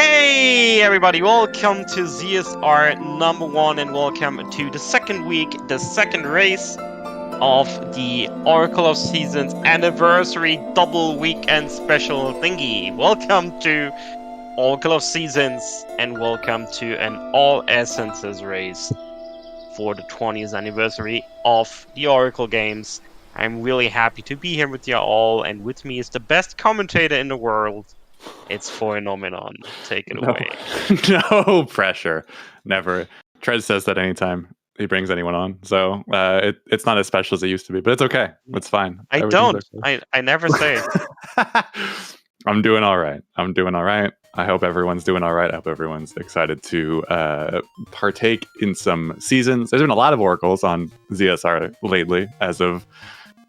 Hey everybody, welcome to ZSR number 1 and welcome to the second week, the second race of the Oracle of Seasons anniversary double weekend special thingy. Welcome to Oracle of Seasons and welcome to an All Essences race for the 20th anniversary of the Oracle games. I'm really happy to be here with you all, and with me is the best commentator in the world. It's Phenomenon. Take it away. No pressure. Never. Trez says that anytime he brings anyone on. So it's not as special as it used to be, but it's okay. It's fine. I never say it. I'm doing all right. I hope everyone's doing all right. I hope everyone's excited to partake in some seasons. There's been a lot of oracles on ZSR lately, as of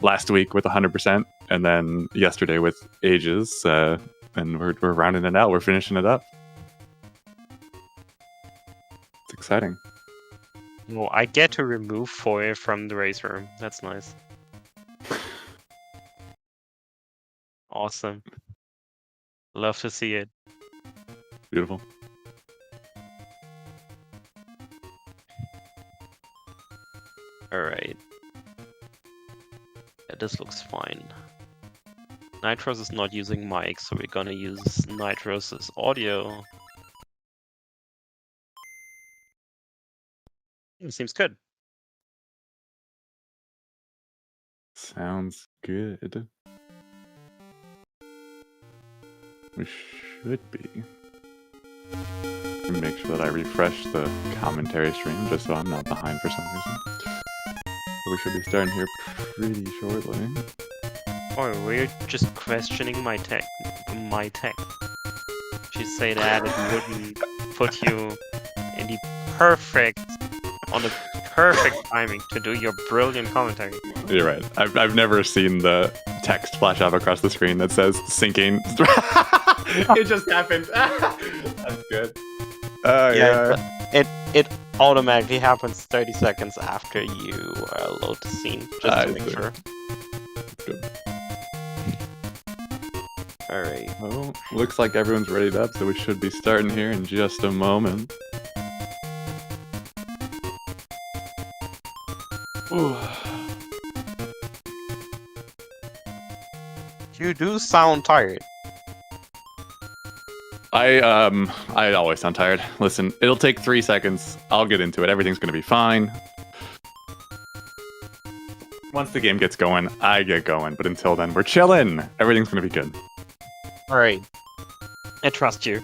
last week with 100%, and then yesterday with ages. And we're rounding it out. We're finishing it up. It's exciting. Well, I get to remove Foy from the race room. That's nice. Awesome. Love to see it. Beautiful. Alright. Yeah, this looks fine. Nitros is not using mic, so we're gonna use Nitros' audio. It seems good. Sounds good. We should be. Make sure that I refresh the commentary stream just so I'm not behind for some reason. But we should be starting here pretty shortly. Oh, we're just questioning my tech. She said that it wouldn't put you in the perfect timing to do your brilliant commentary. You're right. I've never seen the text flash up across the screen that says syncing. It just happened. That's good. It automatically happens 30 seconds after you load the scene, just to make sure. Good. Alright. Well, looks like everyone's ready up, so we should be starting here in just a moment. Ooh. You do sound tired. I always sound tired. Listen, it'll take 3 seconds. I'll get into it. Everything's gonna be fine. Once the game gets going, I get going. But until then, we're chilling. Everything's gonna be good. Alright. I trust you.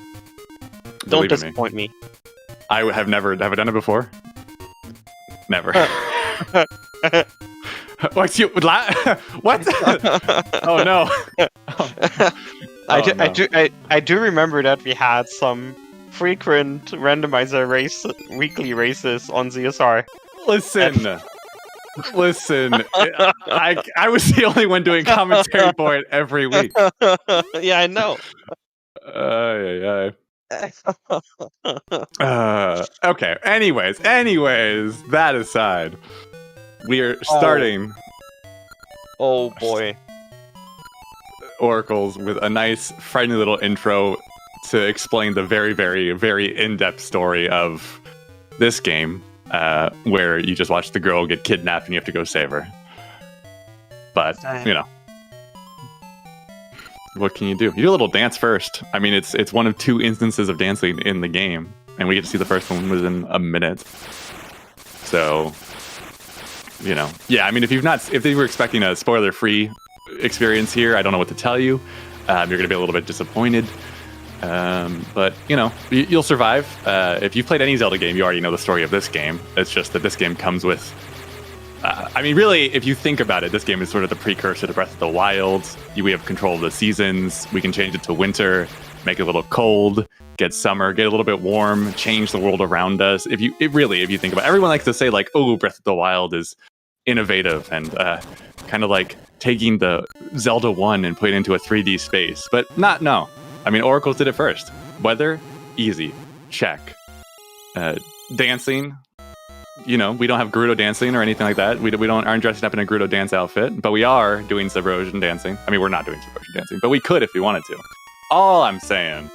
Don't disappoint me. I have never done it before. Never. What? Oh no. I do remember that we had some frequent randomizer weekly races on ZSR. Listen, I was the only one doing commentary for it every week. Yeah, I know. Okay. Anyways, that aside, we are starting. Oh boy. Oracles with a nice, friendly little intro to explain the very, very, very in-depth story of this game, where you just watch the girl get kidnapped and you have to go save her. But, you know, what can you do? You do a little dance first. I mean, it's one of 2 instances of dancing in the game, and we get to see the first one within a minute. So, you know, yeah. I mean, if they were expecting a spoiler-free experience here, I don't know what to tell you. You're going to be a little bit disappointed. But, you know, you'll survive. If you've played any Zelda game, you already know the story of this game. It's just that this game comes with... I mean, really, if you think about it, this game is sort of the precursor to Breath of the Wild. We have control of the seasons. We can change it to winter, make it a little cold, get summer, get a little bit warm, change the world around us. If you think about it, everyone likes to say, like, oh, Breath of the Wild is innovative and kind of like taking the Zelda 1 and putting it into a 3D space. But no. I mean, Oracles did it first. Weather, easy. Check. Dancing, you know, we don't have Gerudo dancing or anything like that. We aren't dressing up in a Gerudo dance outfit, but we are doing Subrosion dancing. I mean, we're not doing Subrosion dancing, but we could if we wanted to. All I'm saying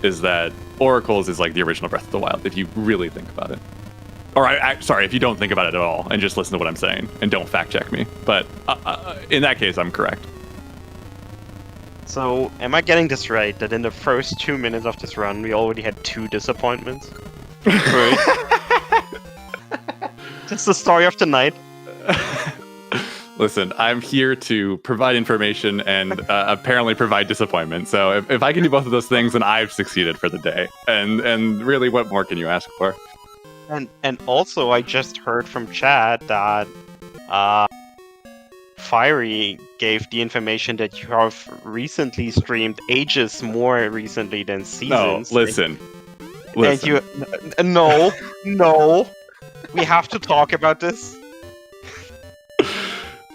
is that Oracles is like the original Breath of the Wild, if you really think about it. Or, sorry, if you don't think about it at all and just listen to what I'm saying and don't fact check me. But in that case, I'm correct. So, am I getting this right, that in the first 2 minutes of this run, we already had 2 disappointments? Right. That's the story of the night. Listen, I'm here to provide information and apparently provide disappointment. So if I can do both of those things, then I've succeeded for the day. And really, what more can you ask for? And also, I just heard from Chad that Fiery gave the information that you have recently streamed Ages more recently than Seasons. No, listen. And you... No. We have to talk about this.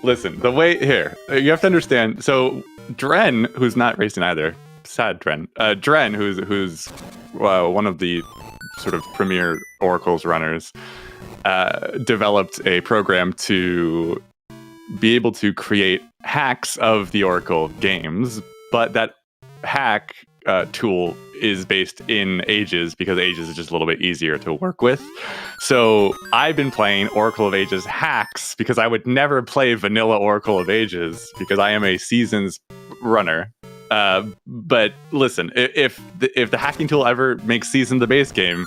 Listen, the way here, you have to understand. So Dren, who's not racing either, sad Dren. Dren, who's one of the sort of premier Oracles runners, developed a program to be able to create hacks of the Oracle games, but that hack tool is based in Ages because Ages is just a little bit easier to work with. So I've been playing Oracle of Ages hacks because I would never play vanilla Oracle of Ages because I am a Seasons runner. But listen, if the hacking tool ever makes Season the base game,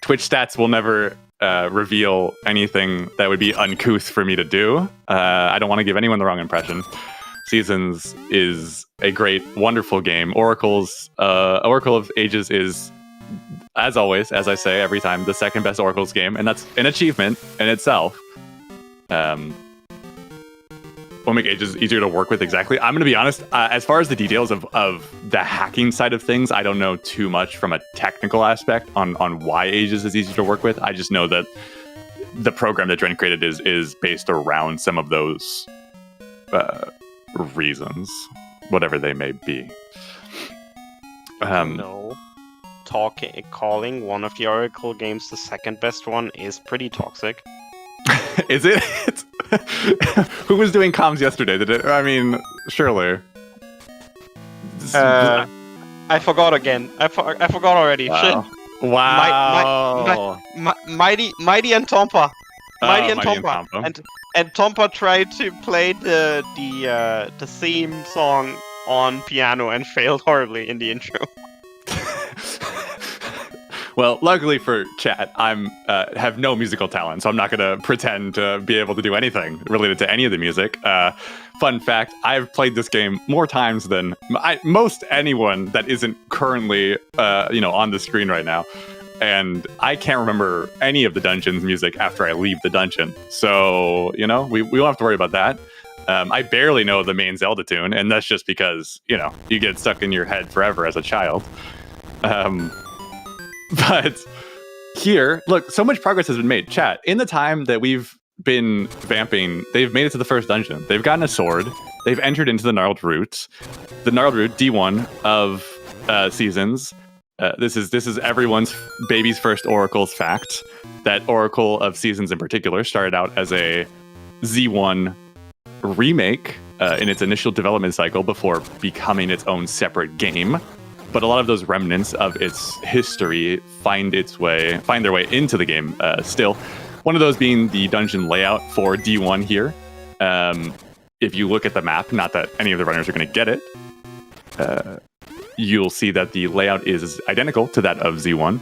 Twitch stats will never reveal anything that would be uncouth for me to do. I don't want to give anyone the wrong impression. Seasons is a great, wonderful game. Oracle of Ages is, as always, as I say every time, the second best Oracles game, and that's an achievement in itself. Will make Ages easier to work with, exactly. I'm going to be honest, as far as the details of the hacking side of things, I don't know too much from a technical aspect on why Ages is easier to work with. I just know that the program that Dren created is based around some of those reasons, whatever they may be. No. Calling one of the Oracle games the second best one is pretty toxic. Is it? Who was doing comms yesterday? Did it? I mean, surely. I forgot again. I forgot already. Wow. Shit. Wow. Mighty and Tompa. Mighty and Tompa. And Tompa tried to play the theme song on piano and failed horribly in the intro. Well, luckily for chat, I'm have no musical talent, so I'm not going to pretend to be able to do anything related to any of the music. Fun fact, I've played this game more times than most anyone that isn't currently on the screen right now. And I can't remember any of the dungeon's music after I leave the dungeon. So, we won't have to worry about that. I barely know the main Zelda tune, and that's just because, you get stuck in your head forever as a child. But here, look, so much progress has been made. Chat, in the time that we've been vamping, they've made it to the first dungeon. They've gotten a sword. They've entered into the Gnarled Root. The Gnarled Root, D1 of Seasons. This is everyone's baby's first Oracle's fact. That Oracle of Seasons in particular started out as a Z1 remake in its initial development cycle before becoming its own separate game. But a lot of those remnants of its history find their way into the game still. One of those being the dungeon layout for D1 here. If you look at the map, not that any of the runners are going to get it, you'll see that the layout is identical to that of Z1.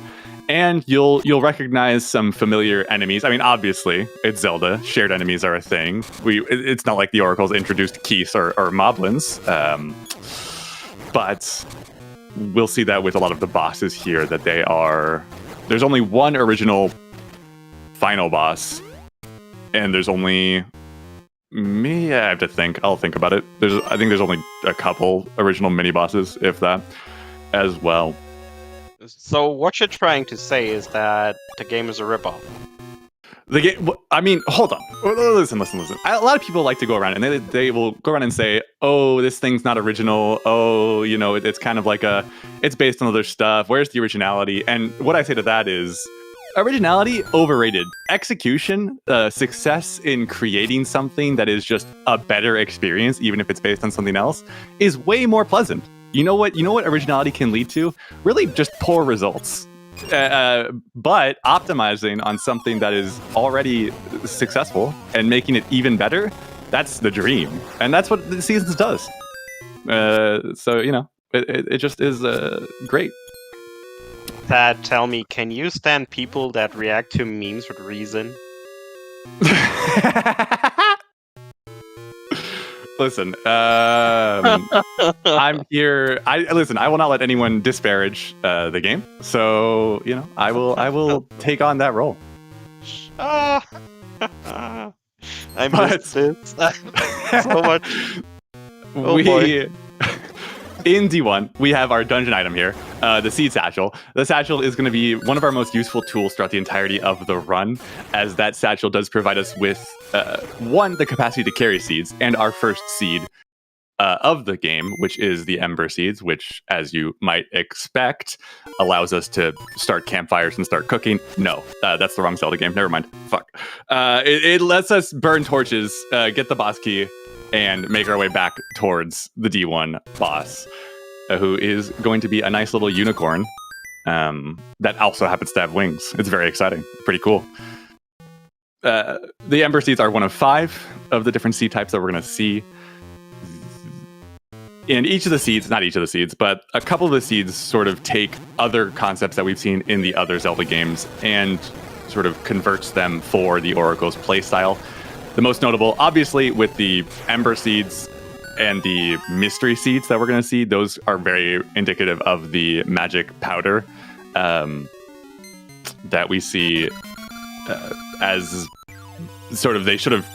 And you'll recognize some familiar enemies. I mean, obviously, it's Zelda. Shared enemies are a thing. It's not like the Oracles introduced Keith or Moblins. But we'll see that with a lot of the bosses here, that there's only one original final boss, and there's only I have to think. I'll think about it. I think there's only a couple original mini bosses, if that, as well. So what you're trying to say is that the game is a ripoff. The game. I mean, hold on. Listen. A lot of people like to go around and they will go around and say, "Oh, this thing's not original. Oh, it's kind of like it's based on other stuff. Where's the originality?" And what I say to that is, originality overrated. Execution, success in creating something that is just a better experience, even if it's based on something else, is way more pleasant. you know what originality can lead to? Really just poor results. But optimizing on something that is already successful and making it even better, that's the dream. And that's what the Seasons does. So, you know, it just is great. Thad, tell me, can you stand people that react to memes with reason? Listen, I'm here. Listen. I will not let anyone disparage the game. So you know, I will take on that role. I missed this so much. Oh, boy. In D1, we have our dungeon item here, the Seed Satchel. The Satchel is going to be one of our most useful tools throughout the entirety of the run, as that Satchel does provide us with, one, the capacity to carry seeds, and our first seed of the game, which is the Ember Seeds, which, as you might expect, allows us to start campfires and start cooking. No, that's the wrong Zelda game. Never mind. Fuck. It lets us burn torches, get the boss key, and make our way back towards the D1 boss, who is going to be a nice little unicorn that also happens to have wings. It's very exciting. Pretty cool. The Ember Seeds are one of 5 of the different seed types that we're going to see. And each of the seeds, not each of the seeds, but a couple of the seeds sort of take other concepts that we've seen in the other Zelda games and sort of converts them for the Oracle's playstyle. The most notable, obviously, with the Ember Seeds and the Mystery Seeds that we're going to see, those are very indicative of the magic powder that we see as sort of, they should have,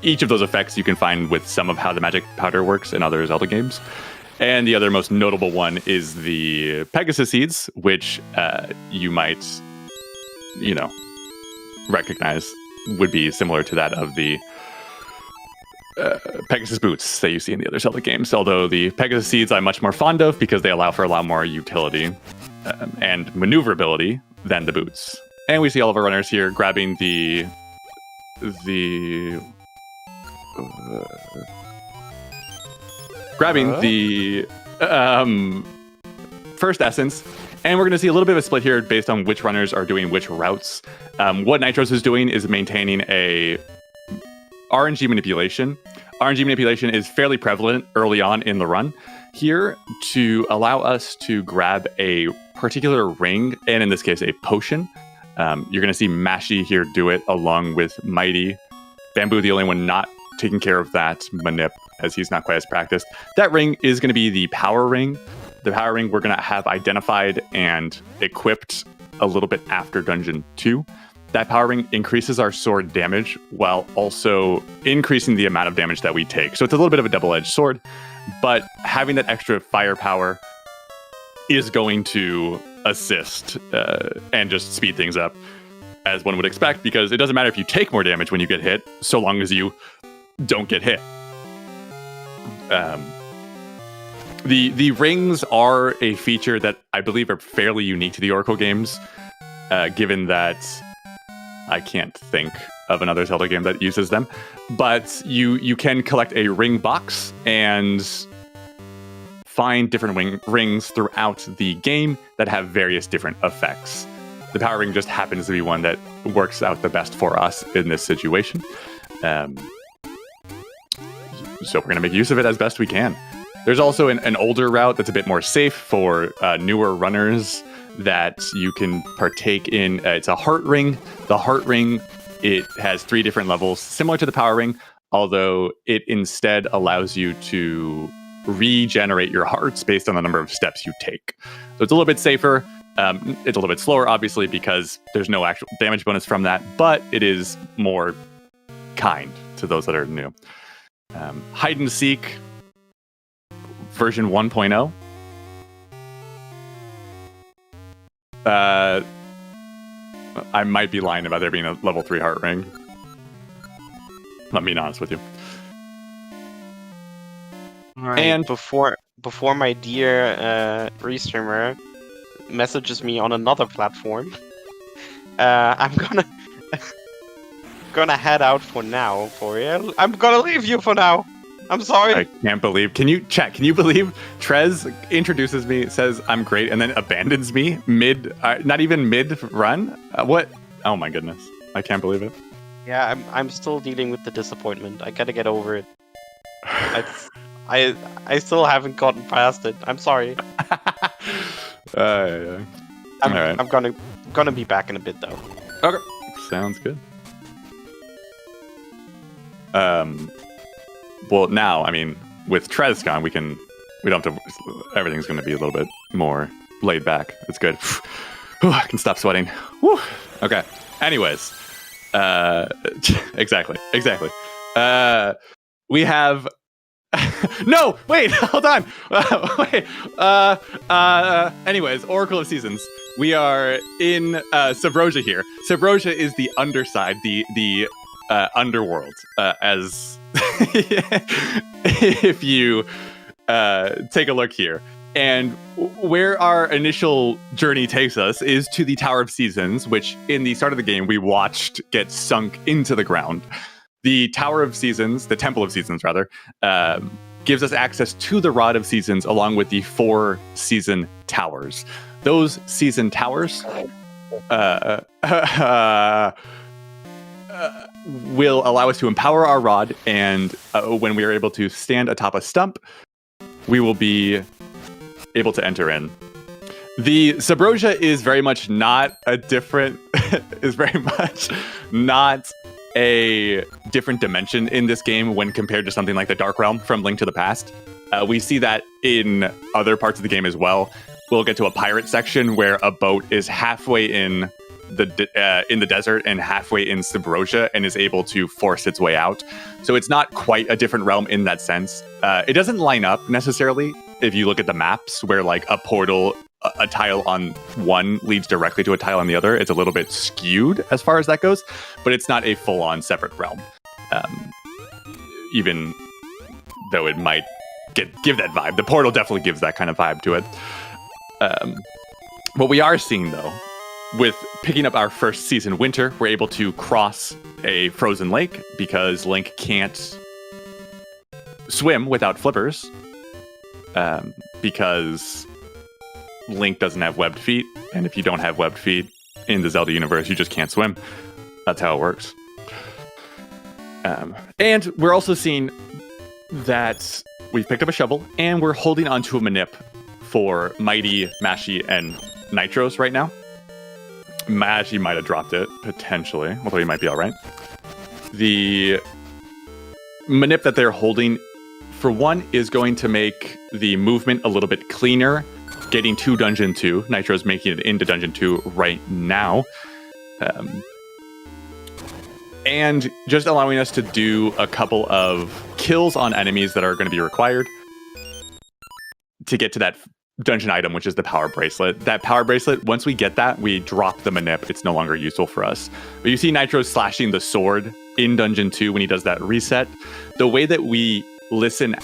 each of those effects you can find with some of how the magic powder works in other Zelda games. And the other most notable one is the Pegasus Seeds, which you might, you know, recognize would be similar to that of the Pegasus boots that you see in the other Zelda games. Although the Pegasus Seeds I'm much more fond of because they allow for a lot more utility and maneuverability than the boots. And we see all of our runners here grabbing the first essence. And we're going to see a little bit of a split here based on which runners are doing which routes. What Nitros is doing is maintaining a RNG manipulation. RNG manipulation is fairly prevalent early on in the run here to allow us to grab a particular ring, and in this case, a potion. You're going to see Mashy here do it along with Mighty. Bamboo, the only one not taking care of that manip, as he's not quite as practiced. That ring is going to be the power ring. The power ring we're going to have identified and equipped a little bit after Dungeon 2. That power ring increases our sword damage while also increasing the amount of damage that we take. So it's a little bit of a double-edged sword, but having that extra firepower is going to assist and just speed things up, as one would expect, because it doesn't matter if you take more damage when you get hit, so long as you don't get hit. The rings are a feature that I believe are fairly unique to the Oracle games, given that I can't think of another Zelda game that uses them. But you can collect a ring box and find different rings throughout the game that have various different effects. The power ring just happens to be one that works out the best for us in this situation. So we're going to make use of it as best we can. There's also an older route that's a bit more safe for newer runners that you can partake in. It's a heart ring. The heart ring, it has 3 different levels, similar to the power ring, although it instead allows you to regenerate your hearts based on the number of steps you take. So it's a little bit safer. It's a little bit slower, obviously, because there's no actual damage bonus from that, but it is more kind to those that are new. Hide and Seek version 1.0. I might be lying about there being a level 3 heart ring. Let me be honest with you. All right, and before my dear restreamer messages me on another platform, I'm gonna head out for now. I'm gonna leave you for now. I'm sorry. I can't believe. Can you believe Trez introduces me, says I'm great, and then abandons me not even mid-run? What? Oh my goodness. I can't believe it. Yeah, I'm still dealing with the disappointment. I gotta get over it. I still haven't gotten past it. I'm sorry. Yeah. I'm, All right. I'm gonna be back in a bit though. Okay. Sounds good. Well, now, I mean, with Trez gone, we don't have to, everything's going to be a little bit more laid back. It's good. I can stop sweating. Whew. Okay. Anyways, exactly. We have, no, wait, hold on. Wait, anyways, Oracle of Seasons. We are in Subrosia here. Subrosia is the underside, the underworld, as if you take a look here. And where our initial journey takes us is to the Tower of Seasons, which in the start of the game we watched get sunk into the ground. The Tower of Seasons, the Temple of Seasons rather, gives us access to the Rod of Seasons along with the 4 season towers. Those season towers will allow us to empower our rod, and when we are able to stand atop a stump, we will be able to enter in. The Subrosia is very much not a different dimension in this game when compared to something like the Dark Realm from Link to the Past. We see that in other parts of the game as well. We'll get to a pirate section where a boat is halfway in the desert and halfway in Subrosia and is able to force its way out. So it's not quite a different realm in that sense. It doesn't line up necessarily if you look at the maps where like a portal, a tile on one leads directly to a tile on the other. It's a little bit skewed as far as that goes, but it's not a full-on separate realm. Even though it might give that vibe. The portal definitely gives that kind of vibe to it. What we are seeing though, with picking up our first season Winter, we're able to cross a frozen lake because Link can't swim without flippers, because Link doesn't have webbed feet, and if you don't have webbed feet in the Zelda universe, you just can't swim. That's how it works. And we're also seeing that we've picked up a shovel, and we're holding onto a manip for Mighty, Mashy, and Nitros right now. Mashy might have dropped it, potentially, although he might be all right. The manip that they're holding, for one, is going to make the movement a little bit cleaner, getting to Dungeon 2. Nitro's making it into Dungeon 2 right now. And just allowing us to do a couple of kills on enemies that are going to be required to get to that dungeon item, which is the power bracelet. That power bracelet, once we get that, we drop the manip. It's no longer useful for us. But you see Nitro slashing the sword in Dungeon 2 when he does that reset. The way that we listen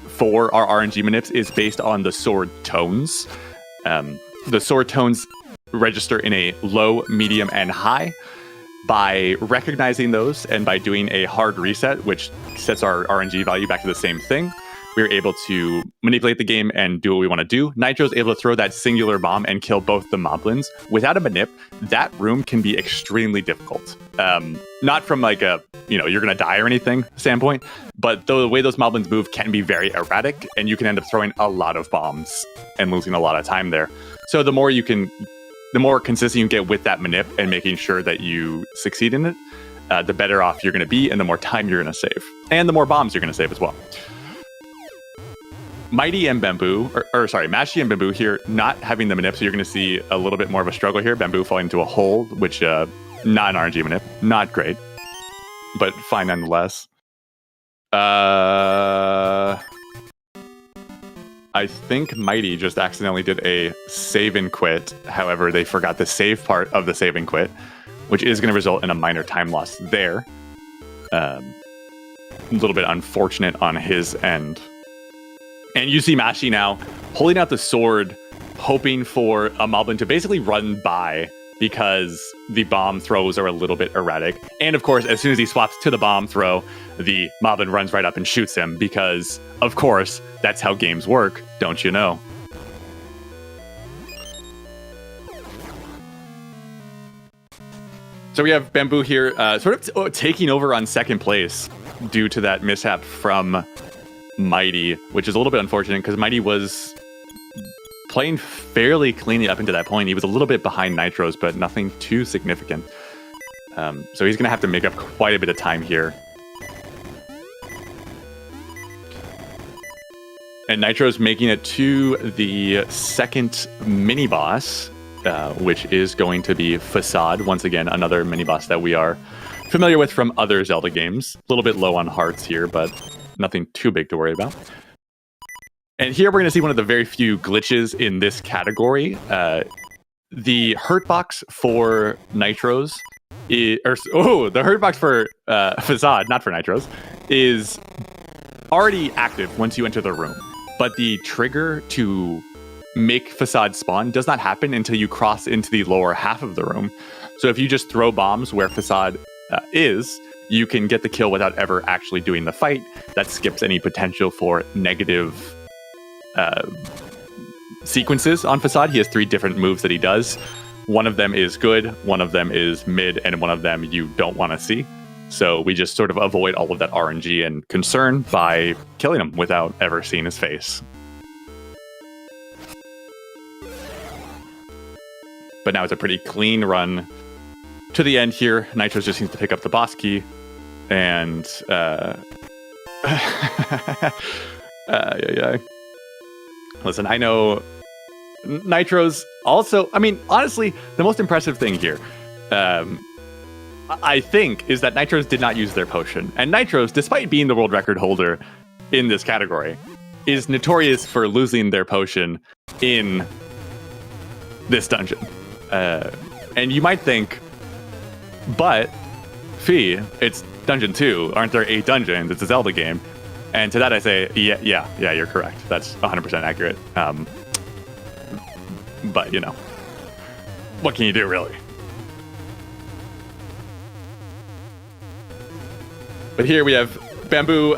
for our RNG manips is based on the sword tones. The sword tones register in a low, medium, and high. By recognizing those and by doing a hard reset, which sets our RNG value back to the same thing, we're able to manipulate the game and do what we want to do. Nitro's able to throw that singular bomb and kill both the moblins. Without a manip, that room can be extremely difficult. Not from like a, you're going to die or anything standpoint, but the way those moblins move can be very erratic, and you can end up throwing a lot of bombs and losing a lot of time there. So the more consistent you get with that manip and making sure that you succeed in it, the better off you're going to be, and the more time you're going to save. And the more bombs you're going to save as well. Mashy and Bamboo here not having the manip, so you're going to see a little bit more of a struggle here. Bamboo falling into a hole, which not an RNG manip, not great, but fine nonetheless. I think Mighty just accidentally did a save and quit. However, they forgot the save part of the save and quit, which is going to result in a minor time loss there. A little bit unfortunate on his end. And you see Mashy now holding out the sword, hoping for a moblin to basically run by because the bomb throws are a little bit erratic. And of course, as soon as he swaps to the bomb throw, the Moblin runs right up and shoots him because, of course, that's how games work, don't you know? So we have Bamboo here sort of taking over on second place due to that mishap from Mighty, which is a little bit unfortunate because Mighty was playing fairly cleanly up into that point. He was a little bit behind Nitros, but nothing too significant. So he's going to have to make up quite a bit of time here. And Nitros making it to the second mini-boss, which is going to be Facade. Once again, another mini-boss that we are familiar with from other Zelda games. A little bit low on hearts here, but nothing too big to worry about. And here we're going to see one of the very few glitches in this category. The hurt box for Nitros, the hurt box for Facade, not for Nitros, is already active once you enter the room. But the trigger to make Facade spawn does not happen until you cross into the lower half of the room. So if you just throw bombs where Facade is, you can get the kill without ever actually doing the fight. That skips any potential for negative sequences on Facade. He has 3 different moves that he does. One of them is good, one of them is mid, and one of them you don't want to see. So we just sort of avoid all of that RNG and concern by killing him without ever seeing his face. But now it's a pretty clean run to the end here. Nitros just seems to pick up the boss key. And listen, I know Nitros also, I mean, honestly, the most impressive thing here, I think, is that Nitros did not use their potion. And Nitros, despite being the world record holder in this category, is notorious for losing their potion in this dungeon. And you might think, but, Fee, it's Dungeon 2. Aren't there 8 dungeons? It's a Zelda game. And to that I say, yeah, you're correct. That's 100% accurate. But, you know, what can you do, really? But here we have Bamboo.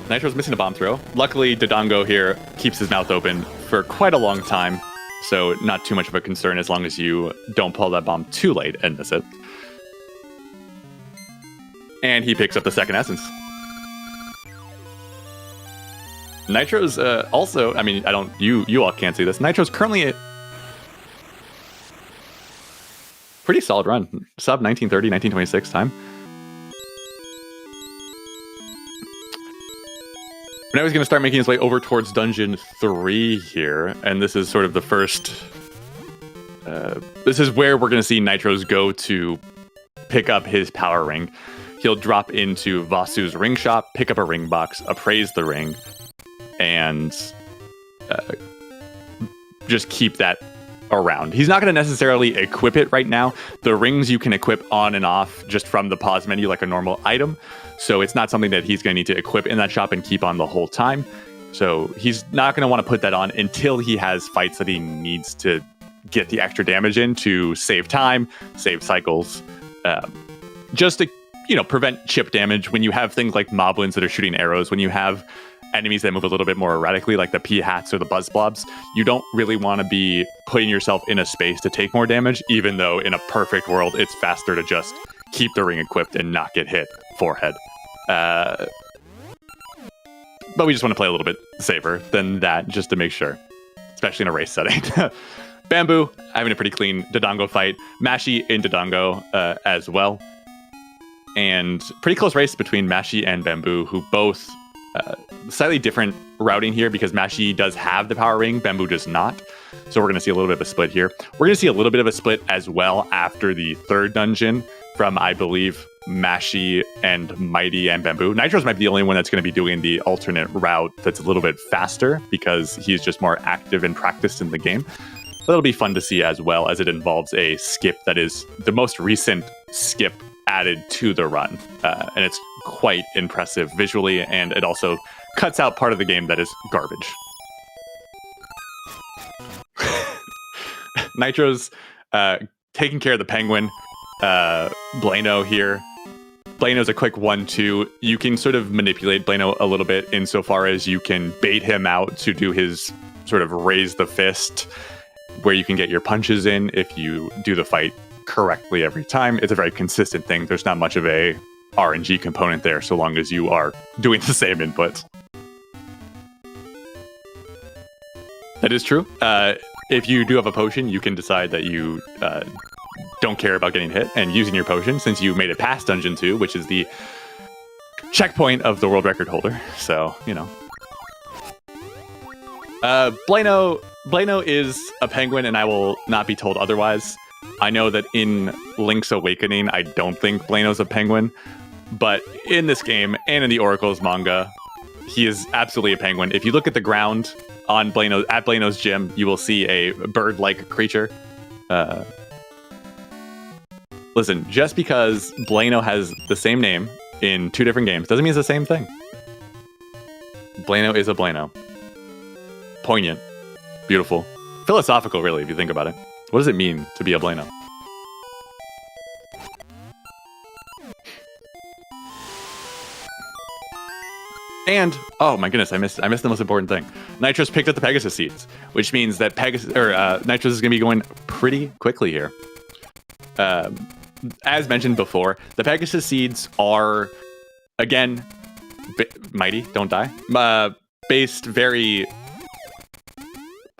Nitro's missing a bomb throw. Luckily, Dodongo here keeps his mouth open for quite a long time. So not too much of a concern as long as you don't pull that bomb too late and miss it. And he picks up the second essence. Nitro's also, I mean, you all can't see this. Nitro's currently at pretty solid run. Sub 1930, 1926 time. Now he's going to start making his way over towards Dungeon 3 here. And this is sort of the first... this is where we're going to see Nitros go to pick up his power ring. He'll drop into Vasu's ring shop, pick up a ring box, appraise the ring, and just keep that around. He's not going to necessarily equip it right now. The rings you can equip on and off just from the pause menu like a normal item. So it's not something that he's going to need to equip in that shop and keep on the whole time. So he's not going to want to put that on until he has fights that he needs to get the extra damage in to save time, save cycles, just to, you know, prevent chip damage when you have things like moblins that are shooting arrows, when you have enemies that move a little bit more erratically, like the P-hats or the buzz blobs. You don't really want to be putting yourself in a space to take more damage, even though in a perfect world, it's faster to just keep the ring equipped and not get hit forehead. But we just want to play a little bit safer than that, just to make sure, especially in a race setting. Bamboo having a pretty clean Dodongo fight. Mashi in Dodongo as well. And pretty close race between Mashi and Bamboo, who both slightly different routing here because Mashi does have the power ring, Bamboo does not. So we're going to see a little bit of a split here. We're going to see a little bit of a split as well after the third dungeon from, I believe, Mashi and Mighty and Bamboo. Nitros might be the only one that's going to be doing the alternate route that's a little bit faster because he's just more active and practiced in the game. That'll be fun to see as well, as it involves a skip that is the most recent skip added to the run. And it's quite impressive visually, and it also cuts out part of the game that is garbage. Nitro's taking care of the penguin. Blano here. Blano's a quick 1-2. You can sort of manipulate Blano a little bit insofar as you can bait him out to do his sort of raise the fist, where you can get your punches in if you do the fight correctly every time. It's a very consistent thing. There's not much of a RNG component there, so long as you are doing the same inputs. That is true. If you do have a potion, you can decide that you don't care about getting hit and using your potion, since you made it past Dungeon 2, which is the checkpoint of the world record holder. So, you know. Blano is a penguin, and I will not be told otherwise. I know that in Link's Awakening, I don't think Blano's a penguin, but in this game and in the Oracle's manga, he is absolutely a penguin. If you look at the ground on Blano's gym, you will see a bird-like creature. Listen, just because Blano has the same name in 2 different games doesn't mean it's the same thing. Blano is a Blano. Poignant. Beautiful. Philosophical, really, if you think about it. What does it mean to be a Blano? And, oh my goodness, I missed the most important thing. Nitros picked up the Pegasus Seeds, which means that Nitros is going to be going pretty quickly here. As mentioned before, the Pegasus Seeds are, again, mighty, don't die, based very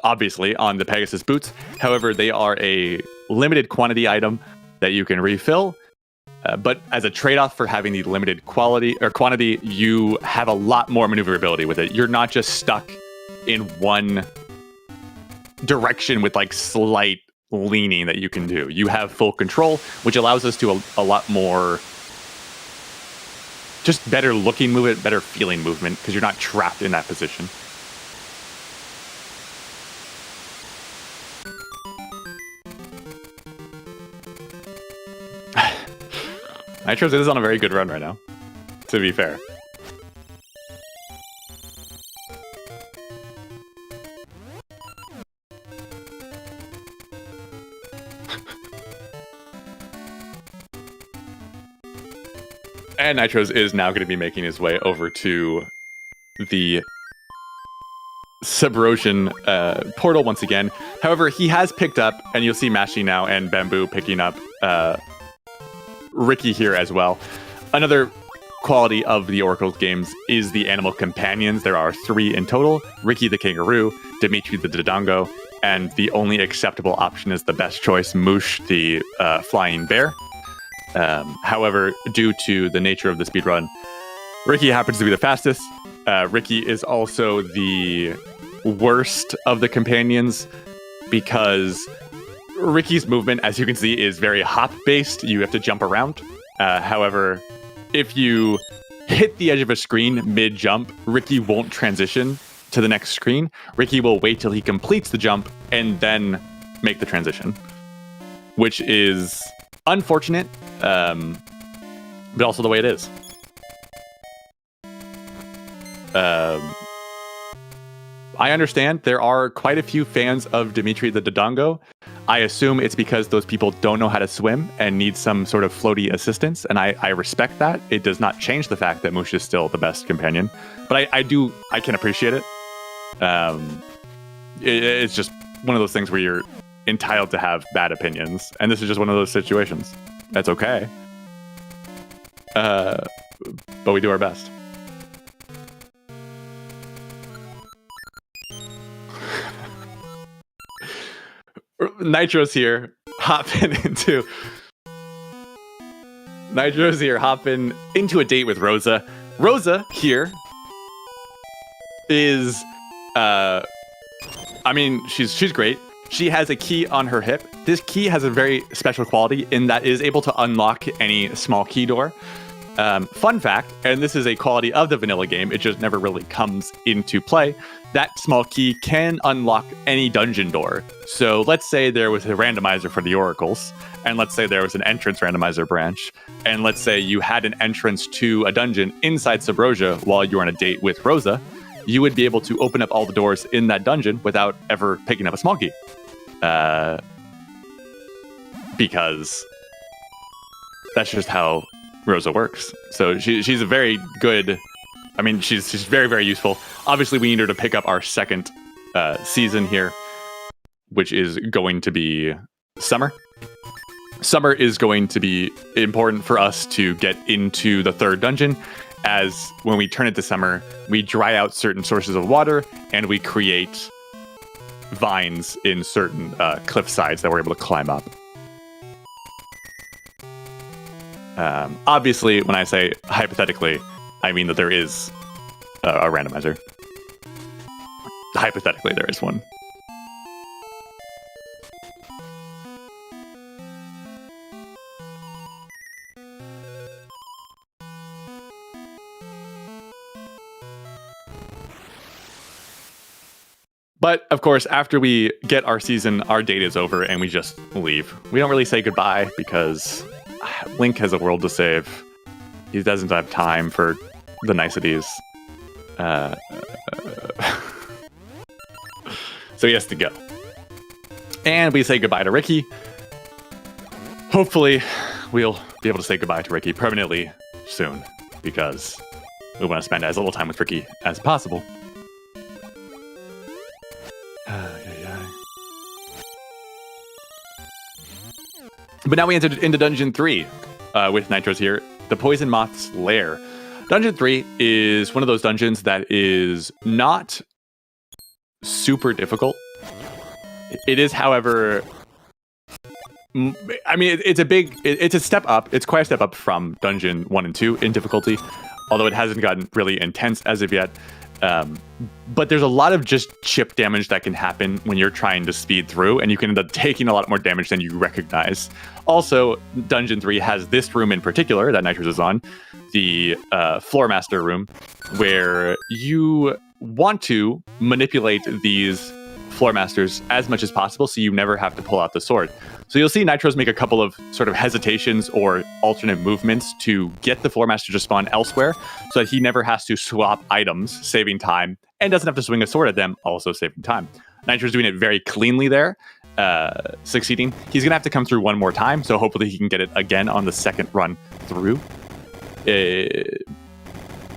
obviously on the Pegasus boots. However, they are a limited quantity item that you can refill. But as a trade-off for having the limited quantity, you have a lot more maneuverability with it. You're not just stuck in one direction with like slight leaning that you can do. You have full control, which allows us to a lot more just better looking movement, better feeling movement, because you're not trapped in that position. Nitros is on a very good run right now, to be fair. And Nitros is now going to be making his way over to the Subrosian portal once again. However, he has picked up, and you'll see Mashi now and Bamboo picking up Ricky here as well. Another quality of the Oracle games is the animal companions. There are 3 in total: Ricky the kangaroo, Dimitri the dodongo, and the only acceptable option is the best choice, Moosh the flying bear. However, due to the nature of the speedrun, Ricky happens to be the fastest. Ricky is also the worst of the companions because Ricky's movement, as you can see, is very hop-based. You have to jump around. However, if you hit the edge of a screen mid-jump, Ricky won't transition to the next screen. Ricky will wait till he completes the jump and then make the transition, which is unfortunate, but also the way it is. I understand there are quite a few fans of Dimitri the Dodongo. I assume it's because those people don't know how to swim and need some sort of floaty assistance, and I respect that. It does not change the fact that Moosh is still the best companion, but I can appreciate it. It's just one of those things where you're entitled to have bad opinions, and this is just one of those situations. That's okay. But we do our best. Nitro's here, hopping into a date with Rosa. Rosa here is, she's great. She has a key on her hip. This key has a very special quality in that it is able to unlock any small key door. Fun fact, and this is a quality of the vanilla game, it just never really comes into play. That small key can unlock any dungeon door. So let's say there was a randomizer for the oracles, and let's say there was an entrance randomizer branch, and let's say you had an entrance to a dungeon inside Subrosia while you were on a date with Rosa, you would be able to open up all the doors in that dungeon without ever picking up a small key. because that's just how Rosa works. So she's a very good. I mean, she's very, very useful. Obviously, we need her to pick up our second season here, which is going to be summer. Summer is going to be important for us to get into the third dungeon, as when we turn it to summer, we dry out certain sources of water and we create vines in certain cliff sides that we're able to climb up. Obviously, when I say hypothetically, I mean that there is a randomizer. Hypothetically, there is one. But, of course, after we get our season, our date is over and we just leave. We don't really say goodbye because Link has a world to save. He doesn't have time for the niceties. So he has to go. And we say goodbye to Ricky. Hopefully, we'll be able to say goodbye to Ricky permanently soon, because we want to spend as little time with Ricky as possible. But now we entered into Dungeon 3 with Nitro's here, the Poison Moths Lair. Dungeon 3 is one of those dungeons that is not super difficult. It is, however, I mean, it's a step up. It's quite a step up from Dungeon 1 and 2 in difficulty, although it hasn't gotten really intense as of yet. But there's a lot of just chip damage that can happen when you're trying to speed through, and you can end up taking a lot more damage than you recognize. Also, Dungeon 3 has this room in particular that Nitro's is on, the Floor Master room, where you want to manipulate these Floor Masters as much as possible so you never have to pull out the sword. So you'll see Nitro's make a couple of sort of hesitations or alternate movements to get the Floor Master to spawn elsewhere so that he never has to swap items, saving time, and doesn't have to swing a sword at them, also saving time. Nitro's doing it very cleanly there, succeeding. He's going to have to come through one more time, so hopefully he can get it again on the second run through.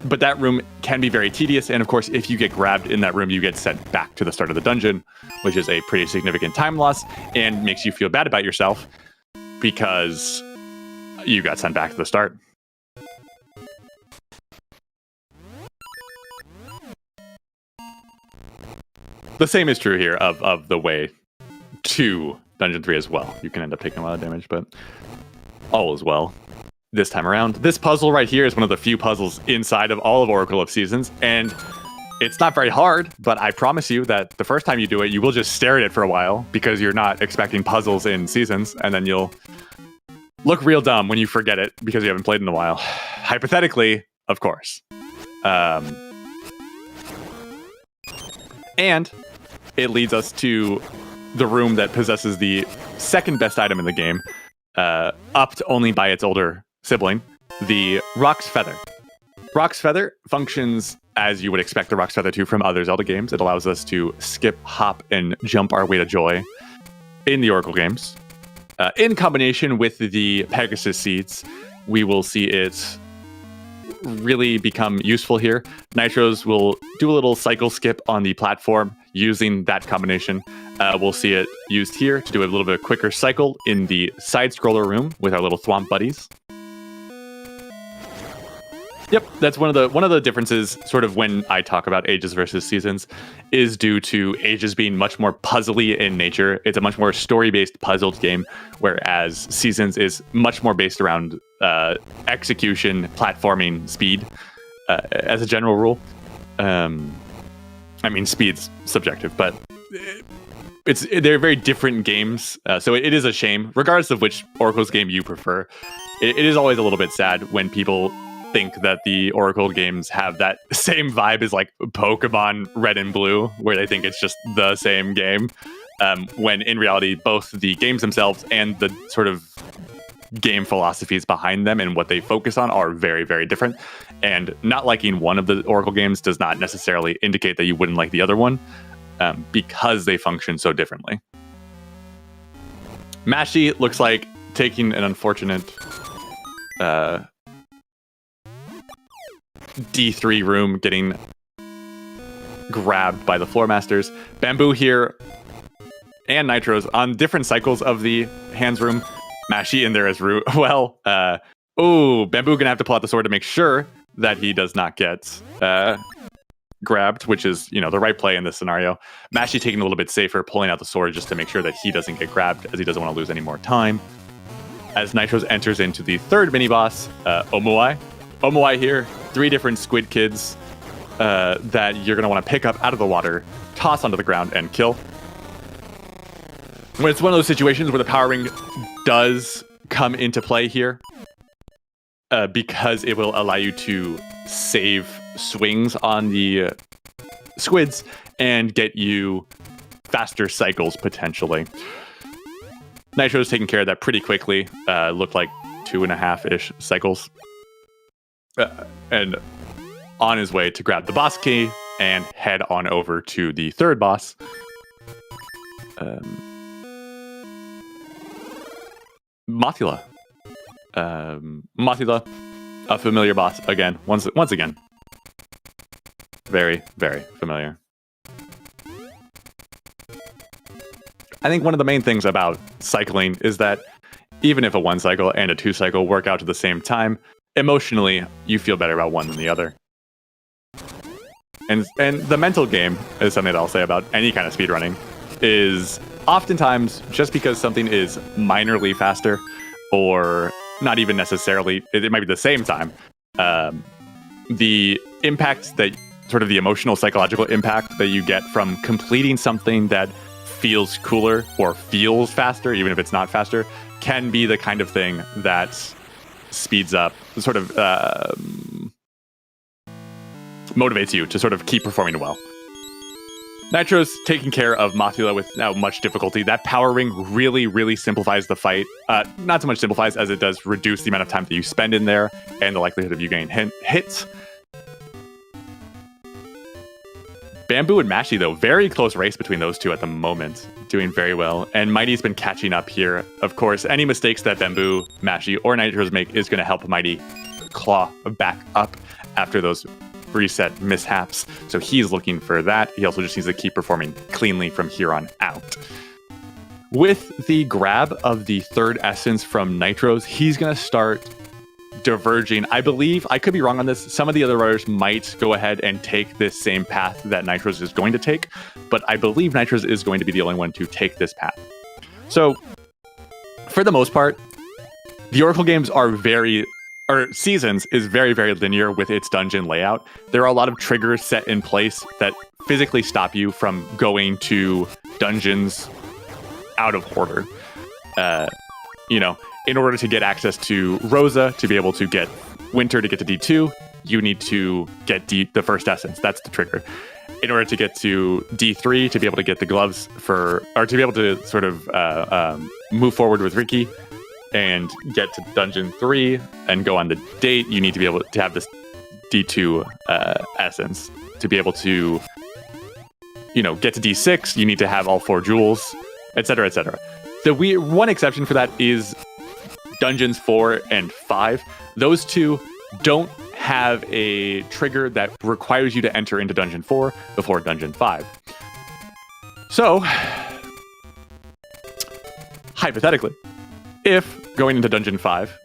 But that room can be very tedious, and of course, if you get grabbed in that room, you get sent back to the start of the dungeon, which is a pretty significant time loss, and makes you feel bad about yourself, because you got sent back to the start. The same is true here of the way to Dungeon 3 as well. You can end up taking a lot of damage, but all is well. This time around. This puzzle right here is one of the few puzzles inside of all of Oracle of Seasons, and it's not very hard, but I promise you that the first time you do it, you will just stare at it for a while because you're not expecting puzzles in Seasons, and then you'll look real dumb when you forget it because you haven't played in a while. Hypothetically, of course. And it leads us to the room that possesses the second best item in the game, upped only by its older sibling, the Rox Feather. Rox Feather functions as you would expect the Rox Feather to from other Zelda games. It allows us to skip, hop, and jump our way to joy in the Oracle games. In combination with the Pegasus Seeds, we will see it really become useful here. Nitros will do a little cycle skip on the platform using that combination. We'll see it used here to do a little bit quicker cycle in the side-scroller room with our little Thwomp buddies. Yep, that's one of the differences, sort of when I talk about Ages versus Seasons, is due to Ages being much more puzzly in nature. It's a much more story-based puzzled game, whereas Seasons is much more based around execution, platforming, speed, as a general rule. I mean, speed's subjective, but they're very different games, so it is a shame, regardless of which Oracle's game you prefer. It is always a little bit sad when people think that the Oracle games have that same vibe as like Pokemon Red and Blue, where they think it's just the same game, when in reality both the games themselves and the sort of game philosophies behind them and what they focus on are very, very different. And not liking one of the Oracle games does not necessarily indicate that you wouldn't like the other one, because they function so differently. Mashi looks like taking an unfortunate D3 room, getting grabbed by the Floor Masters. Bamboo here and Nitro's on different cycles of the hands room. Mashy in there as well. Bamboo gonna have to pull out the sword to make sure that he does not get grabbed, which is, the right play in this scenario. Mashy taking a little bit safer, pulling out the sword just to make sure that he doesn't get grabbed, as he doesn't want to lose any more time. As Nitro's enters into the third mini-boss, Omuai. Omuai here, 3 different squid kids that you're going to want to pick up out of the water, toss onto the ground, and kill. When it's one of those situations where the power ring does come into play here, because it will allow you to save swings on the squids and get you faster cycles, potentially. Nitro's taking care of that pretty quickly. Looked like 2.5-ish cycles. And on his way to grab the boss key and head on over to the third boss. Mothula. Mothula, a familiar boss again. Once again. Very, very familiar. I think one of the main things about cycling is that even if a 1 cycle and a 2 cycle work out to the same time, emotionally, you feel better about one than the other. And the mental game is something that I'll say about any kind of speedrunning, is oftentimes just because something is minorly faster, or not even necessarily, it might be the same time, the impact that, sort of the emotional, psychological impact that you get from completing something that feels cooler or feels faster, even if it's not faster, can be the kind of thing that speeds up, sort of motivates you to sort of keep performing well. Nitro's taking care of Mothula without much difficulty. That power ring really, really simplifies the fight. Not so much simplifies as it does reduce the amount of time that you spend in there and the likelihood of you getting hits. Bamboo and Mashy, though, very close race between those two at the moment. Doing very well. And Mighty's been catching up here. Of course, any mistakes that Bamboo, Mashy, or Nitro's make is going to help Mighty claw back up after those reset mishaps. So he's looking for that. He also just needs to keep performing cleanly from here on out. With the grab of the third essence from Nitro's, he's going to start diverging. I believe, I could be wrong on this, some of the other runners might go ahead and take this same path that Nitro's is going to take, but I believe Nitro's is going to be the only one to take this path. So, for the most part, the Oracle games are Seasons is very, very linear with its dungeon layout. There are a lot of triggers set in place that physically stop you from going to dungeons out of order. In order to get access to Rosa, to be able to get Winter to get to D2, you need to get the first essence. That's the trigger. In order to get to D3, to be able to get the gloves or to be able to sort of move forward with Ricky and get to Dungeon 3 and go on the date, you need to be able to have this D2 essence. To be able to, get to D6, you need to have all 4 jewels, etc., etc. The one exception for that is Dungeons 4 and 5. Those two don't have a trigger that requires you to enter into Dungeon 4 before Dungeon 5. So, hypothetically, if going into Dungeon 5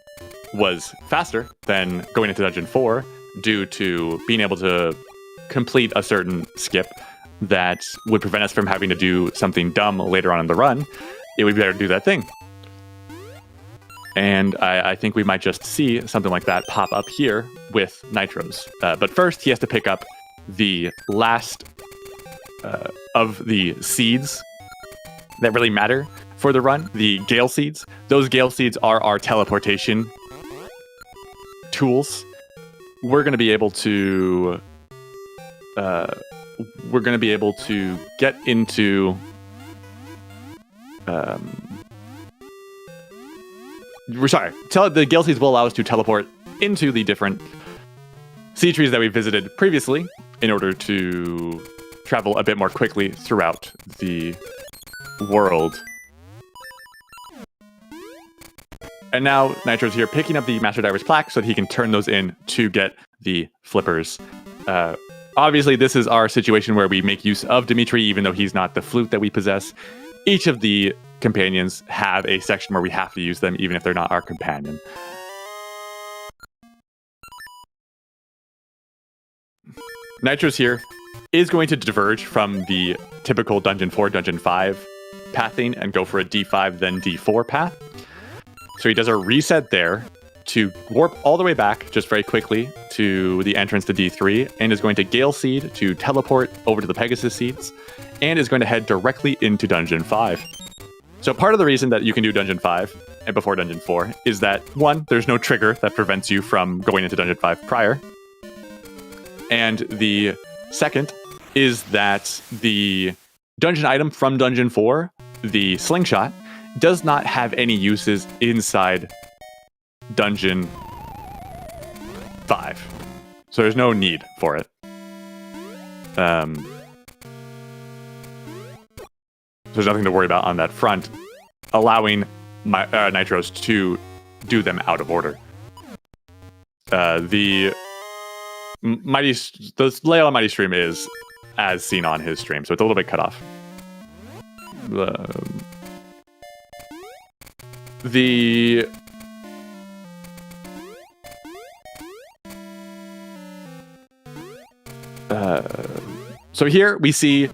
was faster than going into Dungeon 4 due to being able to complete a certain skip that would prevent us from having to do something dumb later on in the run, it would be better to do that thing. And I think we might just see something like that pop up here with Nitro's. But first, he has to pick up the last of the seeds that really matter for the run, the Gale Seeds. Those Gale Seeds are our teleportation tools. We're going to be able to get into the Gale Seeds will allow us to teleport into the different sea trees that we visited previously in order to travel a bit more quickly throughout the world. And now Nitro's here picking up the Master Diver's plaque so that he can turn those in to get the flippers. Obviously, this is our situation where we make use of Dimitri, even though he's not the flute that we possess. Each of the companions have a section where we have to use them, even if they're not our companion. Nitro's here is going to diverge from the typical Dungeon 4, Dungeon 5 pathing and go for a D5, then D4 path. So he does a reset there to warp all the way back just very quickly to the entrance to D3 and is going to Gale Seed to teleport over to the Pegasus Seeds and is going to head directly into Dungeon 5. So part of the reason that you can do Dungeon 5 and before Dungeon 4 is that, one, there's no trigger that prevents you from going into Dungeon 5 prior. And the second is that the dungeon item from Dungeon 4, the slingshot, does not have any uses inside Dungeon 5. So there's no need for it. There's nothing to worry about on that front, allowing Nitros to do them out of order. The layout on Mighty Stream is as seen on his stream, so it's a little bit cut off. So here we see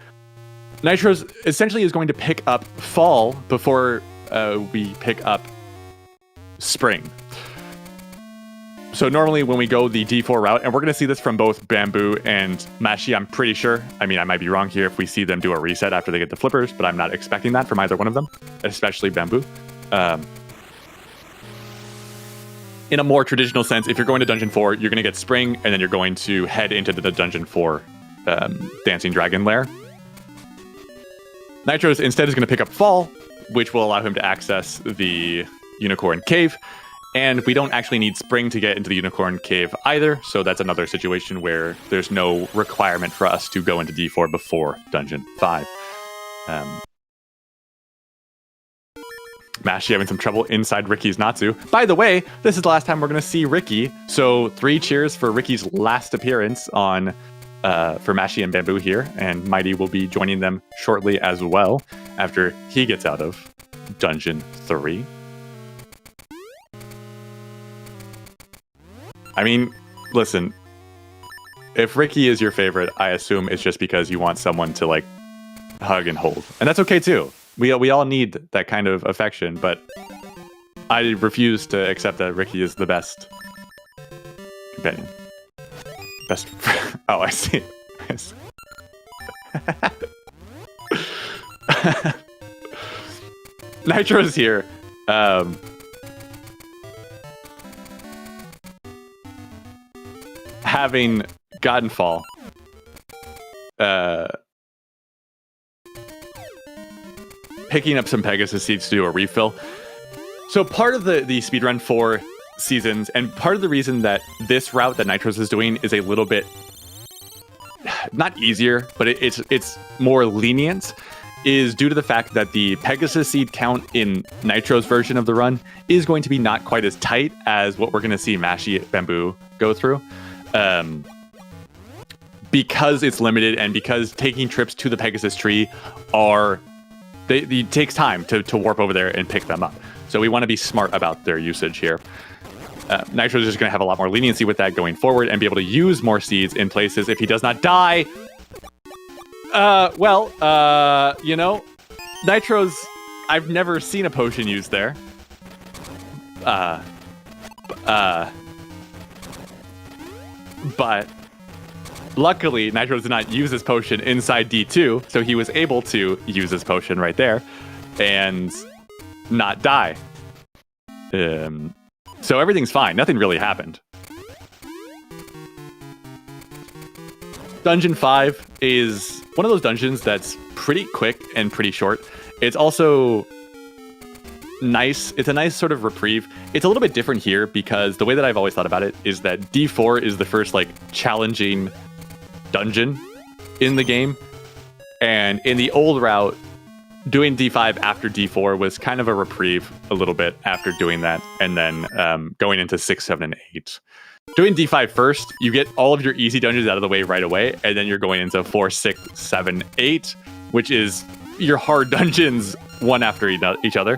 Nitro's essentially is going to pick up Fall before we pick up Spring. So normally when we go the D4 route, and we're going to see this from both Bamboo and Mashi, I'm pretty sure. I mean, I might be wrong here if we see them do a reset after they get the flippers, but I'm not expecting that from either one of them, especially Bamboo. In a more traditional sense, if you're going to Dungeon 4, you're going to get Spring, and then you're going to head into the Dungeon 4 Dancing Dragon Lair. Nitros instead is going to pick up Fall, which will allow him to access the Unicorn Cave. And we don't actually need Spring to get into the Unicorn Cave either, so that's another situation where there's no requirement for us to go into D4 before Dungeon 5. Mashi having some trouble inside Ricky's Natsu. By the way, this is the last time we're going to see Ricky, so 3 cheers for Ricky's last appearance on for Mashi and Bamboo here, and Mighty will be joining them shortly as well after he gets out of Dungeon 3. I mean, listen, if Ricky is your favorite, I assume it's just because you want someone to, like, hug and hold. And that's okay, too. We all need that kind of affection, but I refuse to accept that Ricky is the best companion. Best oh, I see. Nitro's here. Having gotten Fall, picking up some Pegasus Seeds to do a refill. So part of the Speedrun 4 seasons, and part of the reason that this route that Nitros is doing is a little bit, not easier, but it's more lenient, is due to the fact that the Pegasus Seed count in Nitro's version of the run is going to be not quite as tight as what we're going to see Mashi Bamboo go through. Because it's limited and because taking trips to the Pegasus tree it takes time to warp over there and pick them up. So we want to be smart about their usage here. Nitro is just going to have a lot more leniency with that going forward and be able to use more seeds in places if he does not die. You know, Nitro's, I've never seen a potion used there. But luckily, Nitro did not use his potion inside D2, so he was able to use his potion right there and not die. So everything's fine. Nothing really happened. Dungeon 5 is one of those dungeons that's pretty quick and pretty short. It's also nice. It's a nice sort of reprieve. It's a little bit different here because the way that I've always thought about it is that D4 is the first, like, challenging dungeon in the game. And in the old route, doing D5 after D4 was kind of a reprieve a little bit after doing that, and then going into 6, 7, and 8. Doing D5 first, you get all of your easy dungeons out of the way right away, and then you're going into 4, 6, 7, 8, which is your hard dungeons one after each other,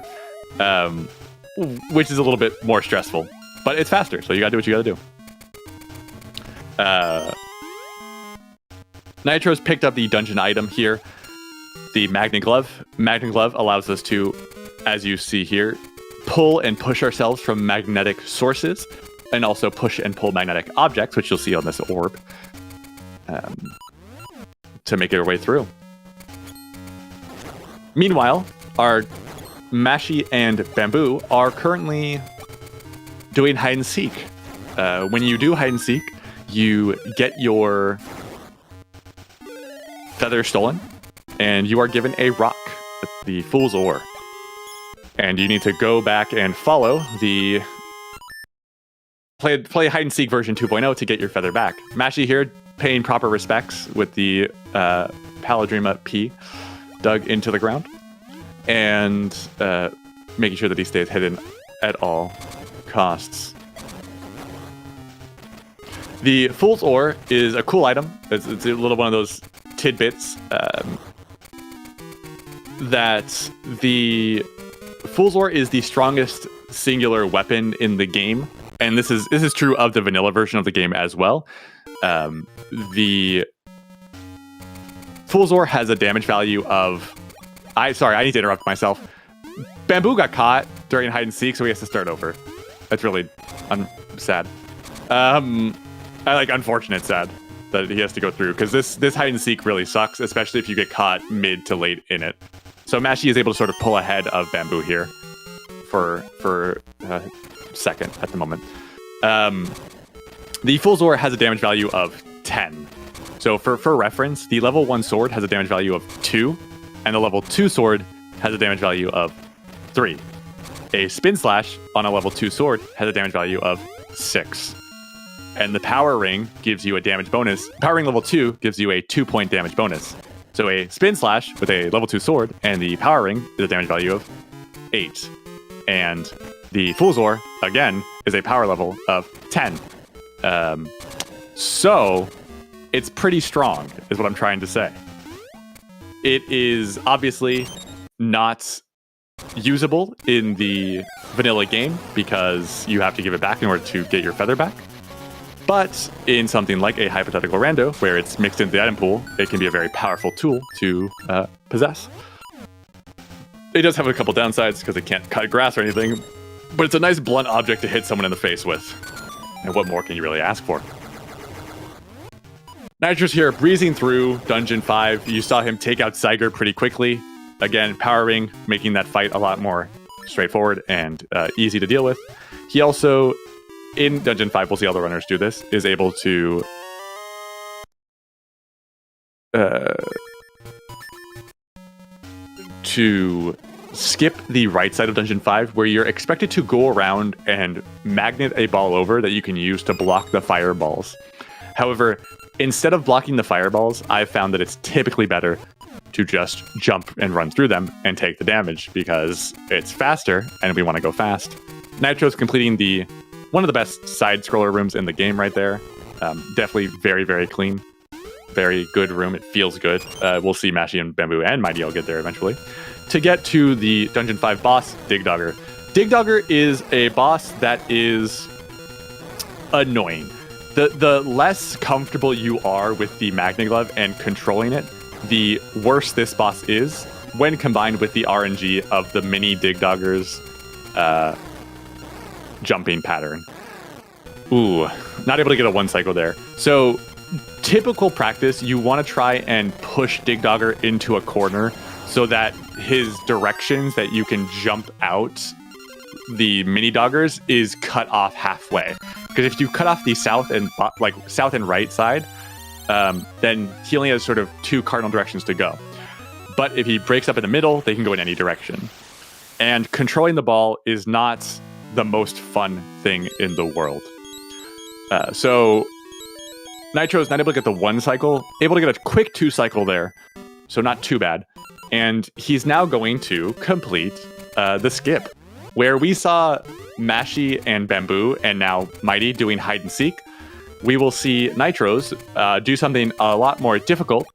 which is a little bit more stressful. But it's faster, so you gotta do what you gotta do. Nitro's picked up the dungeon item here, the Magnet Glove. Magnet Glove allows us to, as you see here, pull and push ourselves from magnetic sources, and also push and pull magnetic objects, which you'll see on this orb, to make our way through. Meanwhile, our Mashi and Bamboo are currently doing hide and seek. When you do hide and seek, you get your feather stolen, and you are given a rock, the Fool's Ore. And you need to go back and follow the play hide and seek version 2.0 to get your feather back. Mashi here paying proper respects with the Paladrima P dug into the ground, and making sure that he stays hidden at all costs. The Fool's Ore is a cool item. It's a little one of those tidbits that the Fool's Ore is the strongest singular weapon in the game, and this is true of the vanilla version of the game as well. The Fool's Ore has a damage value of... Sorry, I need to interrupt myself. Bamboo got caught during hide and seek, so he has to start over. That's really sad. Unfortunate sad that he has to go through, because this hide and seek really sucks, especially if you get caught mid to late in it. So Mashi is able to sort of pull ahead of Bamboo here for second at the moment. The Fool's Ore has a damage value of 10. So for reference, the level 1 sword has a damage value of 2, and the level 2 sword has a damage value of 3. A Spin Slash on a level 2 sword has a damage value of 6. And the Power Ring gives you a damage bonus. Power Ring level 2 gives you a 2-point damage bonus. So a Spin Slash with a level 2 sword and the Power Ring is a damage value of 8. And the Fool's Ore, again, is a power level of 10. So it's pretty strong, is what I'm trying to say. It is obviously not usable in the vanilla game because you have to give it back in order to get your feather back. But in something like a hypothetical rando, where it's mixed into the item pool, it can be a very powerful tool to possess. It does have a couple downsides because it can't cut grass or anything, but it's a nice blunt object to hit someone in the face with. And what more can you really ask for? Nitro's here breezing through Dungeon 5. You saw him take out Siger pretty quickly. Again, Power Ring, making that fight a lot more straightforward and easy to deal with. He also, in Dungeon 5, we'll see all the runners do this, is able to skip the right side of Dungeon 5, where you're expected to go around and magnet a ball over that you can use to block the fireballs. However, instead of blocking the fireballs, I've found that it's typically better to just jump and run through them and take the damage because it's faster and we want to go fast. Nitro's completing one of the best side scroller rooms in the game right there. Definitely very, very clean. Very good room. It feels good. We'll see Mashi and Bamboo and Mighty all get there eventually. To get to the Dungeon 5 boss, Digdogger. Digdogger is a boss that is annoying. The less comfortable you are with the Magnet Glove and controlling it, the worse this boss is when combined with the RNG of the mini Digdogger's jumping pattern. Ooh, not able to get a 1 cycle there. So, typical practice, you want to try and push Digdogger into a corner so that his directions that you can jump out the mini doggers is cut off halfway. Because if you cut off the south and right side, then he only has sort of 2 cardinal directions to go. But if he breaks up in the middle, they can go in any direction. And controlling the ball is not the most fun thing in the world. So Nitro's not able to get the 1 cycle, able to get a quick 2 cycle there, so not too bad. And he's now going to complete the skip, where we saw Mashy and Bamboo and now Mighty doing hide and seek. We will see Nitros do something a lot more difficult,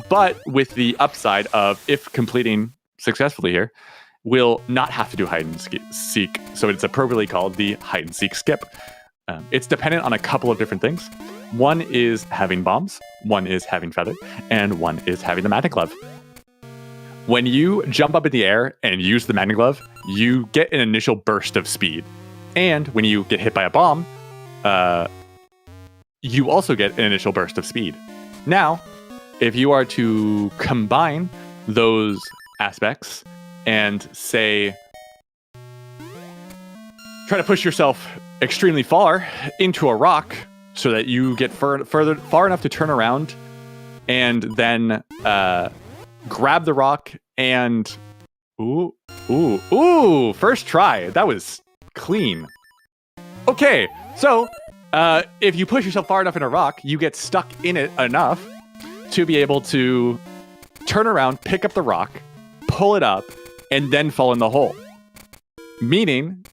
but with the upside of, if completing successfully here, will not have to do hide and seek. So it's appropriately called the hide and seek skip. It's dependent on a couple of different things. One is having bombs, one is having feather, and one is having the magic glove. When you jump up in the air and use the magnet glove, you get an initial burst of speed. And when you get hit by a bomb, you also get an initial burst of speed. Now, if you are to combine those aspects and say, try to push yourself extremely far into a rock so that you get far enough to turn around and then grab the rock and first try. That was clean. Okay, so if you push yourself far enough in a rock, you get stuck in it enough to be able to turn around, pick up the rock, pull it up, and then fall in the hole. Meaning,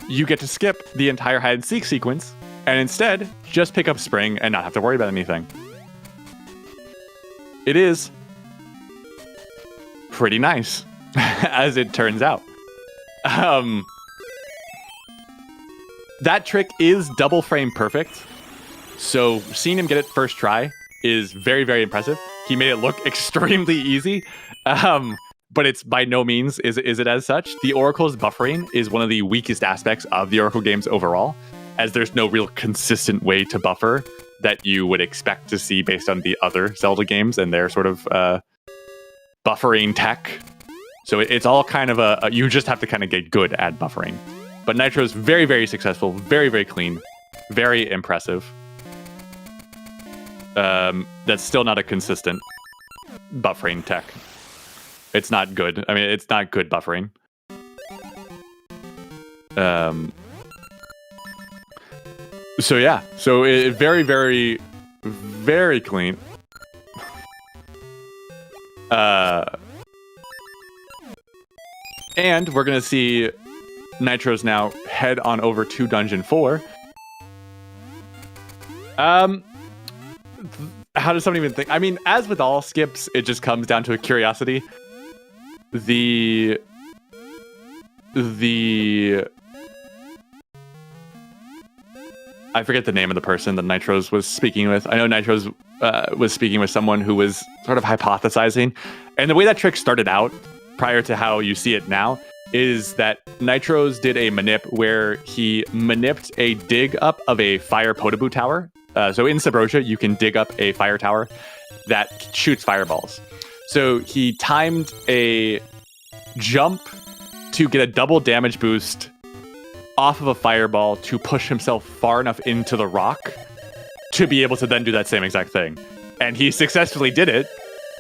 you get to skip the entire hide and seek sequence and instead just pick up spring and not have to worry about anything. It is pretty nice, as it turns out. That trick is double frame perfect, so seeing him get it first try is very, very impressive. He made it look extremely easy, but it's by no means is it as such. The Oracle's buffering is one of the weakest aspects of the Oracle games overall, as there's no real consistent way to buffer that you would expect to see based on the other Zelda games and their sort of buffering tech. So it's all kind of you just have to kind of get good at buffering. But Nitro's very, very successful, very, very clean, very impressive. That's still not a consistent buffering tech. It's not good. I mean, it's not good buffering. So yeah, so it very, very, very clean. And we're gonna see Nitros now head on over to Dungeon 4. How does someone even think? I mean, as with all skips, it just comes down to a curiosity. I forget the name of the person that Nitros was speaking with. I know Nitros was speaking with someone who was sort of hypothesizing. And the way that trick started out, prior to how you see it now, is that Nitros did a manip where he manipped a dig up of a fire Potaboo tower. So in Subrosia, you can dig up a fire tower that shoots fireballs. So he timed a jump to get a double damage boost off of a fireball to push himself far enough into the rock to be able to then do that same exact thing. And he successfully did it,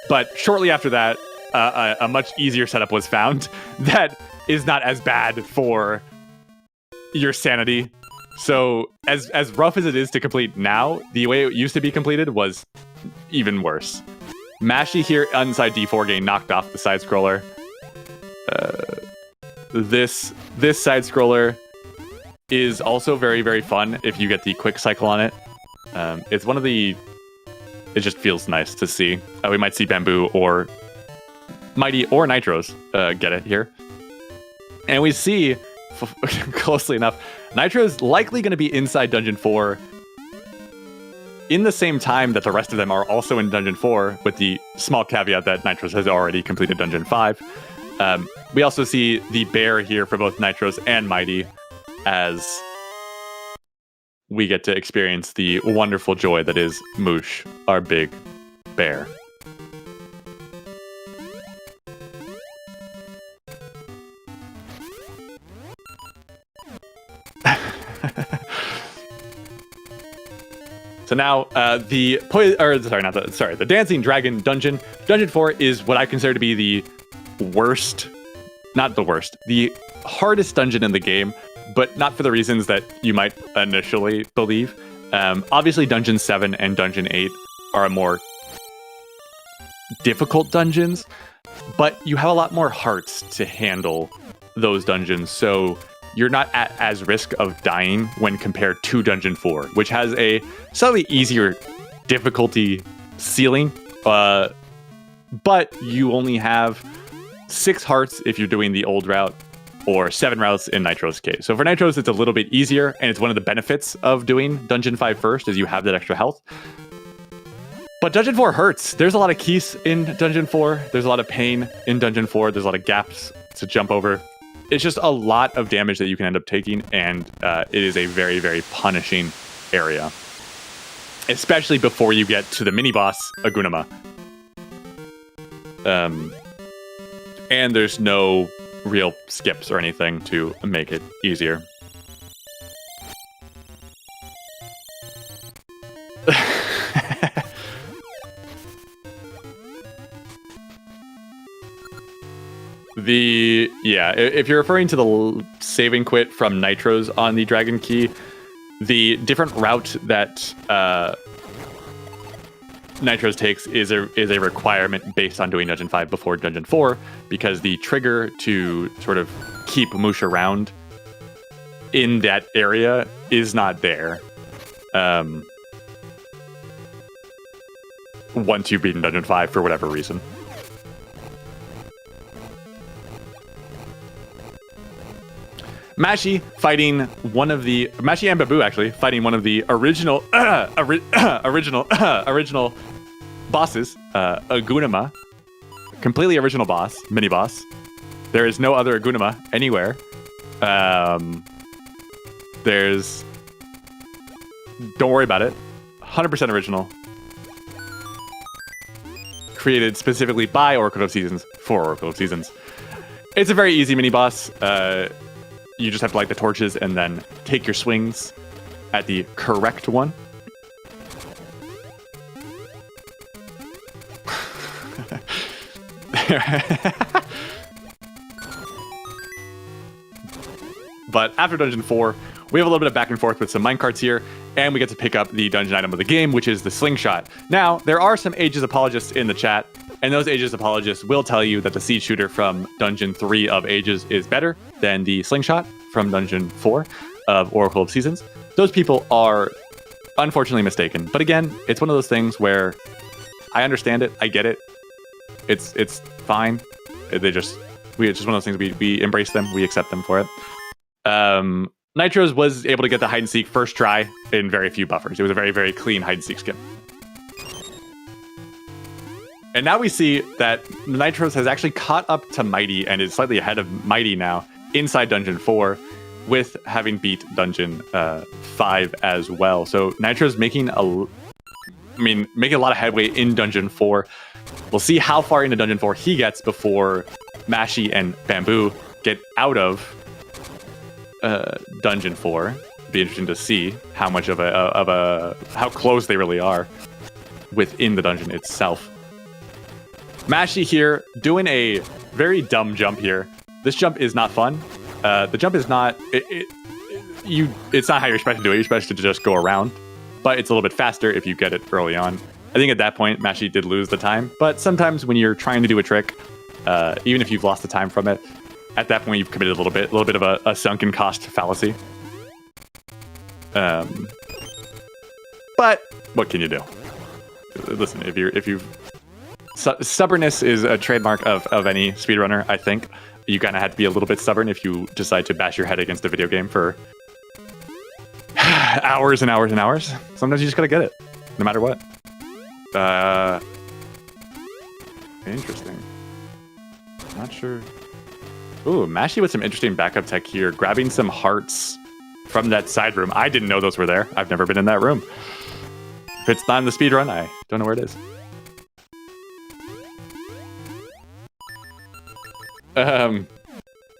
but shortly after that, a much easier setup was found that is not as bad for your sanity. So as rough as it is to complete now, the way it used to be completed was even worse. Mashy here inside D4 getting knocked off the side scroller. This side scroller is also very, very fun if you get the quick cycle on it. It's one of the... It just feels nice to see. We might see Bamboo or Mighty or Nitros get it here. And we see, closely enough, Nitro's likely going to be inside Dungeon 4 in the same time that the rest of them are also in Dungeon 4, with the small caveat that Nitros has already completed Dungeon 5. We also see the bear here for both Nitros and Mighty, as we get to experience the wonderful joy that is Moosh, our big bear. So now the Dancing Dragon Dungeon. Dungeon 4 is what I consider to be the worst, not the worst, the hardest dungeon in the game, but not for the reasons that you might initially believe. Obviously, Dungeon 7 and Dungeon 8 are a more difficult dungeons, but you have a lot more hearts to handle those dungeons, so you're not at as risk of dying when compared to Dungeon 4, which has a slightly easier difficulty ceiling, but you only have 6 hearts if you're doing the old route, or 7 routes in Nitro's case. So for Nitro's, it's a little bit easier, and it's one of the benefits of doing Dungeon 5 first, is you have that extra health. But Dungeon 4 hurts. There's a lot of keys in Dungeon 4. There's a lot of pain in Dungeon 4. There's a lot of gaps to jump over. It's just a lot of damage that you can end up taking, and it is a very, very punishing area. Especially before you get to the mini-boss, Agunama. And there's no real skips or anything to make it easier. If you're referring to the saving quit from Nitros on the Dragon Key, the different route that Nitros takes is a requirement based on doing Dungeon 5 before Dungeon 4, because the trigger to sort of keep Moosh around in that area is not there. Once you've beaten Dungeon 5 for whatever reason. Mashi and Babu actually fighting one of the original bosses, Agunama, completely original boss, mini boss. There is no other Agunama anywhere. Don't worry about it. 100% original. Created specifically by Oracle of Seasons for Oracle of Seasons. It's a very easy mini boss. You just have to light the torches and then take your swings at the correct one. But after Dungeon 4, we have a little bit of back and forth with some minecarts here, and we get to pick up the dungeon item of the game, which is the slingshot. Now, there are some Aegis apologists in the chat, and those Aegis apologists will tell you that the seed shooter from Dungeon 3 of Aegis is better than the slingshot from Dungeon 4 of Oracle of Seasons. Those people are unfortunately mistaken. But again, it's one of those things where I understand it, I get it. It's fine. It's just one of those things we embrace them, we accept them for it. Nitros was able to get the hide and seek first try in very few buffers. It was a very, very clean hide and seek skip. And now we see that Nitros has actually caught up to Mighty and is slightly ahead of Mighty now inside Dungeon 4, with having beat Dungeon 5 as well. So Nitros making a lot of headway in Dungeon 4. We'll see how far into Dungeon 4 he gets before Mashi and Bamboo get out of Dungeon 4. Be interesting to see how much how close they really are within the dungeon itself. Mashi here doing a very dumb jump here. This jump is not fun. The jump is not it's not how you're supposed to do it. You're supposed to just go around, but it's a little bit faster if you get it early on. I think at that point Mashi did lose the time, but sometimes when you're trying to do a trick, even if you've lost the time from it, at that point you've committed a little bit of a sunken cost fallacy. But what can you do? Listen, if you stubbornness is a trademark of any speedrunner, I think. You kind of have to be a little bit stubborn if you decide to bash your head against a video game for hours and hours and hours. Sometimes you just gotta get it, no matter what. Interesting. Not sure. Ooh, Mashi with some interesting backup tech here, grabbing some hearts from that side room. I didn't know those were there. I've never been in that room. If it's not in the speedrun, I don't know where it is.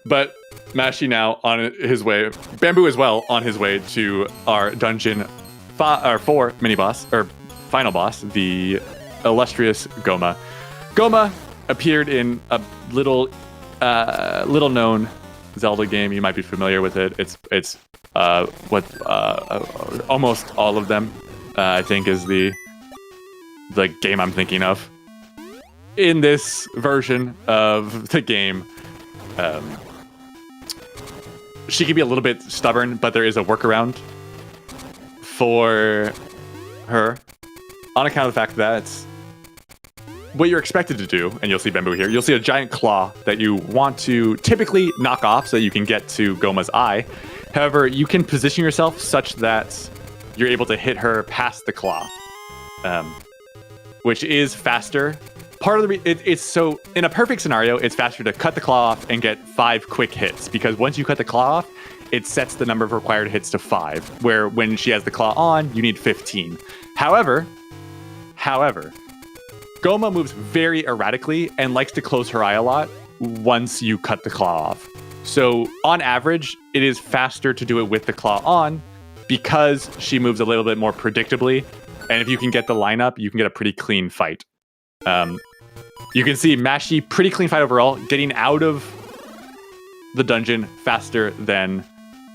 But Mashi now on his way, Bamboo as well on his way to our Dungeon 4 mini boss, or final boss, the Illustrious Goma. Goma appeared in a little known Zelda game. You might be familiar with it. It's almost all of them, I think, is the game I'm thinking of. in this version of the game, she can be a little bit stubborn, but there is a workaround for her on account of the fact that what you're expected to do, and you'll see Bamboo here, you'll see a giant claw that you want to typically knock off so that you can get to Goma's eye. However, you can position yourself such that you're able to hit her past the claw, which is faster. Part of the it's so in a perfect scenario, it's faster to cut the claw off and get 5 quick hits, because once you cut the claw off, it sets the number of required hits to 5, where when she has the claw on, you need 15. However, Goma moves very erratically and likes to close her eye a lot once you cut the claw off. So on average, it is faster to do it with the claw on because she moves a little bit more predictably. And if you can get the lineup, you can get a pretty clean fight. You can see Mashy, pretty clean fight overall, getting out of the dungeon faster than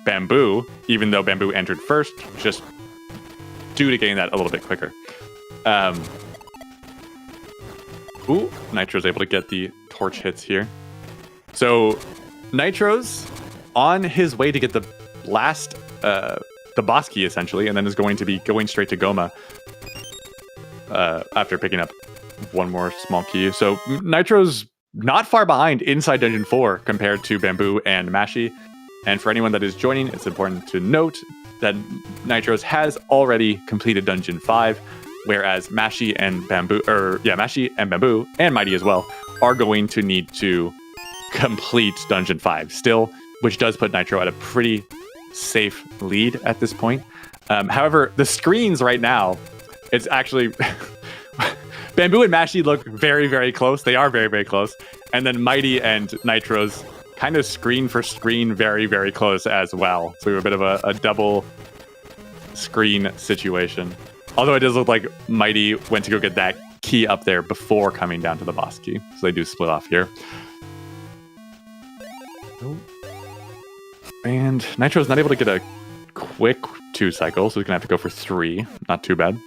Bamboo, even though Bamboo entered first, just due to getting that a little bit quicker. Ooh, Nitro's able to get the torch hits here. So Nitro's on his way to get the last, the boss key essentially, and then is going to be going straight to Goma after picking up one more small key. So Nitro's not far behind inside Dungeon 4 compared to Bamboo and Mashy. And for anyone that is joining, it's important to note that Nitro's has already completed Dungeon 5, whereas Mashy and Bamboo and Mighty as well are going to need to complete Dungeon 5 still, which does put Nitro at a pretty safe lead at this point. However, the screens right now, it's actually Bamboo and Mashy look very, very close. They are very, very close. And then Mighty and Nitro's kind of screen for screen very, very close as well. So we have a bit of a double screen situation. Although it does look like Mighty went to go get that key up there before coming down to the boss key. So they do split off here. And Nitro's not able to get a quick 2 cycle, so he's going to have to go for 3. Not too bad.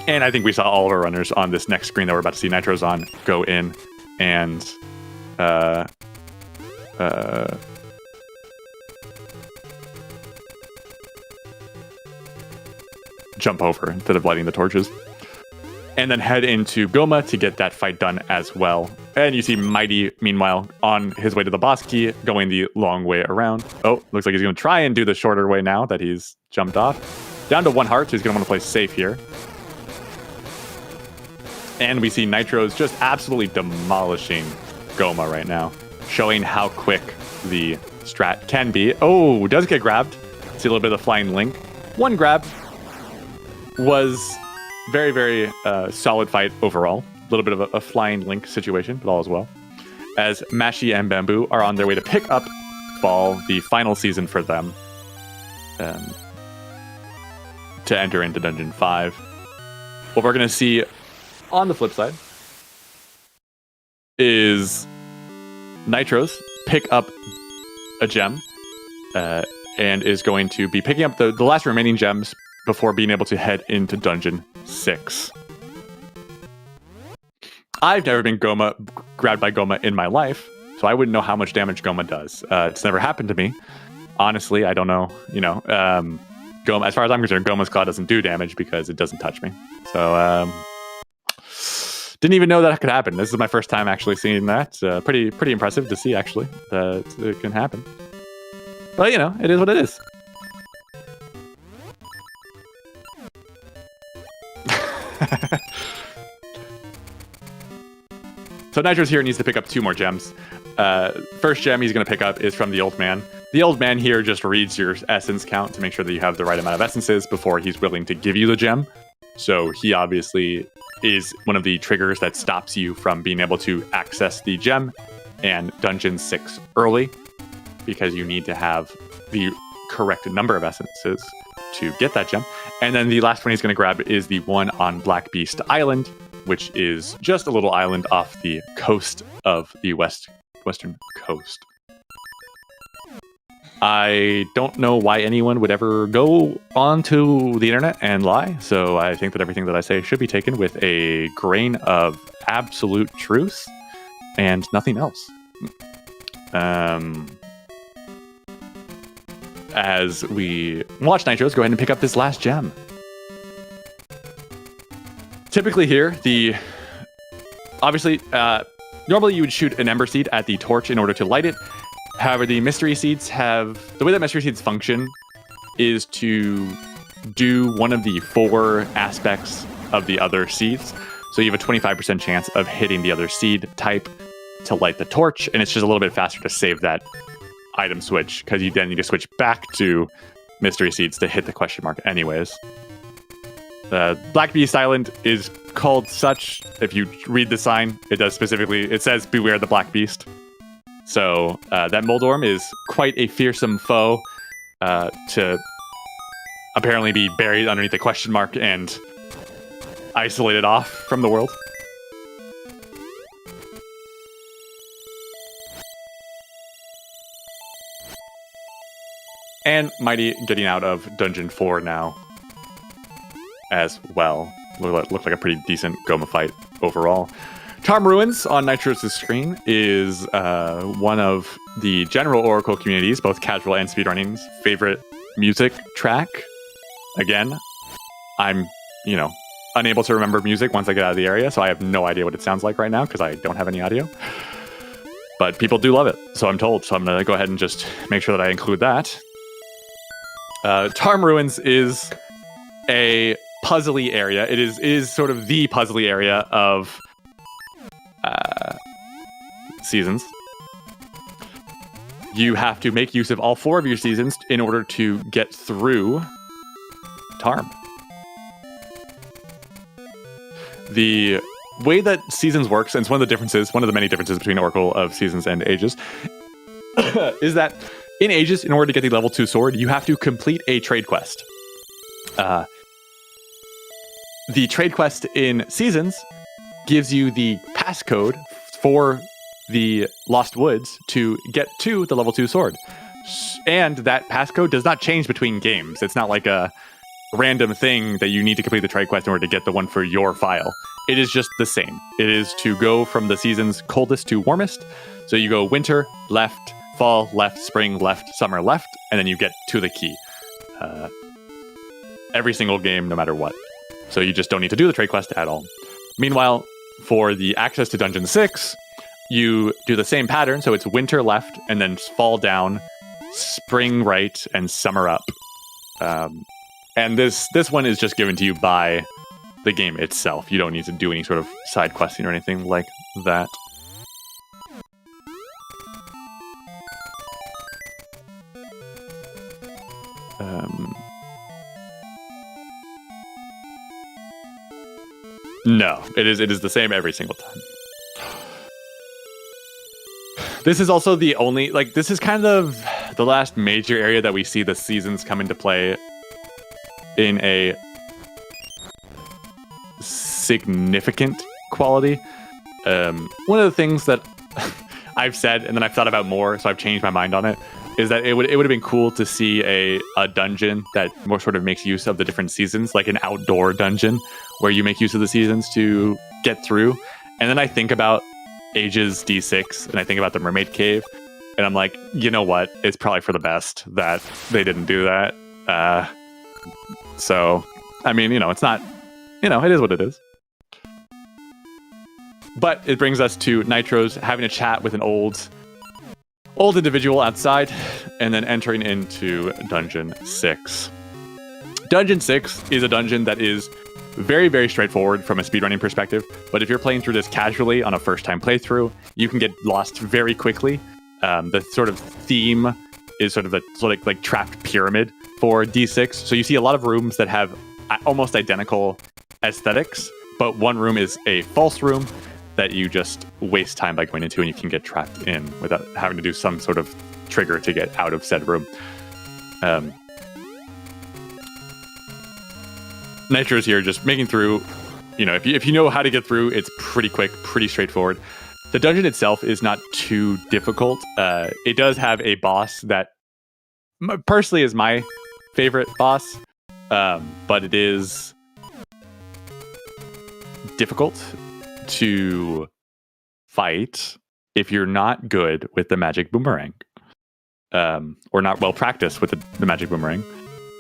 And I think we saw all of our runners on this next screen that we're about to see Nitro's on go in and jump over instead of lighting the torches. And then head into Goma to get that fight done as well. And you see Mighty, meanwhile, on his way to the boss key, going the long way around. Oh, looks like he's going to try and do the shorter way now that he's jumped off. Down to 1 heart, so he's going to want to play safe here. And we see Nitro's just absolutely demolishing Goma right now, showing how quick the strat can be. Oh, does get grabbed. See a little bit of the flying link. 1 grab was very, very solid fight overall. A little bit of a flying link situation, but all is well. As Mashy and Bamboo are on their way to pick up Ball, the final season for them, to enter into Dungeon 5. What we're going to see on the flip side is Nitro's pick up a gem and is going to be picking up the last remaining gems before being able to head into Dungeon 6. I've never been grabbed by Goma in my life, so I wouldn't know how much damage Goma does. It's never happened to me. Honestly, I don't know. Goma, as far as I'm concerned, Goma's claw doesn't do damage because it doesn't touch me. So, didn't even know that could happen. This is my first time actually seeing that. Pretty impressive to see, actually, that it can happen. But, it is what it is. So Nitro's here needs to pick up 2 more gems. First gem he's going to pick up is from the old man. The old man here just reads your essence count to make sure that you have the right amount of essences before he's willing to give you the gem. So he obviously is one of the triggers that stops you from being able to access the gem and Dungeon 6 early, because you need to have the correct number of essences to get that gem. And then the last one he's going to grab is the one on Black Beast Island, which is just a little island off the coast of the western coast. I don't know why anyone would ever go onto the internet and lie, so I think that everything that I say should be taken with a grain of absolute truth and nothing else. As we watch Nitros, go ahead and pick up this last gem. Typically here, obviously, normally you would shoot an Ember Seed at the torch in order to light it. However, the Mystery Seeds the way that Mystery Seeds function is to do one of the 4 aspects of the other seeds. So you have a 25% chance of hitting the other seed type to light the torch, and it's just a little bit faster to save that item switch, because you then need to switch back to Mystery Seeds to hit the question mark anyways. Black Beast Island is called such. If you read the sign, it says beware the Black Beast. So that Moldorm is quite a fearsome foe to apparently be buried underneath the question mark and isolated off from the world. And Mighty getting out of Dungeon 4 now as well. Looked like a pretty decent Goma fight overall. Tarm Ruins on Nitros' screen is one of the general Oracle community's, both casual and speedrunning's, favorite music track. Again, I'm, unable to remember music once I get out of the area, so I have no idea what it sounds like right now because I don't have any audio. But people do love it, so I'm told. So I'm going to go ahead and just make sure that I include that. Tarm Ruins is a puzzly area. It is sort of the puzzly area of seasons. You have to make use of all 4 of your seasons in order to get through Tarm. The way that seasons works, and it's one of the many differences between Oracle of Seasons and Ages, is that in Ages, in order to get the level 2 sword, you have to complete a trade quest. The trade quest in Seasons gives you the passcode for the Lost Woods to get to the level 2 sword. And that passcode does not change between games. It's not like a random thing that you need to complete the trade quest in order to get the one for your file. It is just the same. It is to go from the season's coldest to warmest. So you go winter, left, fall, left, spring, left, summer, left, and then you get to the key. Every single game, no matter what. So you just don't need to do the trade quest at all. Meanwhile, for the access to Dungeon 6, you do the same pattern. So it's winter left, and then fall down, spring right, and summer up. And this one is just given to you by the game itself. You don't need to do any sort of side questing or anything like that. No, it is the same every single time. This is also the only, this is kind of the last major area that we see the seasons come into play in a significant quality. One of the things that I've said, and then I've thought about more, so I've changed my mind on it, is that it would have been cool to see a dungeon that more sort of makes use of the different seasons, like an outdoor dungeon where you make use of the seasons to get through. And then I think about Ages D6, and I think about the Mermaid Cave, and I'm like, you know what? It's probably for the best that they didn't do that. So, I mean, it's not, it is what it is. But it brings us to Nitros having a chat with an old individual outside, and then entering into Dungeon 6. Dungeon 6 is a dungeon that is very, very straightforward from a speedrunning perspective, but if you're playing through this casually on a first-time playthrough, you can get lost very quickly. The sort of theme is sort of like trapped pyramid for D6. So you see a lot of rooms that have almost identical aesthetics, but one room is a false room that you just waste time by going into, and you can get trapped in without having to do some sort of trigger to get out of said room. Nitro's here just making through. If you know how to get through, it's pretty quick, pretty straightforward. The dungeon itself is not too difficult. It does have a boss that personally is my favorite boss, but it is difficult. to fight if you're not good with the magic boomerang, or not well practiced with the magic boomerang.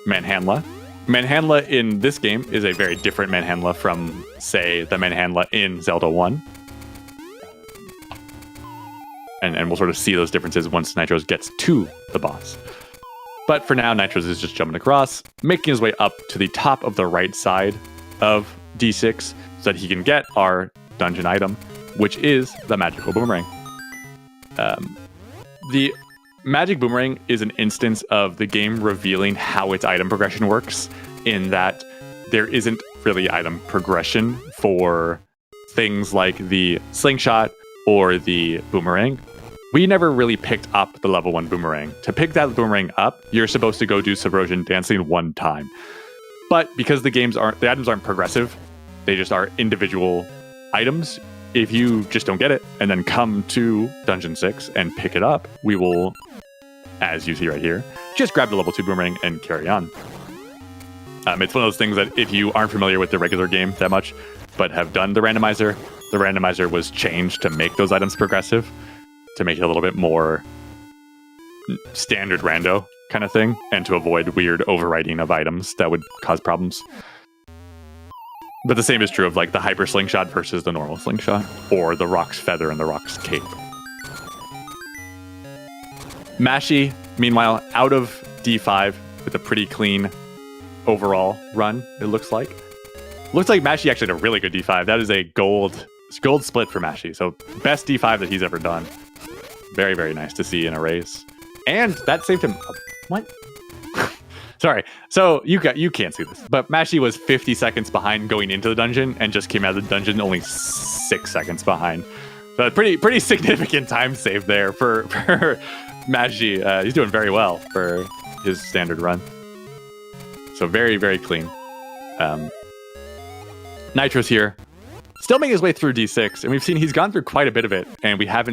Manhandla. Manhandla in this game is a very different Manhandla from, say, the Manhandla in Zelda 1. And we'll sort of see those differences once Nitros gets to the boss. But for now, Nitros is just jumping across, making his way up to the top of the right side of D6 so that he can get our dungeon item, which is the magical boomerang. The magic boomerang is an instance of the game revealing how its item progression works, in that there isn't really item progression for things like the slingshot or the boomerang. We never really picked up the level 1 boomerang. To pick that boomerang up, you're supposed to go do Subversion Dancing one time. But because the items aren't progressive, they just are individual items. If you just don't get it and then come to Dungeon 6 and pick it up, we will, as you see right here, just grab the level 2 boomerang and carry on. It's one of those things that if you aren't familiar with the regular game that much, but have done the randomizer was changed to make those items progressive, to make it a little bit more standard rando kind of thing, and to avoid weird overwriting of items that would cause problems. But the same is true of like the hyper slingshot versus the normal slingshot, or the Rox Feather and the Rox Cape. Mashy, meanwhile, out of D5 with a pretty clean overall run, it looks like. Looks like Mashy actually had a really good D5. That is a gold split for Mashy. So best D5 that he's ever done. Very, very nice to see in a race. And that saved him. What? Sorry. So you can't see this, but Mashy was 50 seconds behind going into the dungeon and just came out of the dungeon only 6 seconds behind. So pretty significant time save there for Mashy. He's doing very well for his standard run. So very, very clean. Nitros here, still making his way through D6, and we've seen he's gone through quite a bit of it, and we have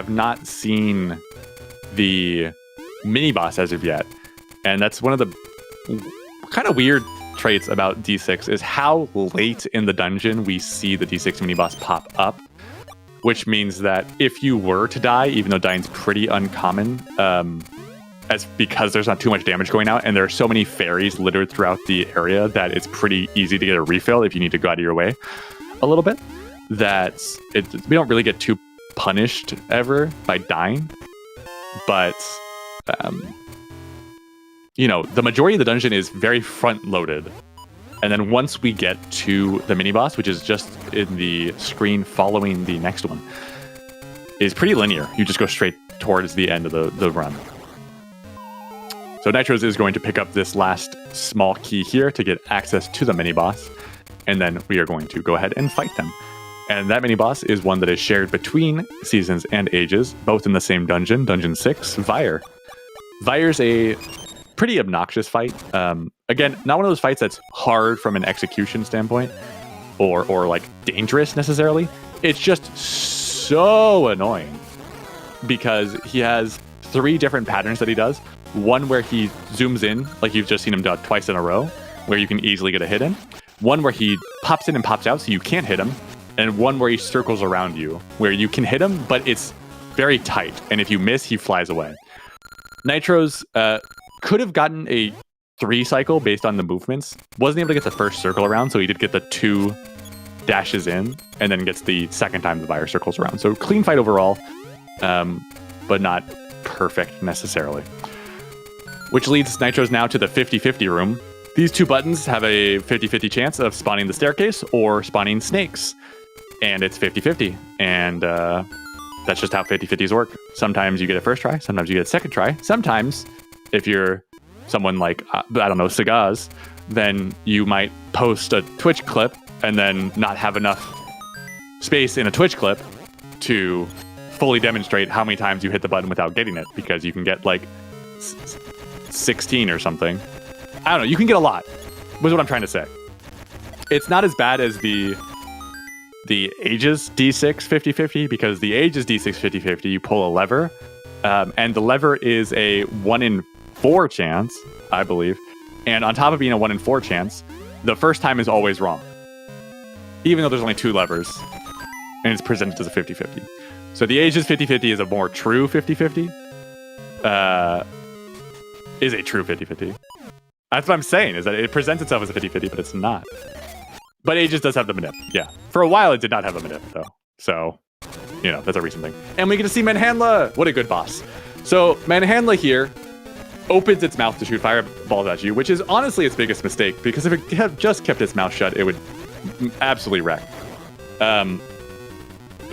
not seen the mini boss as of yet. And that's one of the kind of weird traits about D6 is how late in the dungeon we see the D6 mini boss pop up, which means that if you were to die, even though dying's pretty uncommon, because there's not too much damage going out, and there are so many fairies littered throughout the area that it's pretty easy to get a refill if you need to go out of your way a little bit. We don't really get too punished ever by dying, but the majority of the dungeon is very front loaded, and then once we get to the mini boss, which is just in the screen following the next one, is pretty linear. You just go straight towards the end of the run. So Nitros is going to pick up this last small key here to get access to the mini boss, and then we are going to go ahead and fight them. And that mini boss is one that is shared between seasons and ages, both in the same dungeon, Dungeon 6, Vyre. Vyre's a pretty obnoxious fight. Again, not one of those fights that's hard from an execution standpoint, or like dangerous necessarily. It's just so annoying because he has 3 different patterns that he does. One where he zooms in, like you've just seen him do twice in a row, where you can easily get a hit in. One where he pops in and pops out so you can't hit him. And one where he circles around you, where you can hit him, but it's very tight. And if you miss, he flies away. Nitros could have gotten a 3 cycle based on the movements. Wasn't able to get the first circle around, so he did get the 2 dashes in, and then gets the second time the Vyre circles around. So clean fight overall, but not perfect necessarily. Which leads Nitros now to the 50-50 room. These 2 buttons have a 50-50 chance of spawning the staircase or spawning snakes. And it's 50-50. And that's just how 50-50s work. Sometimes you get a first try. Sometimes you get a second try. Sometimes, if you're someone like, Sagaz, then you might post a Twitch clip and then not have enough space in a Twitch clip to fully demonstrate how many times you hit the button without getting it, because you can get like 16 or something. I don't know. You can get a lot, was what I'm trying to say. It's not as bad as the Ages D6 50-50, because the Ages D6 50-50, you pull a lever, and the lever is a 1 in 4 chance, I believe. And on top of being a 1 in 4 chance, the first time is always wrong. even though there's only 2 levers, and it's presented as a 50-50. So the Ages 50-50 is a more true 50-50. Is a true 50-50. That's what I'm saying, is that it presents itself as a 50-50, but it's not. But Ages does have the manip, yeah. For a while, it did not have a manip, though. So, you know, that's a recent thing. And we get to see Manhandla! What a good boss. So, Manhandla here opens its mouth to shoot fireballs at you, which is honestly its biggest mistake, because if it had just kept its mouth shut, it would absolutely wreck.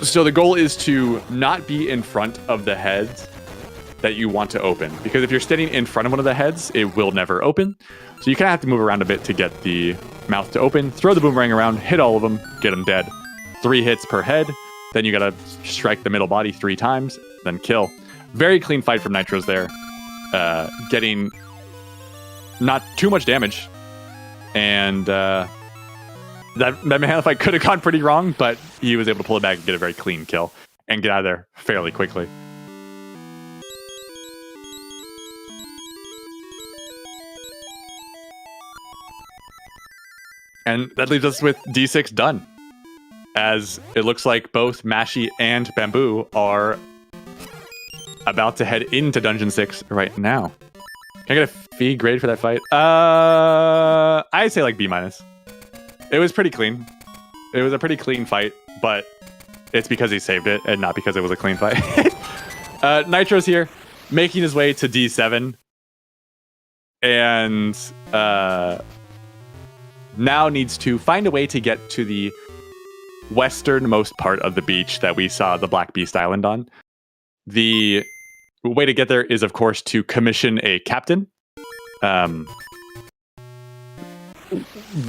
So the goal is to not be in front of the heads that you want to open, because if you're standing in front of one of the heads, it will never open. So you kind of have to move around a bit to get the mouth to open, throw the boomerang around, hit all of them, get them dead. 3 hits per head, then you gotta strike the middle body 3 times, then kill. Very clean fight from Nitros there. Getting not too much damage, and that Manhandla fight could have gone pretty wrong, but he was able to pull it back and get a very clean kill and get out of there fairly quickly. And that leaves us with D6 done, as it looks like both Mashi and Bamboo are about to head into Dungeon 6 right now. Can I get a fee grade for that fight? I'd say like B-. It was pretty clean. It was a pretty clean fight, but it's because he saved it and not because it was a clean fight. Nitro's here, making his way to D7. And now needs to find a way to get to the westernmost part of the beach that we saw the Black Beast Island on. The way to get there is, of course, to commission a captain. We're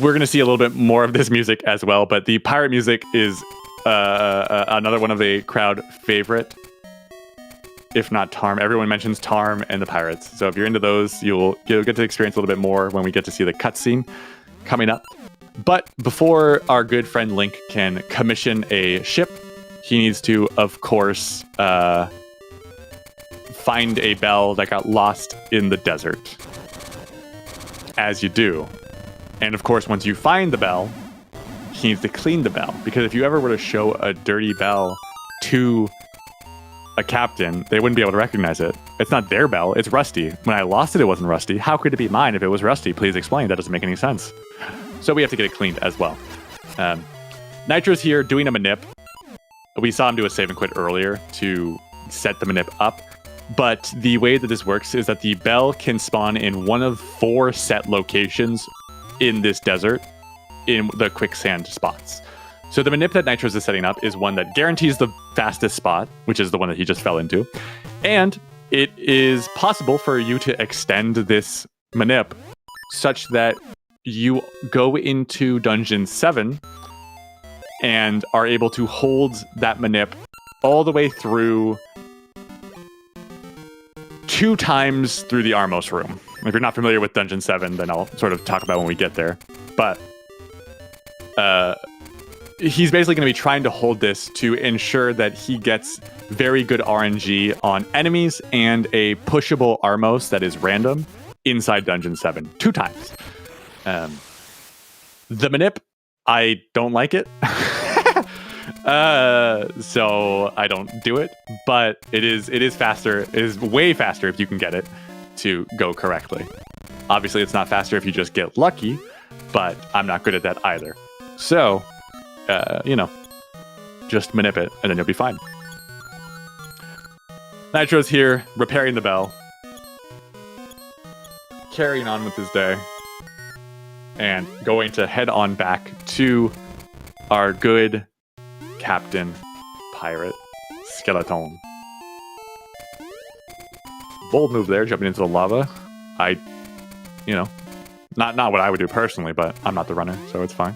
going to see a little bit more of this music as well, but the pirate music is another one of the crowd favorite, if not Tarm. Everyone mentions Tarm and the pirates. So if you're into those, you'll get to experience a little bit more when we get to see the cutscene coming up. But before our good friend Link can commission a ship, he needs to, of course, find a bell that got lost in the desert. As you do. And of course, once you find the bell, he needs to clean the bell. Because if you ever were to show a dirty bell to a captain, they wouldn't be able to recognize it. It's not their bell, it's rusty. When I lost it, it wasn't rusty. How could it be mine if it was rusty? Please explain. That doesn't make any sense. So we have to get it cleaned as well. Nitro's here doing a manip. We saw him do a save and quit earlier to set the manip up. But the way that this works is that the bell can spawn in one of 4 set locations in this desert in the quicksand spots. So the manip that Nitros is setting up is one that guarantees the fastest spot, which is the one that he just fell into. And it is possible for you to extend this manip such that you go into Dungeon 7 and are able to hold that manip all the way through 2 times through the Armos room. If you're not familiar with Dungeon 7, then I'll sort of talk about when we get there. But he's basically going to be trying to hold this to ensure that he gets very good RNG on enemies and a pushable Armos that is random inside Dungeon 7 2 times. The manip, I don't like it. So I don't do it, but it is faster. It is way faster if you can get it to go correctly. Obviously, it's not faster if you just get lucky, but I'm not good at that either. So, just manip it, and then you'll be fine. Nitro's here, repairing the bell, carrying on with his day, and going to head on back to our good Captain Pirate Skeleton. Bold move there, jumping into the lava. Not what I would do personally, but I'm not the runner, so it's fine.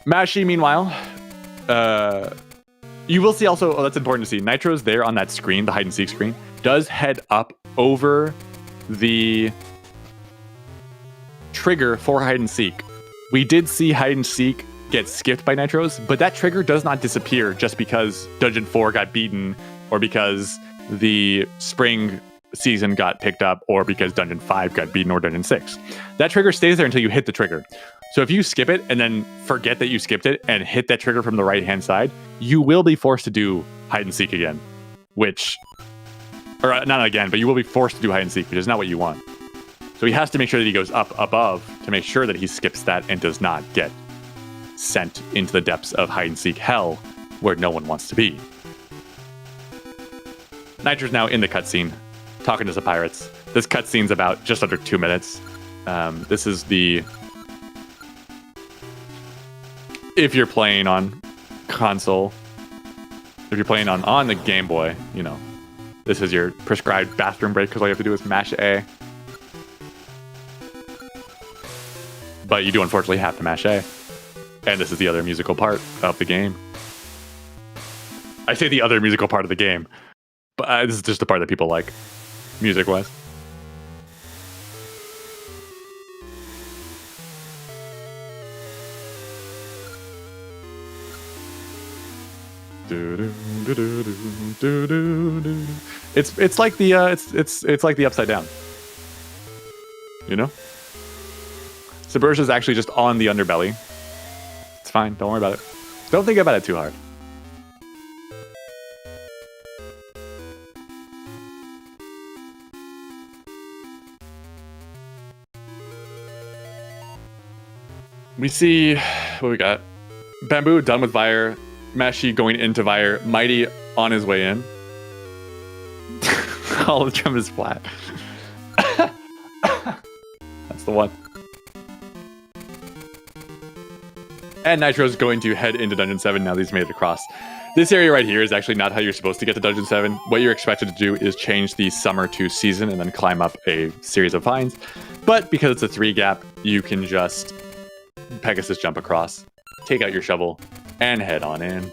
Mashi, meanwhile, you will see also, that's important to see, Nitro's there on that screen, the hide and seek screen, does head up over the trigger for hide and seek. We did see hide and seek get skipped by Nitro's, but that trigger does not disappear just because Dungeon 4 got beaten, or because the spring season got picked up, or because Dungeon 5 got beaten, or Dungeon 6. That trigger stays there until you hit the trigger. So if you skip it and then forget that you skipped it and hit that trigger from the right-hand side, you will be forced to do hide and seek again, or not again, but you will be forced to do hide and seek, which is not what you want. So he has to make sure that he goes up above to make sure that he skips that and does not get sent into the depths of hide and seek hell where no one wants to be. Nitro's now in the cutscene, talking to some pirates. This cutscene's about just under 2 minutes. This is the... If you're playing on console, if you're playing on the Game Boy, you know, this is your prescribed bathroom break because all you have to do is mash A. But you do unfortunately have to mash A. And this is the other musical part of the game. I say the other musical part of the game, but this is just the part that people like, music-wise. It's like the it's like the Upside Down, you know. Submerge is actually just on the underbelly. It's fine. Don't worry about it. Don't think about it too hard. We see what we got. Bamboo done with Vire. Mashi going into Vire. Mighty on his way in. All the drum is flat. That's the one. And Nitro's going to head into Dungeon 7 now that he's made it across. This area right here is actually not how you're supposed to get to Dungeon 7. What you're expected to do is change the summer to season and then climb up a series of vines. But because it's a 3 gap, you can just Pegasus jump across, take out your shovel, and head on in.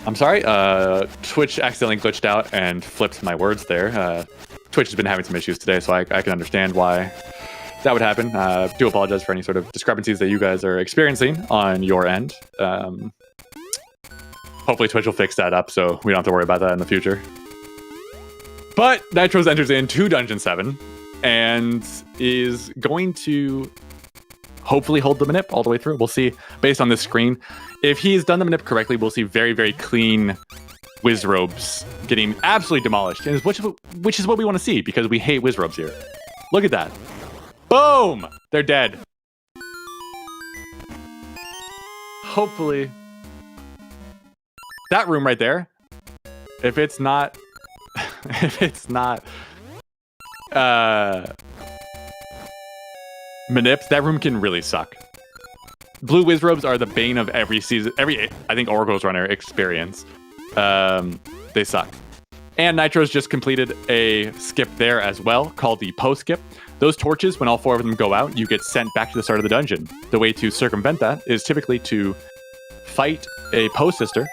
I'm sorry, Twitch accidentally glitched out and flipped my words there. Twitch has been having some issues today, so I can understand why that would happen. Do apologize for any sort of discrepancies that you guys are experiencing on your end. Hopefully Twitch will fix that up so we don't have to worry about that in the future. But Nitros enters into Dungeon 7 and is going to hopefully hold the manip all the way through. We'll see based on this screen. If he's done the manip correctly, we'll see very, very clean Wizrobes getting absolutely demolished, which is what we want to see because we hate Wizrobes here. Look at that. Boom! They're dead. Hopefully. That room right there, if it's not manips, that room can really suck. Blue Wizrobes are the bane of every season, I think Oracle's runner experience. They suck. And Nitro's just completed a skip there as well, called the post skip. Those torches, when all 4 of them go out, you get sent back to the start of the dungeon. The way to circumvent that is typically to fight a post sister,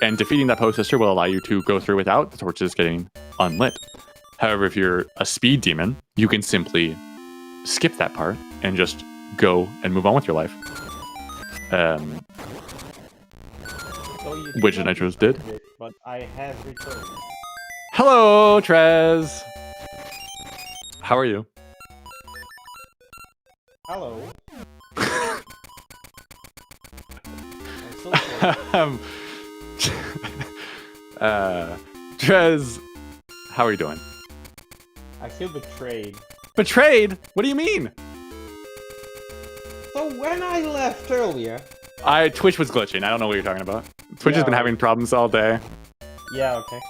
and defeating that post sister will allow you to go through without the torches getting unlit. However, if you're a speed demon, you can simply skip that part and just go and move on with your life. Which Nitros did. But I have returned. Hello, Trez. How are you? Hello. I'm so sorry. Trez, how are you doing? I feel betrayed. Betrayed? What do you mean? So when I left earlier... Twitch was glitching. I don't know what you're talking about. Twitch has been having problems all day. Yeah, okay.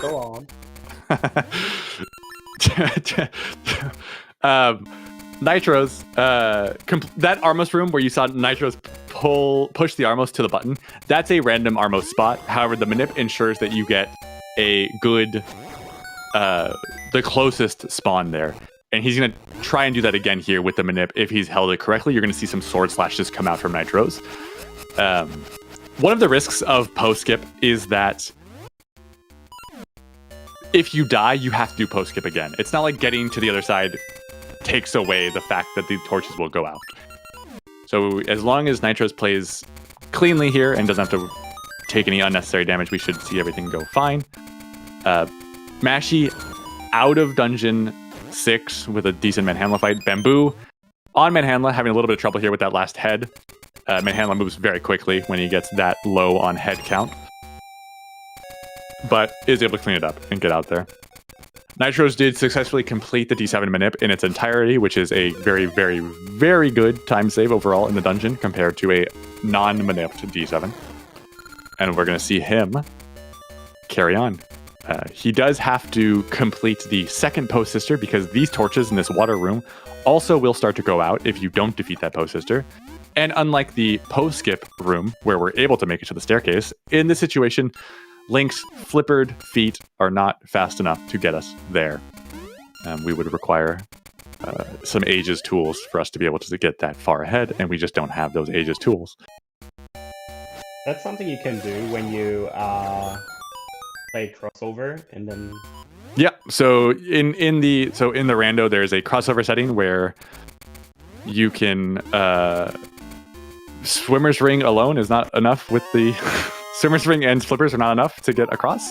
Go on. Nitros, that Armos room where you saw Nitros push the Armos to the button, that's a random Armos spot. However, the manip ensures that you get a good, the closest spawn there. And he's going to try and do that again here with the manip. If he's held it correctly, you're going to see some sword slashes come out from Nitros. One of the risks of post skip is that if you die, you have to do post skip again. It's not like getting to the other side takes away the fact that the torches will go out. So as long as Nitros plays cleanly here and doesn't have to take any unnecessary damage, we should see everything go fine. Mashi out of Dungeon 6 with a decent Manhandla fight. Bamboo on Manhandla, having a little bit of trouble here with that last head. Manhandla moves very quickly when he gets that low on head count, but is able to clean it up and get out there. Nitros did successfully complete the D7 manip in its entirety, which is a very, very, very good time save overall in the dungeon compared to a non-manipped D7. And we're going to see him carry on. He does have to complete the second post sister because these torches in this water room also will start to go out if you don't defeat that post sister. And unlike the post skip room where we're able to make it to the staircase, in this situation, Link's flippered feet are not fast enough to get us there. We would require some Aegis tools for us to be able to get that far ahead, and we just don't have those Aegis tools. That's something you can do when you play crossover, and then. Yeah. So in the rando, there's a crossover setting where you can swimmer's ring alone is not enough with the. Swimmer's ring and flippers are not enough to get across.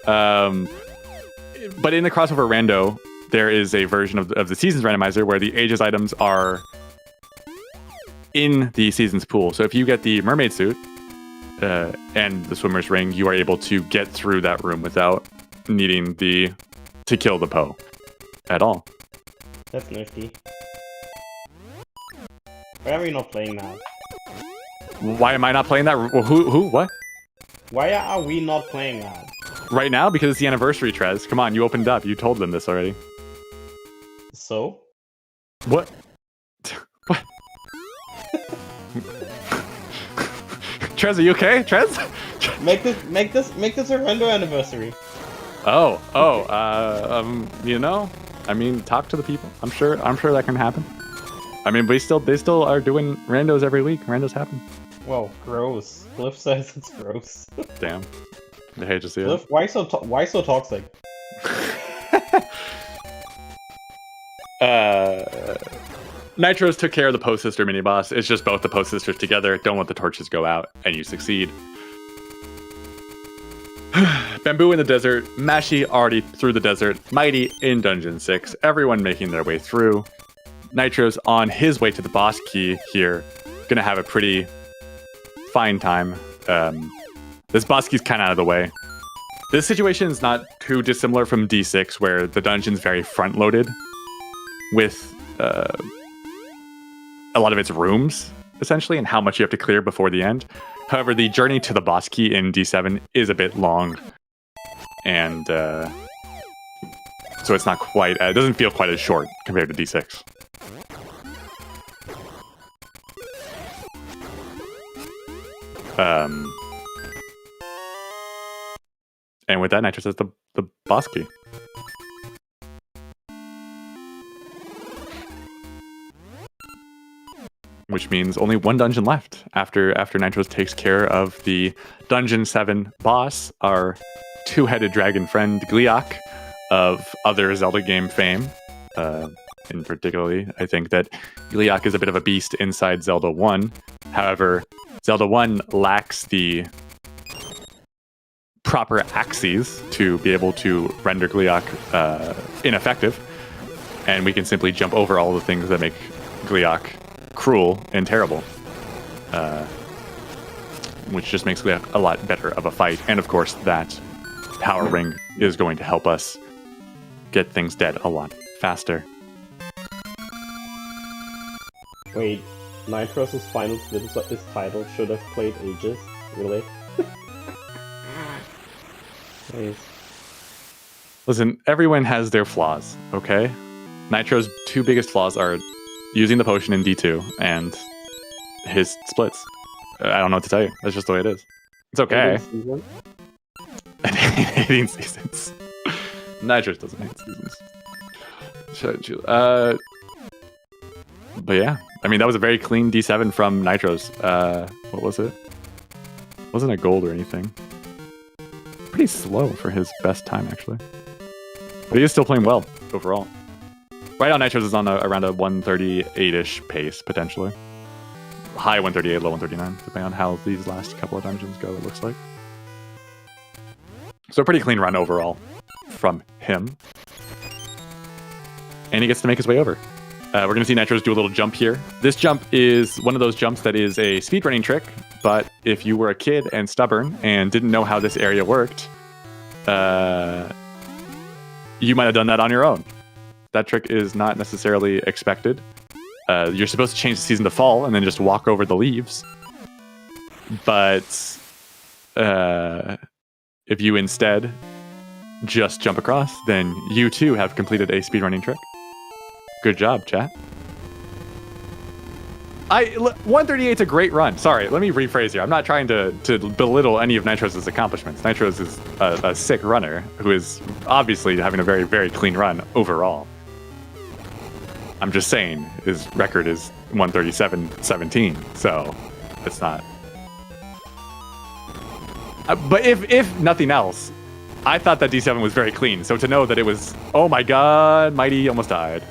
But in the crossover rando, there is a version of the seasons randomizer where the Aegis items are in the seasons pool. So if you get the mermaid suit and the swimmer's ring, you are able to get through that room without needing to kill the Poe at all. That's nifty. Why are we not playing that? Why am I not playing that? Who? What? Why are we not playing that? Right now? Because it's the anniversary, Trez. Come on, you opened up. You told them this already. So? What? What? Trez, are you okay? Trez? Make this a rando anniversary. You know, I mean, talk to the people. I'm sure that can happen. I mean, they still are doing randos every week. Randos happen. Whoa, gross. Cliff says it's gross. Damn. I hate to see Cliff, it. why so toxic? Nitros took care of the post sister mini boss. It's just both the post sisters together. Don't let the torches go out, and you succeed. Bamboo in the desert, Mashi already through the desert, Mighty in Dungeon 6, everyone making their way through. Nitros on his way to the boss key here, gonna have a pretty fine time. This boss key's kind of out of the way. This situation is not too dissimilar from D6, where the dungeon's very front-loaded with a lot of its rooms, essentially, and how much you have to clear before the end. However, the journey to the boss key in D7 is a bit long, and so it's not quite. It doesn't feel quite as short compared to D6. And with that, Nitros has the boss key. Which means only one dungeon left after Nitros takes care of the Dungeon 7 boss, our two-headed dragon friend Gleeok of other Zelda game fame. In particularly, I think that Gleeok is a bit of a beast inside Zelda 1. However, Zelda 1 lacks the proper axes to be able to render Gleeok ineffective, and we can simply jump over all the things that make Gleeok cruel and terrible, which just makes Gleeok a lot better of a fight. And of course, that power ring is going to help us get things dead a lot faster. Wait, Nitros' final split is titled "Should Have Played Aegis." Really? Nice. Listen, everyone has their flaws, okay? Nitro's two biggest flaws are using the potion in D2 and his splits. I don't know what to tell you. That's just the way it is. It's okay. 18 seasons. Nitros doesn't hate seasons. But yeah, I mean, that was a very clean D7 from Nitros. What was it? Wasn't a gold or anything. Pretty slow for his best time, actually. But he is still playing well overall. Right now, Nitros is on around a 138-ish pace, potentially. High 138, low 139, depending on how these last couple of dungeons go, it looks like. So a pretty clean run overall from him. and he gets to make his way over. We're going to see Nitros do a little jump here. This jump is one of those jumps that is a speedrunning trick, but if you were a kid and stubborn and didn't know how this area worked, you might have done that on your own. That trick is not necessarily expected. You're supposed to change the season to fall and then just walk over the leaves. But if you instead just jump across, then you too have completed a speedrunning trick. Good job, chat. 138 is a great run. Sorry, let me rephrase here. I'm not trying to belittle any of Nitros' accomplishments. Nitros is a sick runner who is obviously having a very, very clean run overall. I'm just saying his record is 137.17, so it's not. But if nothing else, I thought that D7 was very clean. So to know that it was, oh my god, Mighty almost died.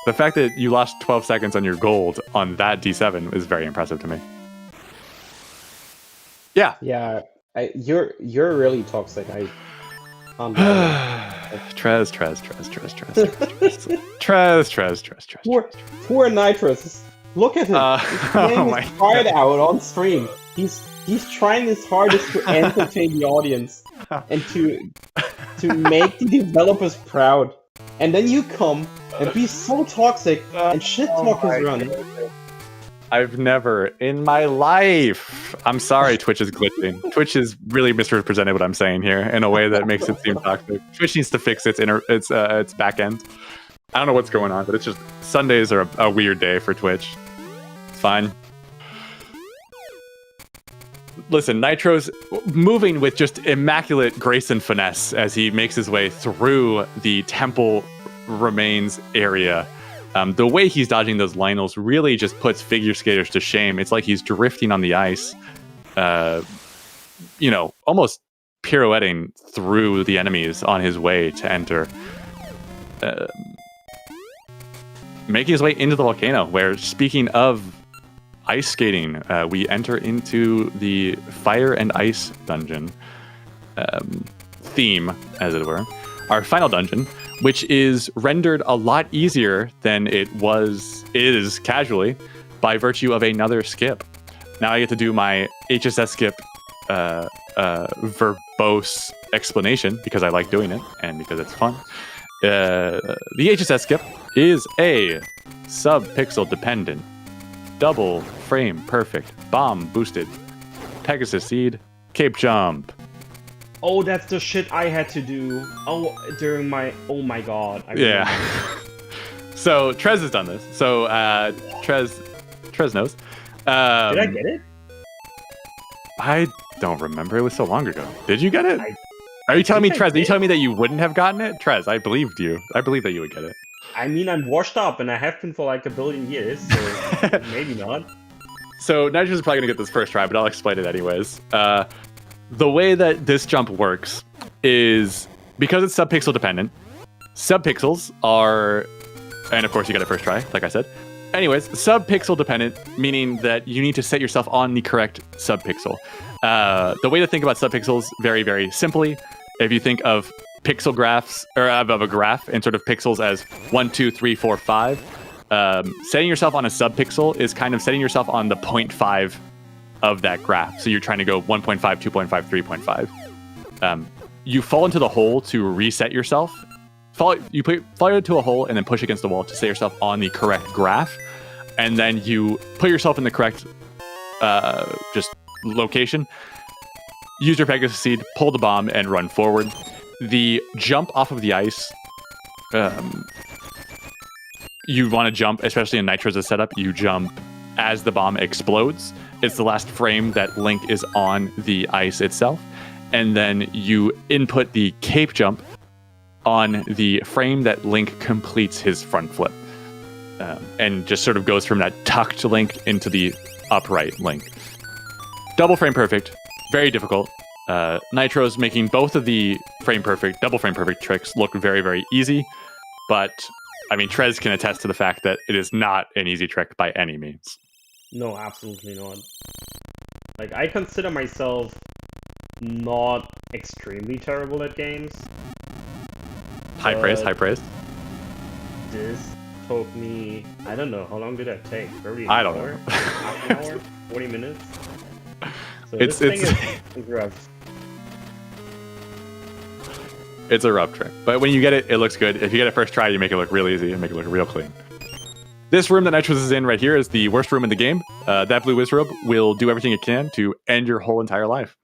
The fact that you lost 12 seconds on your gold on that D7 is very impressive to me. Yeah. Yeah, you're really toxic. Trez. Poor Nitros. Look at him. He's playing his heart out on stream. He's trying his hardest to entertain the audience and to make the developers proud. And then you come and be so toxic and shit talk his run. I've never in my life. I'm sorry, Twitch is glitching. Twitch is really misrepresented what I'm saying here in a way that makes it seem toxic. Twitch needs to fix its back end. I don't know what's going on, but it's just Sundays are a weird day for Twitch. It's fine. Listen, Nitro's moving with just immaculate grace and finesse as he makes his way through the temple remains area. The way he's dodging those Lionels really just puts figure skaters to shame. It's like he's drifting on the ice, almost pirouetting through the enemies on his way to enter. Making his way into the volcano, where, speaking of ice skating, we enter into the fire and ice dungeon theme, as it were. Our final dungeon, which is rendered a lot easier than it is casually by virtue of another skip. Now I get to do my HSS skip verbose explanation because I like doing it and because it's fun. The HSS skip is a sub-pixel dependent, double frame perfect, bomb boosted, Pegasus Seed, cape jump. Oh, that's the shit I had to do. During my... Oh my god. Yeah. So, Trez has done this. So, Trez knows. Did I get it? I don't remember. It was so long ago. Did you get it? Are you telling me, Trez, are you telling me that you wouldn't have gotten it? Trez, I believed you. I believe that you would get it. I mean, I'm washed up, and I have been for like a billion years, so maybe not. So, Nitros is probably going to get this first try, but I'll explain it anyways. The way that this jump works is, because it's sub-pixel dependent, sub-pixels are, and of course you got it first try, like I said. Anyways, sub-pixel dependent, meaning that you need to set yourself on the correct sub-pixel. The way to think about sub-pixels, very, very simply, if you think of pixel graphs, or of a graph in sort of pixels as 1, 2, 3, 4, 5, setting yourself on a sub-pixel is kind of setting yourself on the 0.5 of that graph. So you're trying to go 1.5, 2.5, 3.5. You fall into the hole to reset yourself. Fall into a hole and then push against the wall to set yourself on the correct graph. And then you put yourself in the correct just location. Use your Pegasus Seed, pull the bomb, and run forward. The jump off of the ice, you want to jump, especially in Nitros' setup, you jump as the bomb explodes. It's the last frame that Link is on the ice itself. And then you input the cape jump on the frame that Link completes his front flip. And just sort of goes from that tucked Link into the upright Link. Double frame perfect. Very difficult. Nitros making both of the double frame perfect tricks look very, very easy. But, I mean, Trez can attest to the fact that it is not an easy trick by any means. No, absolutely not. Like, I consider myself not extremely terrible at games. High praise, high praise. This took me, I don't know, how long did that take? Probably an I don't hour? know. Half an hour? 40 minutes? So It's this thing is rough. It's a rough trick, but when you get it, it looks good. If you get it first try, you make it look real easy and make it look real clean. This room that Nitros is in right here is the worst room in the game. That blue wizrobe will do everything it can to end your whole entire life.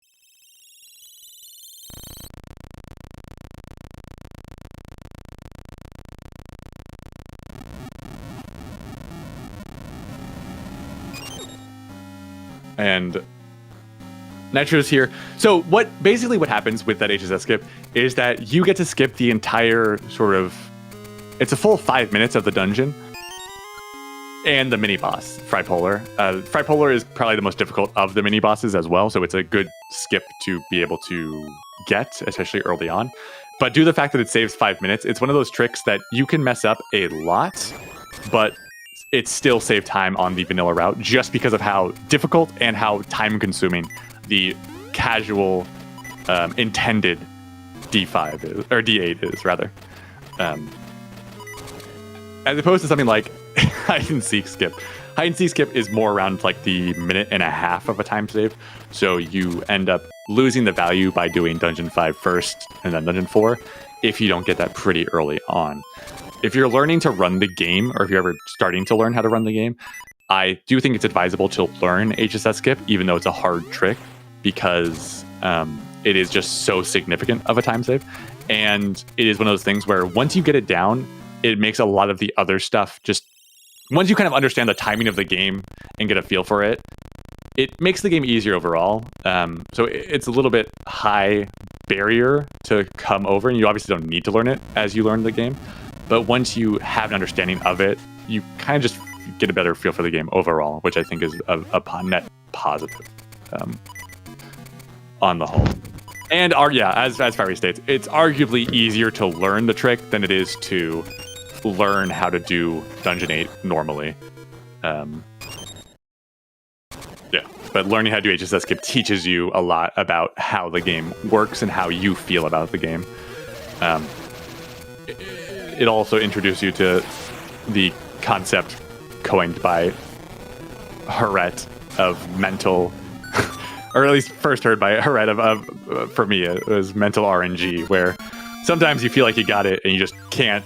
And Nitros here. So basically what happens with that HSS skip is that you get to skip the entire it's a full 5 minutes of the dungeon and the mini boss, Fripolar. Fripolar is probably the most difficult of the mini bosses as well, so it's a good skip to be able to get, especially early on. But due to the fact that it saves 5 minutes, it's one of those tricks that you can mess up a lot, but it still saved time on the vanilla route just because of how difficult and how time-consuming the casual intended D5 is, or D8 is, rather. As opposed to something like hide and seek skip. Hide and seek skip is more around like the minute and a half of a time save. So you end up losing the value by doing dungeon 5 first and then dungeon 4 if you don't get that pretty early on. If you're learning to run the game, or if you're ever starting to learn how to run the game, I do think it's advisable to learn HSS skip, even though it's a hard trick, because it is just so significant of a time save. And it is one of those things where once you get it down, it makes a lot of the other stuff just, once you kind of understand the timing of the game and get a feel for it, it makes the game easier overall. So it's a little bit high barrier to come over, and you obviously don't need to learn it as you learn the game. But once you have an understanding of it, you kind of just get a better feel for the game overall, which I think is a net positive on the whole. And as Fiery states, it's arguably easier to learn the trick than it is to learn how to do Dungeon 8 normally. But learning how to do HSS skip teaches you a lot about how the game works and how you feel about the game. It also introduces you to the concept coined by Haret of mental, or at least first heard by Haret of for me, it was mental RNG, where sometimes you feel like you got it and you just can't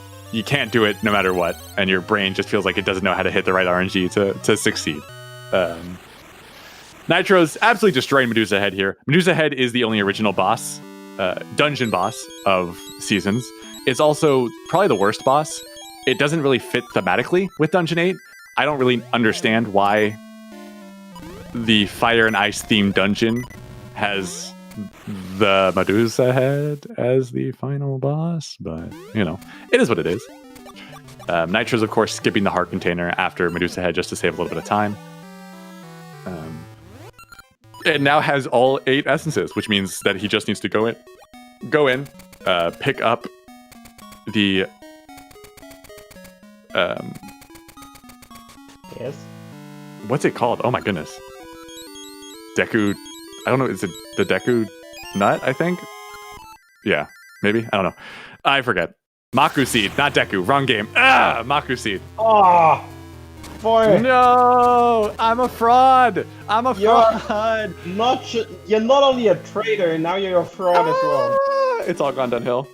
do it no matter what, and your brain just feels like it doesn't know how to hit the right RNG to succeed. Nitro's absolutely destroying Medusa Head here. Medusa Head is the only original boss, dungeon boss of Seasons. It's also probably the worst boss. It doesn't really fit thematically with Dungeon 8. I don't really understand why the Fire and Ice themed dungeon has the Medusa Head as the final boss, but it is what it is. Nitro's, of course, skipping the heart container after Medusa Head just to save a little bit of time. It now has all 8 essences, which means that he just needs to go in, pick up the yes. What's it called? Oh my goodness. Deku. I don't know. Is it the Deku nut? I think. Yeah, maybe. I don't know. I forget. Maku Seed, not Deku. Wrong game. Maku Seed. Oh, boy. No, I'm a fraud. I'm a fraud. You're not only a traitor, now you're a fraud as well. It's all gone downhill.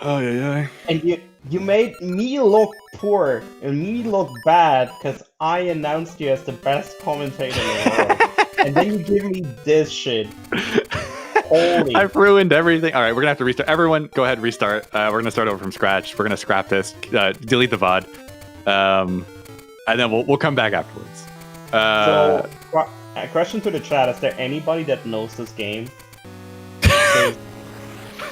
Oh yeah. And you made me look poor and me look bad because I announced you as the best commentator in the world, and then you give me this shit. Holy! I've ruined everything. All right, we're gonna have to restart. Everyone, go ahead, restart. We're gonna start over from scratch. We're gonna scrap this, delete the VOD, and then we'll come back afterwards. So, a question to the chat: is there anybody that knows this game?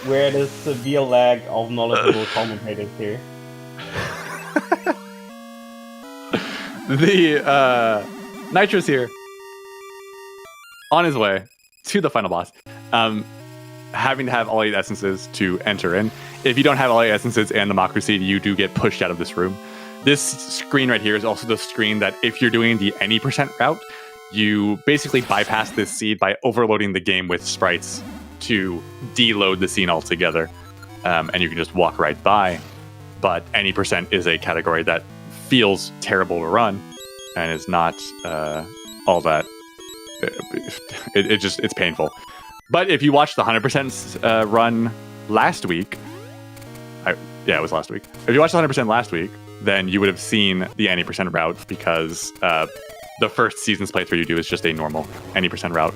Where there's severe lag of knowledgeable commentators here. The Nitro's here, on his way to the final boss, having to have all 8 essences to enter in. If you don't have all 8 essences and the Maku Seed, you do get pushed out of this room. This screen right here is also the screen that if you're doing the any % route, you basically bypass this seed by overloading the game with sprites to deload the scene altogether. and you can just walk right by. But any percent is a category that feels terrible to run and is not all that. It's painful. But if you watched the 100% run last week, it was last week. If you watched the 100% last week, then you would have seen the any percent route, because the first season's playthrough you do is just a normal any percent route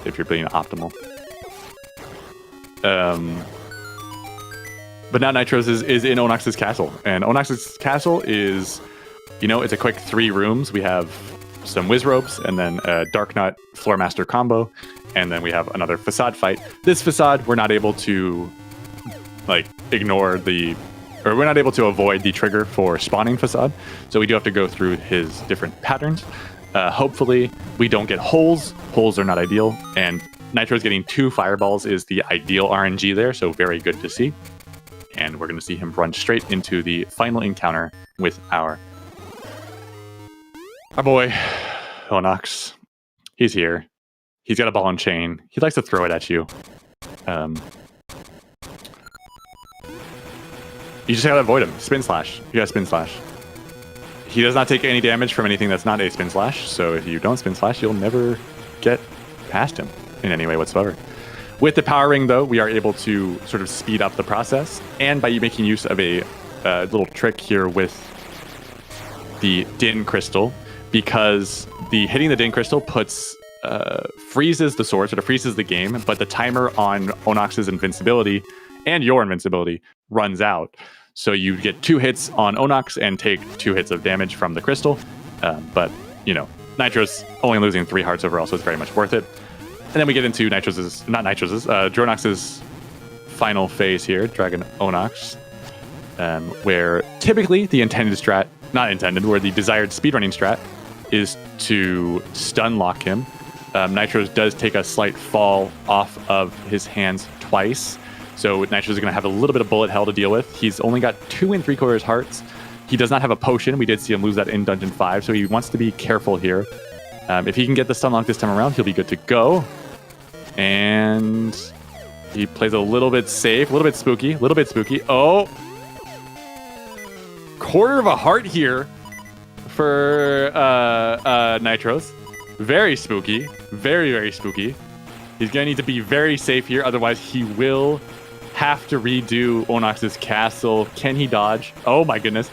if you're being optimal. But now Nitros is in Onox's castle, and Onox's castle is, it's a quick 3 rooms. We have some Wiz Ropes, and then a Dark Nut Floormaster combo, and then we have another Facade fight. This Facade, we're not able to we're not able to avoid the trigger for spawning Facade, so we do have to go through his different patterns. Hopefully we don't get holes. Holes are not ideal, and Nitro's getting 2 fireballs is the ideal RNG there, so very good to see. And we're going to see him run straight into the final encounter with our boy, Onox. He's here. He's got a ball and chain. He likes to throw it at you. You just gotta avoid him. Spin slash. You gotta spin slash. He does not take any damage from anything that's not a spin slash, so if you don't spin slash, you'll never get past him in any way whatsoever. With the power ring, though, we are able to sort of speed up the process, and by making use of a little trick here with the Din Crystal, because hitting the Din Crystal freezes the sword, sort of freezes the game, but the timer on Onox's invincibility and your invincibility runs out. So you get 2 hits on Onox and take 2 hits of damage from the crystal. But, Nitro's only losing 3 hearts overall, so it's very much worth it. And then we get into Dronox's final phase here, Dragon Onox, where typically the where the desired speedrunning strat is to stun lock him. Nitros does take a slight fall off of his hands twice, so Nitros is going to have a little bit of bullet hell to deal with. He's only got 2 3/4 hearts. He does not have a potion. We did see him lose that in Dungeon 5, so he wants to be careful here. If he can get the stun lock this time around, he'll be good to go. And he plays a little bit safe, a little bit spooky. Oh! 1/4 of a heart here for Nitros. Very spooky. Very, very spooky. He's going to need to be very safe here, otherwise he will have to redo Onox's castle. Can he dodge? Oh my goodness.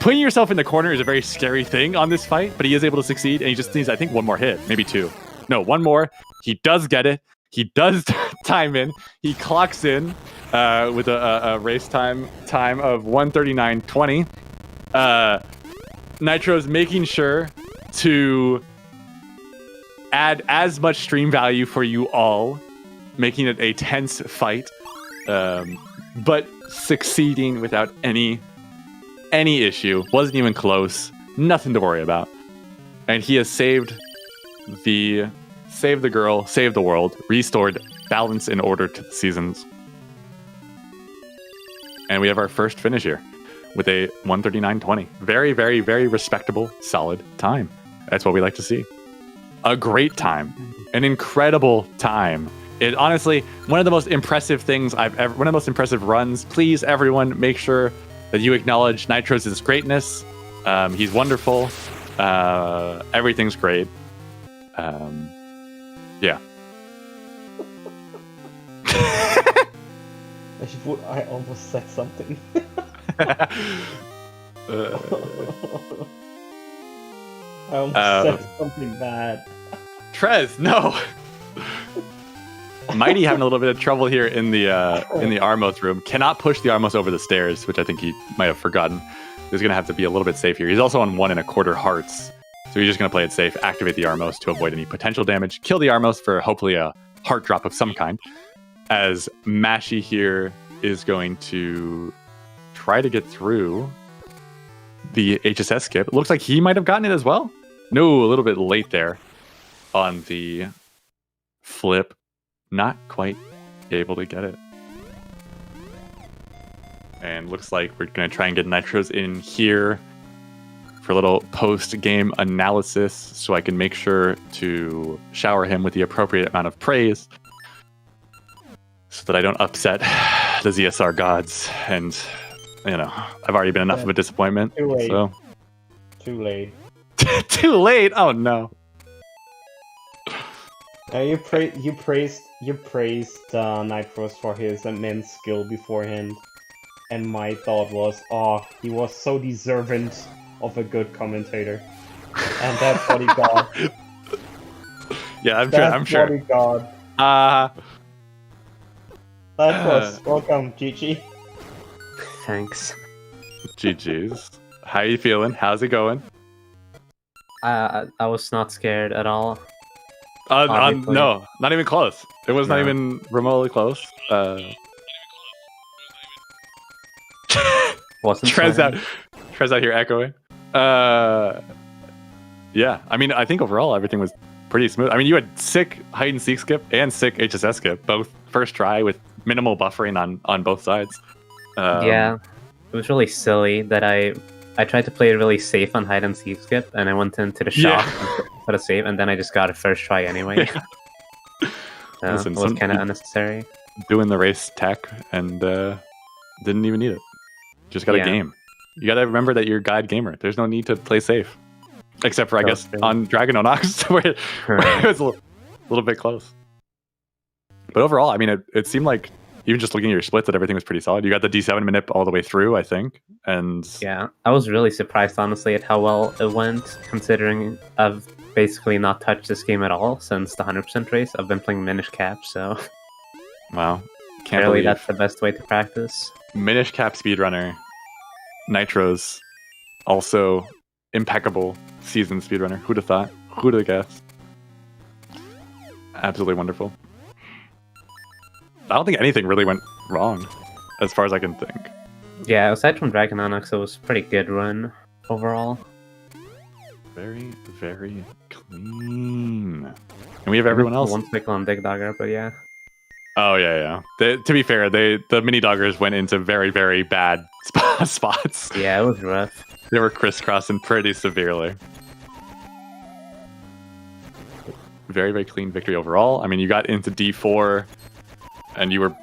Putting yourself in the corner is a very scary thing on this fight, but he is able to succeed, and he just needs, I think, 1 more hit. Maybe 2. No, 1 more. He does get it. He does time in. He clocks in with a race time of 1:39.20. Nitro's making sure to add as much stream value for you all, making it a tense fight, but succeeding without any issue. Wasn't even close. Nothing to worry about. And he has saved the girl, saved the world, restored balance and order to the seasons. And we have our first finish here with a 1:39.20. Very, very, very respectable, solid time. That's what we like to see. A great time. An incredible time. It honestly, one of the most impressive things one of the most impressive runs. Please, everyone, make sure that you acknowledge Nitros' greatness. He's wonderful. Everything's great. Yeah. I almost said something. I almost said something bad. Trez, no. Mighty having a little bit of trouble here in the Armos room. Cannot push the Armos over the stairs, which I think he might have forgotten. He's going to have to be a little bit safe here. He's also on 1 1/4 hearts. So he's just going to play it safe, activate the Armos to avoid any potential damage, kill the Armos for hopefully a heart drop of some kind, as Mashy here is going to try to get through the HSS skip. It looks like he might have gotten it as well. No, a little bit late there on the flip. Not quite able to get it. And looks like we're going to try and get Nitros in here for a little post-game analysis so I can make sure to shower him with the appropriate amount of praise so that I don't upset the ZSR gods, and I've already been enough of a disappointment. Too late. So Too late. too late. Oh no. You praised Nitros for his immense skill beforehand, and my thought was, he was so deserving of a good commentator, and that's what he got. Yeah, I'm That's sure. what he got. Nitros, welcome, GG. Thanks. GG's. How you feeling? How's it going? I was not scared at all. No, not even close. It was not even remotely close. Wasn't Trez out here echoing. Yeah, I mean, I think overall everything was pretty smooth. I mean, you had sick hide and seek skip and sick HSS skip, both first try with minimal buffering on both sides. Yeah, it was really silly that I tried to play it really safe on hide and seek skip, and I went into the shop for the save, and then I just got a first try anyway. So Listen, it was kind of unnecessary. Doing the race tech and didn't even need it. Just got a game. You got to remember that you're a guide gamer. There's no need to play safe, except for I guess on Dragon on Ox where it was a little bit close. But overall, I mean, it seemed like even just looking at your splits, that everything was pretty solid. You got the D7 manip all the way through, I think, and yeah, I was really surprised, honestly, at how well it went, considering I've basically not touched this game at all since the 100% race. I've been playing Minish Cap, so wow, clearly that's the best way to practice. Minish Cap speedrunner, Nitro's also impeccable seasoned speedrunner. Who'd have thought? Who'd have guessed? Absolutely wonderful. I don't think anything really went wrong, as far as I can think. Yeah, aside from Dragon Onyx, it was a pretty good run overall. Very, very clean. And we have everyone else. One cycle on Dig Dogger, but yeah. Oh, yeah. To be fair, the mini doggers went into very, very bad spots. Yeah, it was rough. They were crisscrossing pretty severely. Very, very clean victory overall. I mean, you got into D4, and you were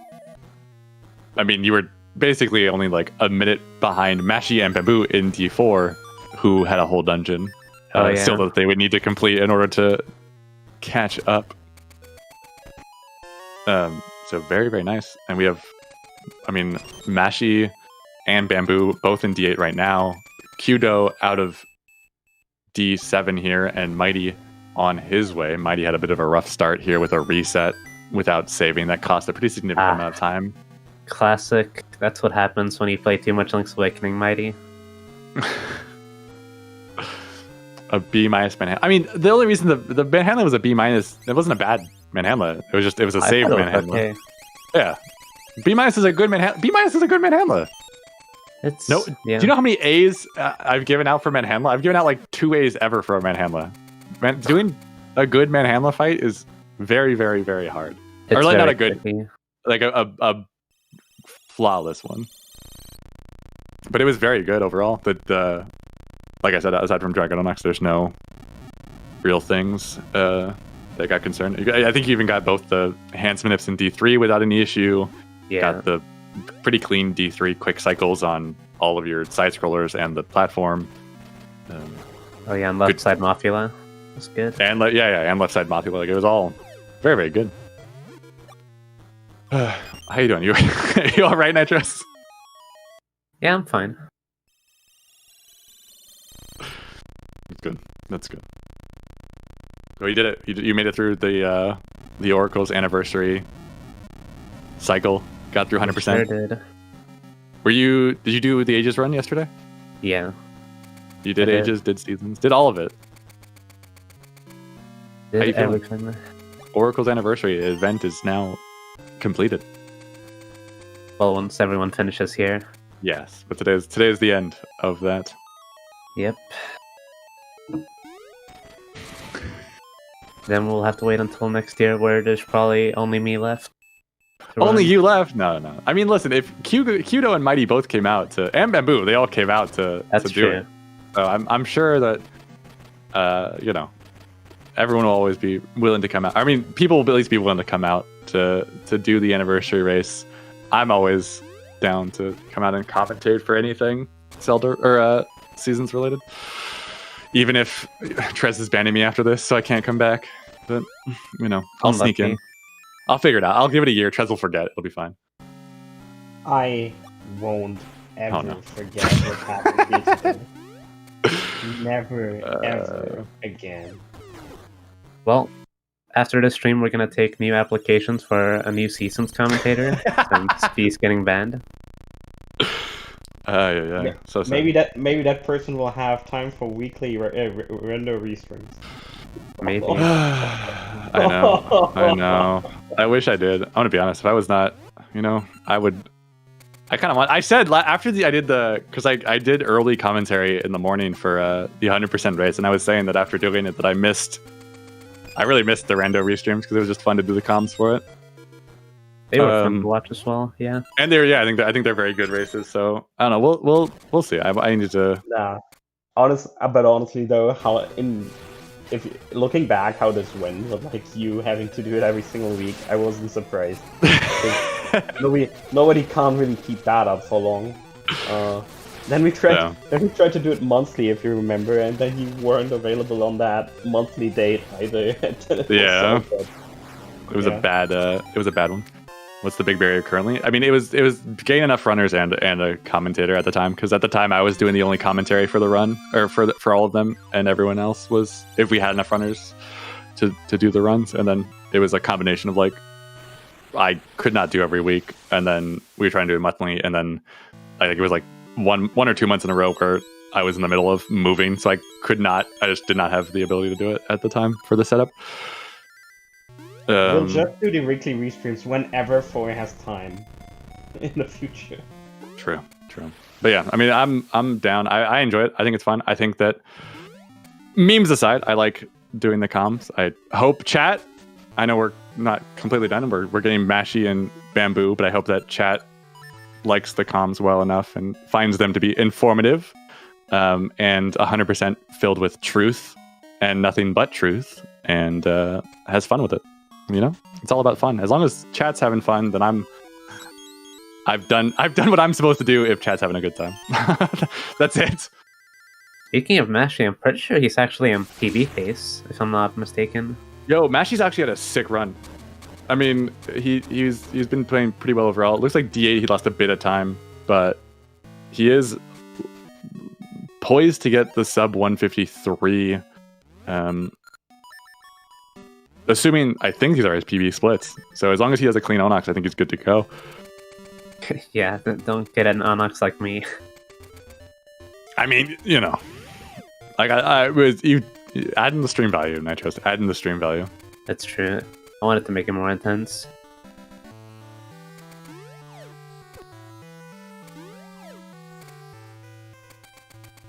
basically only like a minute behind Mashi and Bamboo in D4, who had a whole dungeon still that they would need to complete in order to catch up. So very, very nice. And we have, I mean, Mashi and Bamboo both in D8 right now. Kudo out of D7 here, and Mighty on his way. Mighty had a bit of a rough start here with a reset without saving. That cost a pretty significant amount of time. Classic. That's what happens when you play too much Link's Awakening, Mighty. A B- manhandle. I mean, the only reason the manhandle was a B-, it wasn't a bad manhandle. It was a save manhandle. Okay. Yeah. B- is a good manhandle. B- is a good manhandle. It's no. Do you know how many A's I've given out for manhandle? I've given out like 2 A's ever for a manhandle. Doing a good manhandle fight is very, very, very hard. It's or like not a tricky. good, like a flawless one. But it was very good overall. The like I said, aside from Dragon Onyx, there's no real things that got concerned. I think you even got both the hand manips in D3 without any issue. Yeah. Got the pretty clean D3 quick cycles on all of your side scrollers and the platform. And left side Mothula was good. And and left side Mothula. Like, it was all very, very good. How you doing? You all right, Nitros? Yeah, I'm fine. That's good. Oh, you did it. You made it through the Oracle's anniversary cycle. Got through 100%. Sure did. Did you do the Ages run yesterday? Yeah. You did Ages, did Seasons, did all of it. Did How you feeling? everything. Oracle's anniversary event is now completed. Well, once everyone finishes here. Yes, but today is the end of that. Yep. Then we'll have to wait until next year, where there's probably only me left. Only you left? No. I mean, listen, if Kudo and Mighty both came out and Bamboo, they all came out to do it. So I'm sure that everyone will always be willing to come out. I mean, people will at least be willing to come out to do the anniversary race. I'm always down to come out and commentate for anything Zelda or seasons related. Even if Trez is banning me after this, so I can't come back. But I'll sneak in. I'll figure it out. I'll give it a year. Trez will forget. It'll be fine. I won't ever forget what happened yesterday. Never, ever again. Well, after the stream, we're gonna take new applications for a new seasons commentator since he's getting banned. Yeah. So sad. Maybe that person will have time for weekly render restreams. Maybe. I know. I wish I did. I want to be honest. If I was not, I would. I kind of want. I said after I did because I did early commentary in the morning for the 100% race, and I was saying that after doing it that I really missed the rando restreams because it was just fun to do the comms for it. They were fun to watch as well, yeah. And I think they're very good races. So I don't know. We'll see. I need to. Nah, honestly though, if looking back how this went, with like you having to do it every single week, I wasn't surprised. nobody can't really keep that up for long. Then we tried to do it monthly, if you remember, and then you weren't available on that monthly date either. Yeah, it was a bad one. What's the big barrier currently? I mean, it was getting enough runners and a commentator at the time, because at the time I was doing the only commentary for the run, or for all of them, and everyone else was, if we had enough runners to do the runs, and then it was a combination of like I could not do every week, and then we were trying to do it monthly, and then I think it was like one or 2 months in a row where I was in the middle of moving, so I just did not have the ability to do it at the time for the setup. We'll just do the weekly restreams whenever Foy has time in the future. True. But yeah, I mean, I'm down. I enjoy it. I think it's fun. I think that, memes aside, I like doing the comms. I hope chat. I know we're not completely done. We're getting Mashy and Bamboo, but I hope that chat likes the comms well enough and finds them to be informative, and 100% filled with truth and nothing but truth, and has fun with it. It's all about fun. As long as chat's having fun, then I've done what I'm supposed to do if chat's having a good time. That's it. Speaking of Mashy, I'm pretty sure he's actually in PB phase, if I'm not mistaken. Yo, Mashy's actually had a sick run. I mean, he's been playing pretty well overall. It looks like D8 he lost a bit of time, but he is poised to get the sub 153. Assuming, I think these are his PB splits. So as long as he has a clean Onyx, I think he's good to go. Yeah, don't get an Onyx like me. I mean, like I was adding the stream value, Nitros, adding the stream value. That's true. I wanted to make it more intense.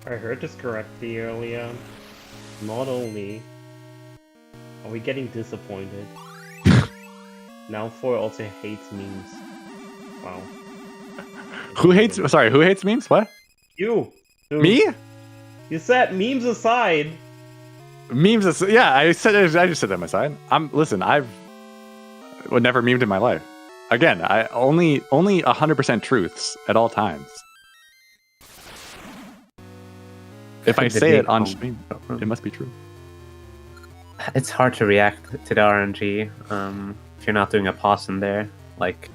I heard this correctly earlier. Not only are we getting disappointed, now Foy also hates memes. Wow. Who hates memes? What? You. Me? You said memes aside. Yeah, I just said that aside. I've never memed in my life. Again, I only 100% truths at all times. If I say it on stream, it must be true. It's hard to react to the RNG if you're not doing a pause in there. Like,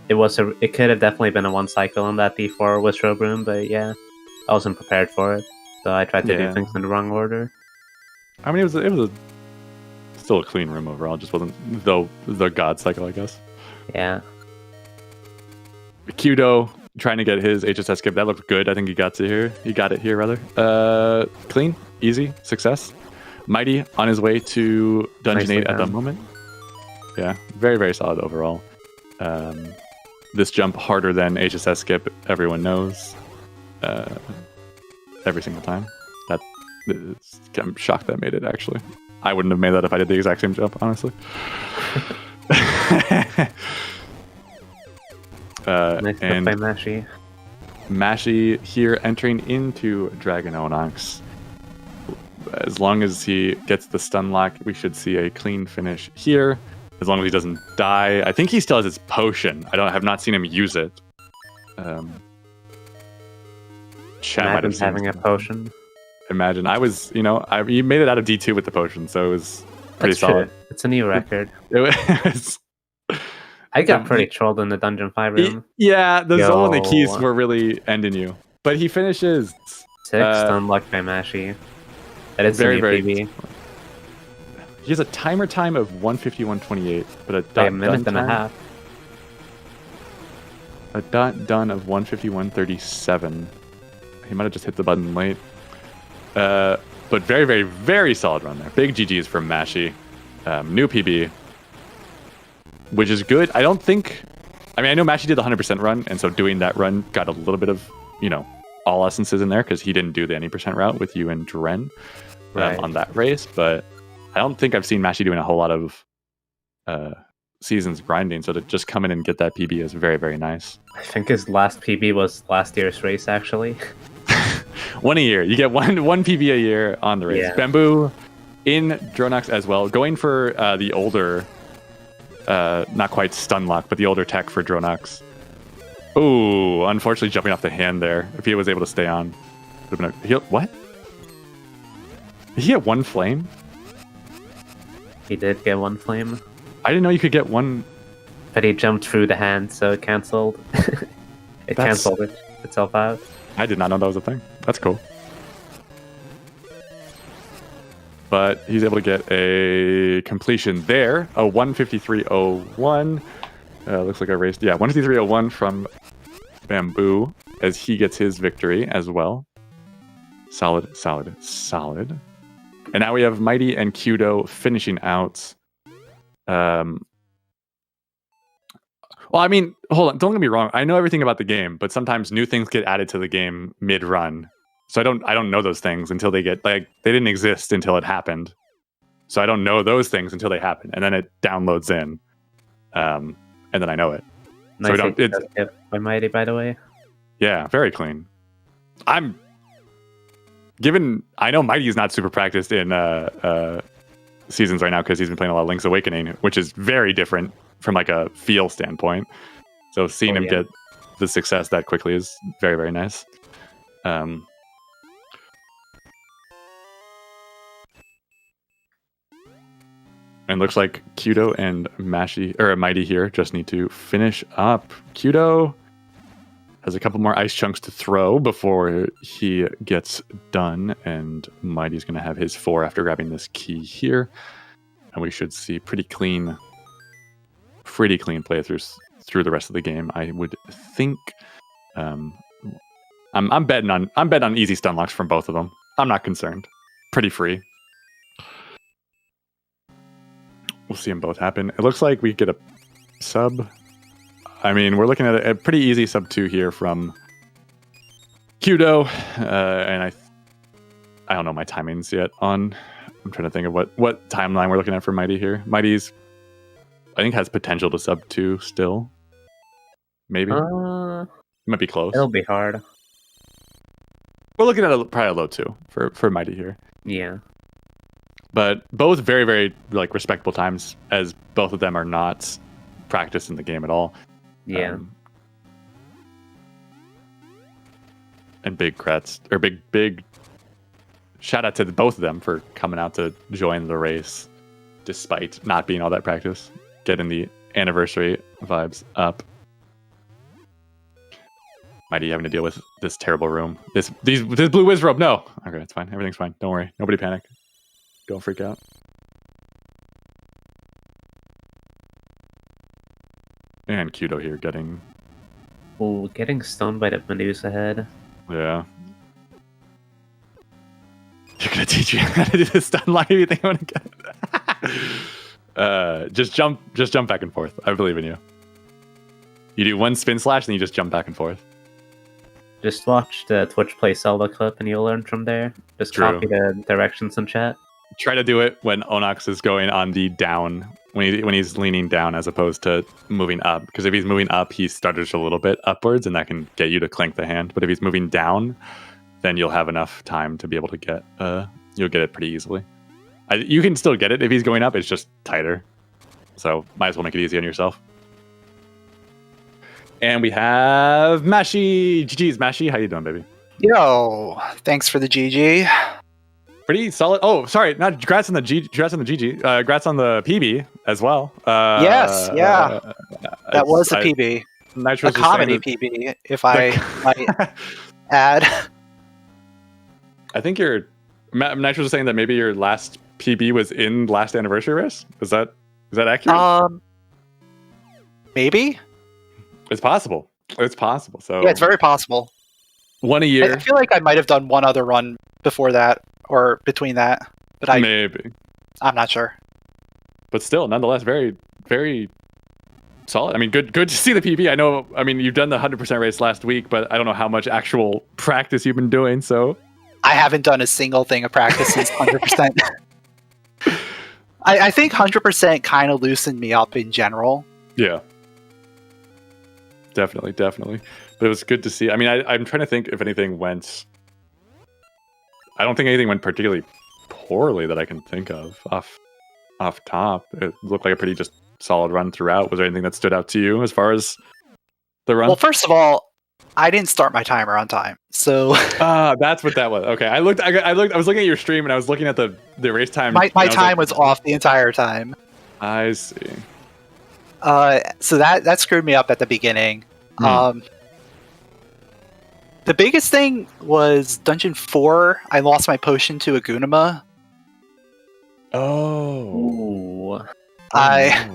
it could have definitely been a one cycle on that D4 Withrow room, but yeah, I wasn't prepared for it, so I tried to do things in the wrong order. I mean, it was still a clean room overall. It just wasn't the god cycle, I guess. Yeah. Kudo trying to get his HSS skip. That looked good. I think he got it here rather. Clean, easy, success. Mighty on his way to Dungeon 8 at the moment. Yeah, very, very solid overall. This jump harder than HSS skip, everyone knows. Every single time. I'm shocked that I made it, actually. I wouldn't have made that if I did the exact same jump, honestly. Nice and by Mashy. Mashy here entering into Dragon Onyx. As long as he gets the stun lock, we should see a clean finish here. as long as he doesn't die. I think he still has his potion. I have not seen him use it. Chat might have seen having a potion. Imagine. I was, you made it out of D2 with the potion, so it was pretty solid. True. It's a new record. It was. I got pretty trolled in the Dungeon 5 room. Yeah, the Zola and the keys were really ending you. But he finishes 6 unlocked by Mashy. That is very, very PB. He has a timer time of 1:51:28, but a minute and a half. A done of 1:51:37. He might have just hit the button late. But very, very, very solid run there. Big GGs from Mashy. New PB, which is good. I don't think... I mean, I know Mashy did the 100% run, and so doing that run got a little bit of, all essences in there, because he didn't do the any percent route with you and Dren on that race, but I don't think I've seen Mashy doing a whole lot of seasons grinding, so to just come in and get that PB is very, very nice. I think his last PB was last year's race, actually. One a year. You get one PB a year on the race. Yeah. Bamboo in Dronox as well, going for the older, not quite stun lock, but the older tech for Dronox. Ooh, unfortunately jumping off the hand there. If he was able to stay on. What? Did he get one flame? He did get one flame. I didn't know you could get one. But he jumped through the hand, so it cancelled. Cancelled itself out. I did not know that was a thing. That's cool. But he's able to get a completion there. A 1:53:01. Looks like I raced. Yeah, 1:53:01 from Bamboo as he gets his victory as well. Solid, solid, solid. And now we have Mighty and Kudo finishing out. Well, I mean, hold on. Don't get me wrong. I know everything about the game, but sometimes new things get added to the game mid-run. So I don't know those things until they get they didn't exist until it happened. So I don't know those things until they happen, and then it downloads in, and then I know it. Nice, so it's by Mighty, by the way. Yeah, very clean. I know Mighty is not super practiced in seasons right now because he's been playing a lot of Link's Awakening, which is very different from like a feel standpoint. So seeing him get the success that quickly is very, very nice. And looks like Kudo and Mighty here just need to finish up. Kudo has a couple more ice chunks to throw before he gets done, and Mighty's going to have his 4 after grabbing this key here. And we should see pretty clean playthroughs through the rest of the game, I would think. I'm betting on easy stun locks from both of them. I'm not concerned. Pretty free. We'll see them both happen. It looks like we get a sub. I mean, we're looking at a pretty easy sub 2 here from Kudo, and I don't know my timings yet on. I'm trying to think of what timeline we're looking at for Mighty here. Mighty's, I think, has potential to sub 2 still. Maybe. Might be close. It'll be hard. We're looking at probably a low 2 for Mighty here. Yeah. But both very, very respectable times, as both of them are not practiced in the game at all. Yeah. And big shout out to both of them for coming out to join the race, despite not being all that practice, getting the anniversary vibes up. Mighty having to deal with this terrible room. This blue whiz robe. No. Okay, it's fine. Everything's fine. Don't worry. Nobody panic. Don't freak out. And Kudo here getting stoned by the Medusa head. Yeah. You're gonna teach you how to do the stun lock if you think I'm gonna get it. Just jump back and forth. I believe in you. You do one spin slash, then you just jump back and forth. Just watch the Twitch Play Zelda clip and you'll learn from there. Just copy the directions in chat. Try to do it when Onox is going on the down, when he's leaning down as opposed to moving up. Because if he's moving up, he stutters a little bit upwards, and that can get you to clink the hand. But if he's moving down, then you'll have enough time to be able to get you'll get it pretty easily. You can still get it if he's going up. It's just tighter. So might as well make it easy on yourself. And we have Mashy. GG's Mashy. How you doing, baby? Yo, thanks for the GG. Pretty solid. Oh, sorry, not congrats on the congrats on the GG. Congrats on the PB as well. Yes, yeah. That was a PB. Nitro a comedy PB, if I might add. I think Nitro was saying that maybe your last PB was in last anniversary race. Is that accurate? Maybe. It's possible. It's possible. So yeah, it's very possible. One a year. I feel like I might have done one other run before that or between that, but I'm not sure. But still, nonetheless, very, very solid. I mean, good to see the PB. I know. I mean, you've done the 100% race last week, but I don't know how much actual practice you've been doing. So I haven't done a single thing of practice since 100%. I think 100% kind of loosened me up in general. Yeah. Definitely. But it was good to see. I mean, I'm trying to think if anything went. I don't think anything went particularly poorly that I can think of off top. It looked like a pretty just solid run throughout. Was there anything that stood out to you as far as the run? Well, first of all, I didn't start my timer on time, so that's what that was. Okay, I was looking at your stream and I was looking at the race time. My time was off the entire time. I see. So that screwed me up at the beginning. The biggest thing was Dungeon 4. I lost my potion to a Gunima. Oh. I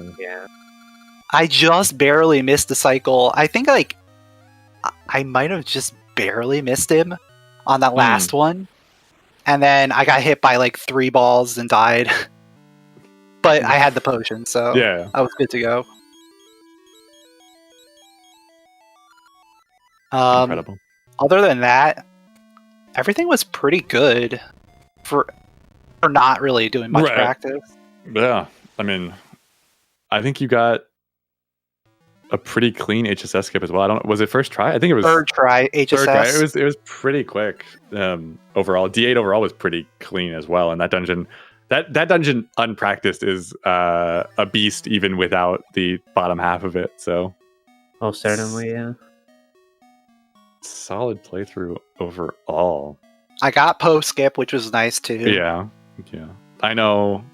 just barely missed the cycle. I think I might have just barely missed him on that last one. And then I got hit by like 3 balls and died. But I had the potion, so yeah. I was good to go. Incredible. Other than that, everything was pretty good for not really doing much practice. Yeah, I mean, I think you got a pretty clean HSS skip as well. Was it first try? I think it was third try HSS. Third try. It was pretty quick. Overall, D8 overall was pretty clean as well. And that dungeon, that dungeon unpracticed is a beast even without the bottom half of it. So, oh, certainly, yeah. Solid playthrough overall. I got post skip, which was nice too. Yeah. I know.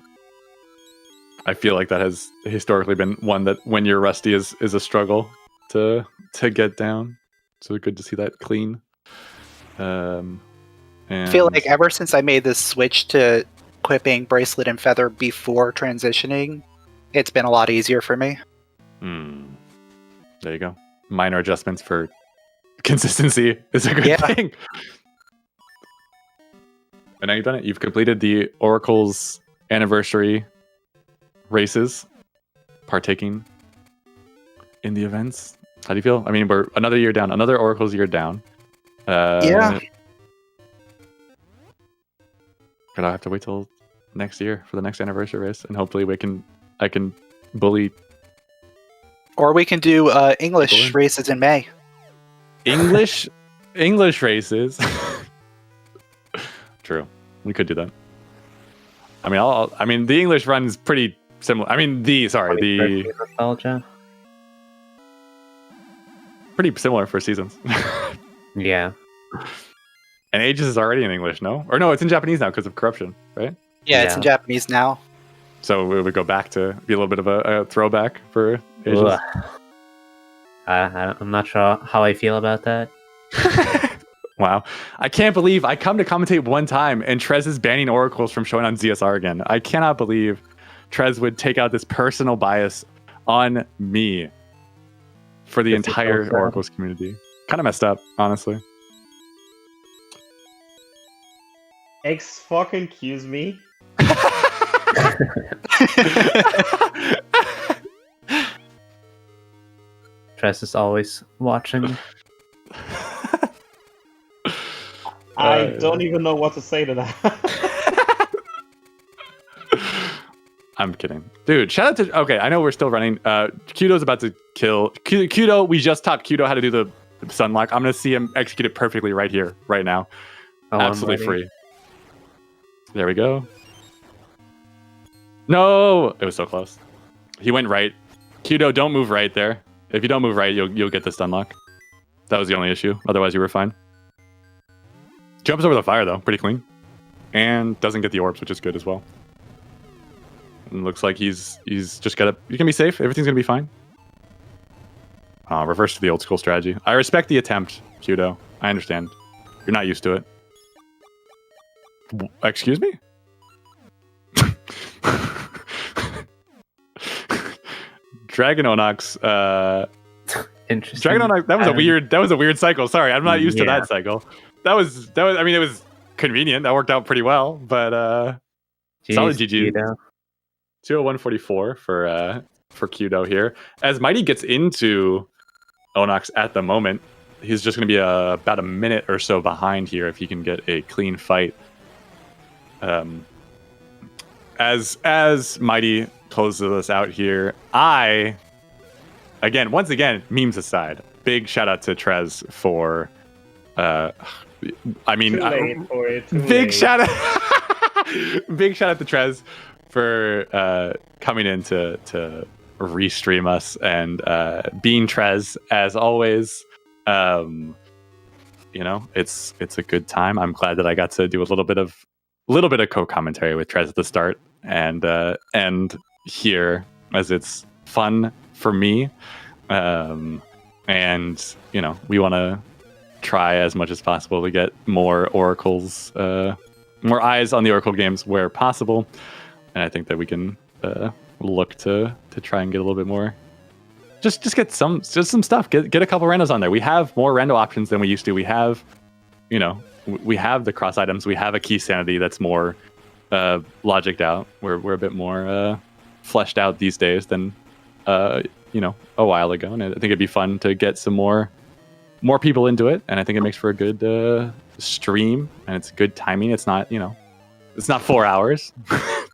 I feel like that has historically been one that when you're rusty is a struggle to get down. So good to see that clean. And I feel like ever since I made this switch to equipping Bracelet and Feather before transitioning, it's been a lot easier for me. There you go. Minor adjustments for consistency is a good thing. And now you've done it. You've completed the Oracle's anniversary races, partaking in the events. How do you feel? I mean, we're another year down, another Oracle's year down. Yeah. But I'll have to wait till next year for the next anniversary race, and hopefully I can bully. Or we can do English races in May. English races. True, we could do that. I mean, I mean, the English run is pretty similar. I mean, the nostalgia. Pretty similar for seasons. Yeah. And Ages is already in English, no? Or no, it's in Japanese now because of corruption, right? Yeah, it's in Japanese now. So we would go back to be a little bit of a throwback for Ages. I'm not sure how I feel about that. Wow. I can't believe I come to commentate one time and Trez is banning Oracles from showing on ZSR again. I cannot believe Trez would take out this personal bias on me for the entire Oracles community. Kind of messed up, honestly. Excuse me. Tress is always watching. I don't even know what to say to that. I'm kidding. Dude, shout out to... Okay, I know we're still running. Kudo's about to kill... Kudo, we just taught Kudo how to do the Sunlock. I'm going to see him execute it perfectly right here, right now. Oh, absolutely free. There we go. No! It was so close. He went right. Kudo, don't move right there. If you don't move right, you'll get the stun lock. That was the only issue. Otherwise, you were fine. Jumps over the fire though, pretty clean, and doesn't get the orbs, which is good as well. And looks like he's just got to. You can be safe. Everything's gonna be fine. Reverse to the old school strategy. I respect the attempt, Kudo. I understand. You're not used to it. Excuse me? Dragon Onox. Interesting. Dragon Onox. That was a weird cycle. Sorry, I'm not used to that cycle. That was. I mean, it was convenient. That worked out pretty well. But solid GG. 201.44 for Kudo here. As Mighty gets into Onox at the moment, he's just going to be about a minute or so behind here if he can get a clean fight. As Mighty closes us out here, once again, memes aside, big shout out to Trez for, big shout out to Trez for coming in to restream us and being Trez as always. It's a good time. I'm glad that I got to do a little bit of co-commentary with Trez at the start and here as it's fun for me. And we want to try as much as possible to get more oracles, more eyes on the Oracle games where possible. And I think that we can look to try and get a little bit more. Just get some stuff. Get a couple randos on there. We have more rando options than we used to. We have, we have the cross items. We have a key sanity that's more logicked out. We're a bit more fleshed out these days than a while ago. And I think it'd be fun to get some more people into it. And I think it makes for a good stream. And it's good timing. It's not it's not 4 hours.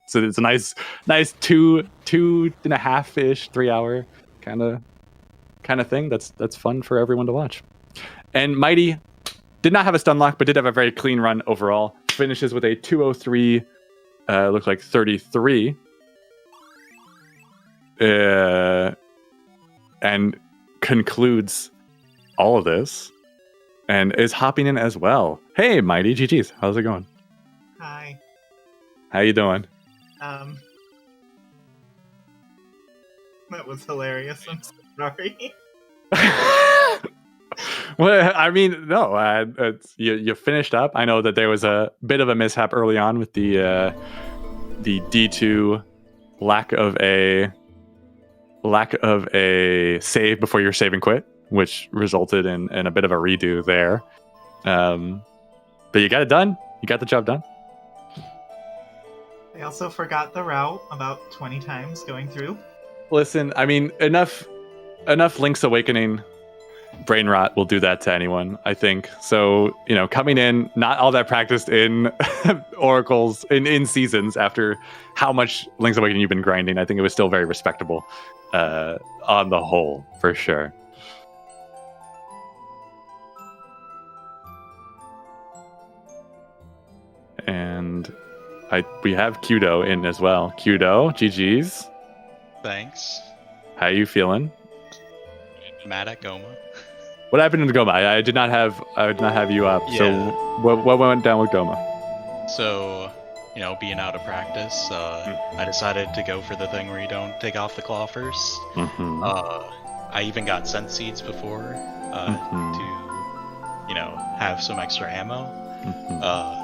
So it's a nice 2.5-ish, 3 hour kind of thing. That's fun for everyone to watch. And Mighty did not have a stun lock, but did have a very clean run overall. Finishes with a 203, looks like 33. And concludes all of this and is hopping in as well. Hey, Mighty, GG's. How's it going? Hi. How you doing? That was hilarious. I'm so sorry. Well, I mean, no. You finished up. I know that there was a bit of a mishap early on with the D2 lack of a save before your save and quit, which resulted in a bit of a redo there. But you got it done. You got the job done. I also forgot the route about 20 times going through. Listen, I mean, enough Link's Awakening brain rot will do that to anyone, I think. So, coming in, not all that practiced in oracles, in seasons after how much Link's Awakening you've been grinding, I think it was still very respectable on the whole, for sure. And we have Kudo in as well. Kudo, GG's. Thanks. How you feeling? Mad at Goma. What happened to Goma? I did not have you up. Yeah. So what went down with Goma? So, being out of practice, I decided to go for the thing where you don't take off the claw first. Mm-hmm. I even got Scent Seeds before to, have some extra ammo. Mm-hmm.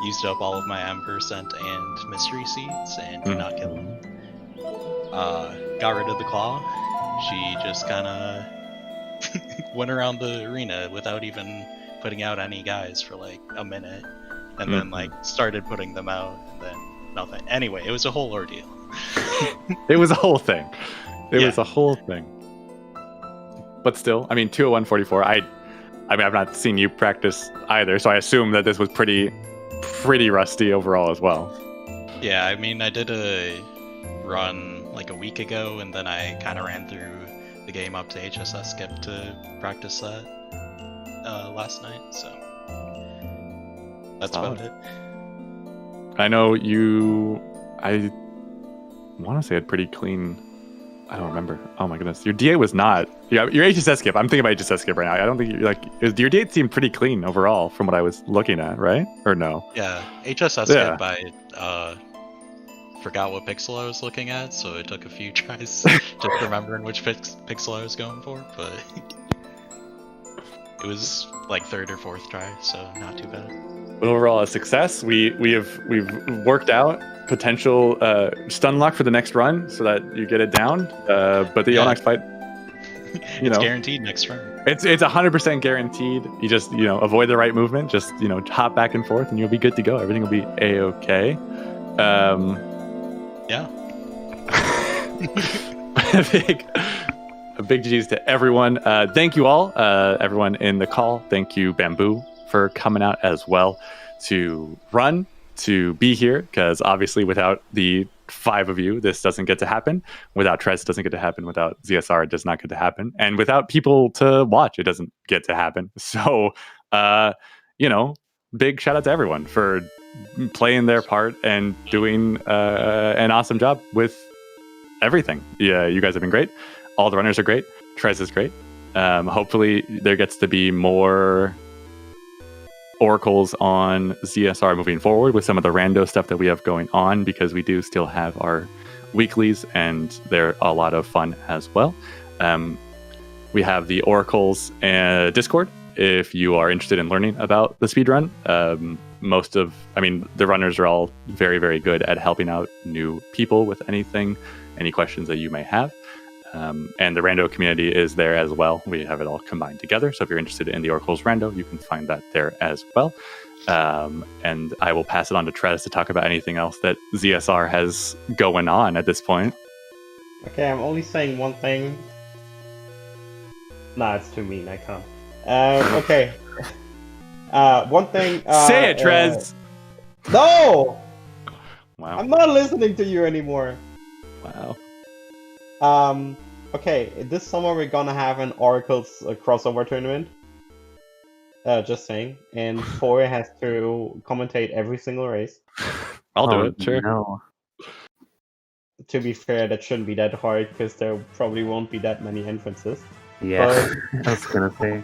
Used up all of my Ember Scent and Mystery Seeds and did not kill him. Got rid of the claw. She just kind of went around the arena without even putting out any guys for like a minute, and then started putting them out, and then nothing. Anyway, it was a whole ordeal. It was a whole thing. It was a whole thing. But still, I mean, 201.44. I mean, I've not seen you practice either, so I assume that this was pretty rusty overall as well. Yeah, I mean, I did a run like a week ago, and then I kind of ran through the game up to HSS skip to practice that last night, so that's about it. I know I want to say had pretty clean I don't remember. Oh my goodness, your DA was not. Yeah, your HSS skip. I'm thinking about HSS skip right now. I don't think your DA seemed pretty clean overall from what I was looking at, right? Or no? Yeah, HSS skip. I forgot what pixel I was looking at, so it took a few tries just remembering which pixel I was going for, but it was like 3rd or 4th try, so not too bad. But overall, a success. We've worked out potential stun lock for the next run so that you get it down. But the Onyx fight, it's guaranteed next run. It's 100% guaranteed. You just avoid the right movement. Just hop back and forth, and you'll be good to go. Everything will be a-okay. Yeah. A big GG's to everyone. Thank you all, everyone in the call. Thank you, Bamboo, for coming out as well to run, to be here, because obviously without the 5 of you, this doesn't get to happen. Without Trez, it doesn't get to happen. Without ZSR, it does not get to happen. And without people to watch, it doesn't get to happen. So, big shout out to everyone for playing their part and doing an awesome job with everything. Yeah, you guys have been great. All the runners are great. Trez is great. Hopefully there gets to be more oracles on ZSR moving forward with some of the rando stuff that we have going on, because we do still have our weeklies and they're a lot of fun as well. We have the oracles Discord if you are interested in learning about the speedrun. The runners are all very, very good at helping out new people with any questions that you may have. And the rando community is there as well. We have it all combined together. So if you're interested in the Oracles rando, you can find that there as well. And I will pass it on to Trez to talk about anything else that ZSR has going on at this point. Okay, I'm only saying one thing. Nah, it's too mean. I can't. Okay. One thing. Say it, Trez! No! Wow. I'm not listening to you anymore. Wow. Okay, this summer we're gonna have an Oracles crossover tournament. Just saying. And Foy has to commentate every single race. I'll do it, sure. No. To be fair, that shouldn't be that hard, because there probably won't be that many entrances. Yeah, I was gonna say.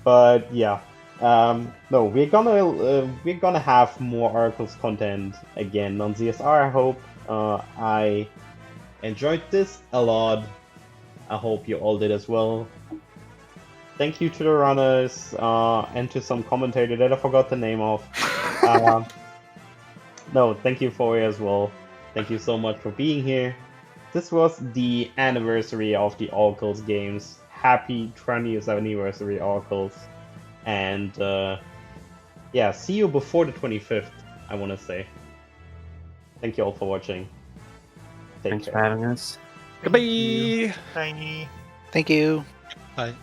But yeah. No, we're gonna have more Oracles content again on ZSR, I hope. I enjoyed this a lot. I hope you all did as well. Thank you to the runners and to some commentator that I forgot the name of. No, thank you for it as well. Thank you so much for being here. This was the anniversary of the Oracles games. Happy 20th anniversary, Oracles. And yeah, see you before the 25th, I want to say. Thank you all for watching. Thanks for having us. Goodbye! Tiny. Thank you. Bye.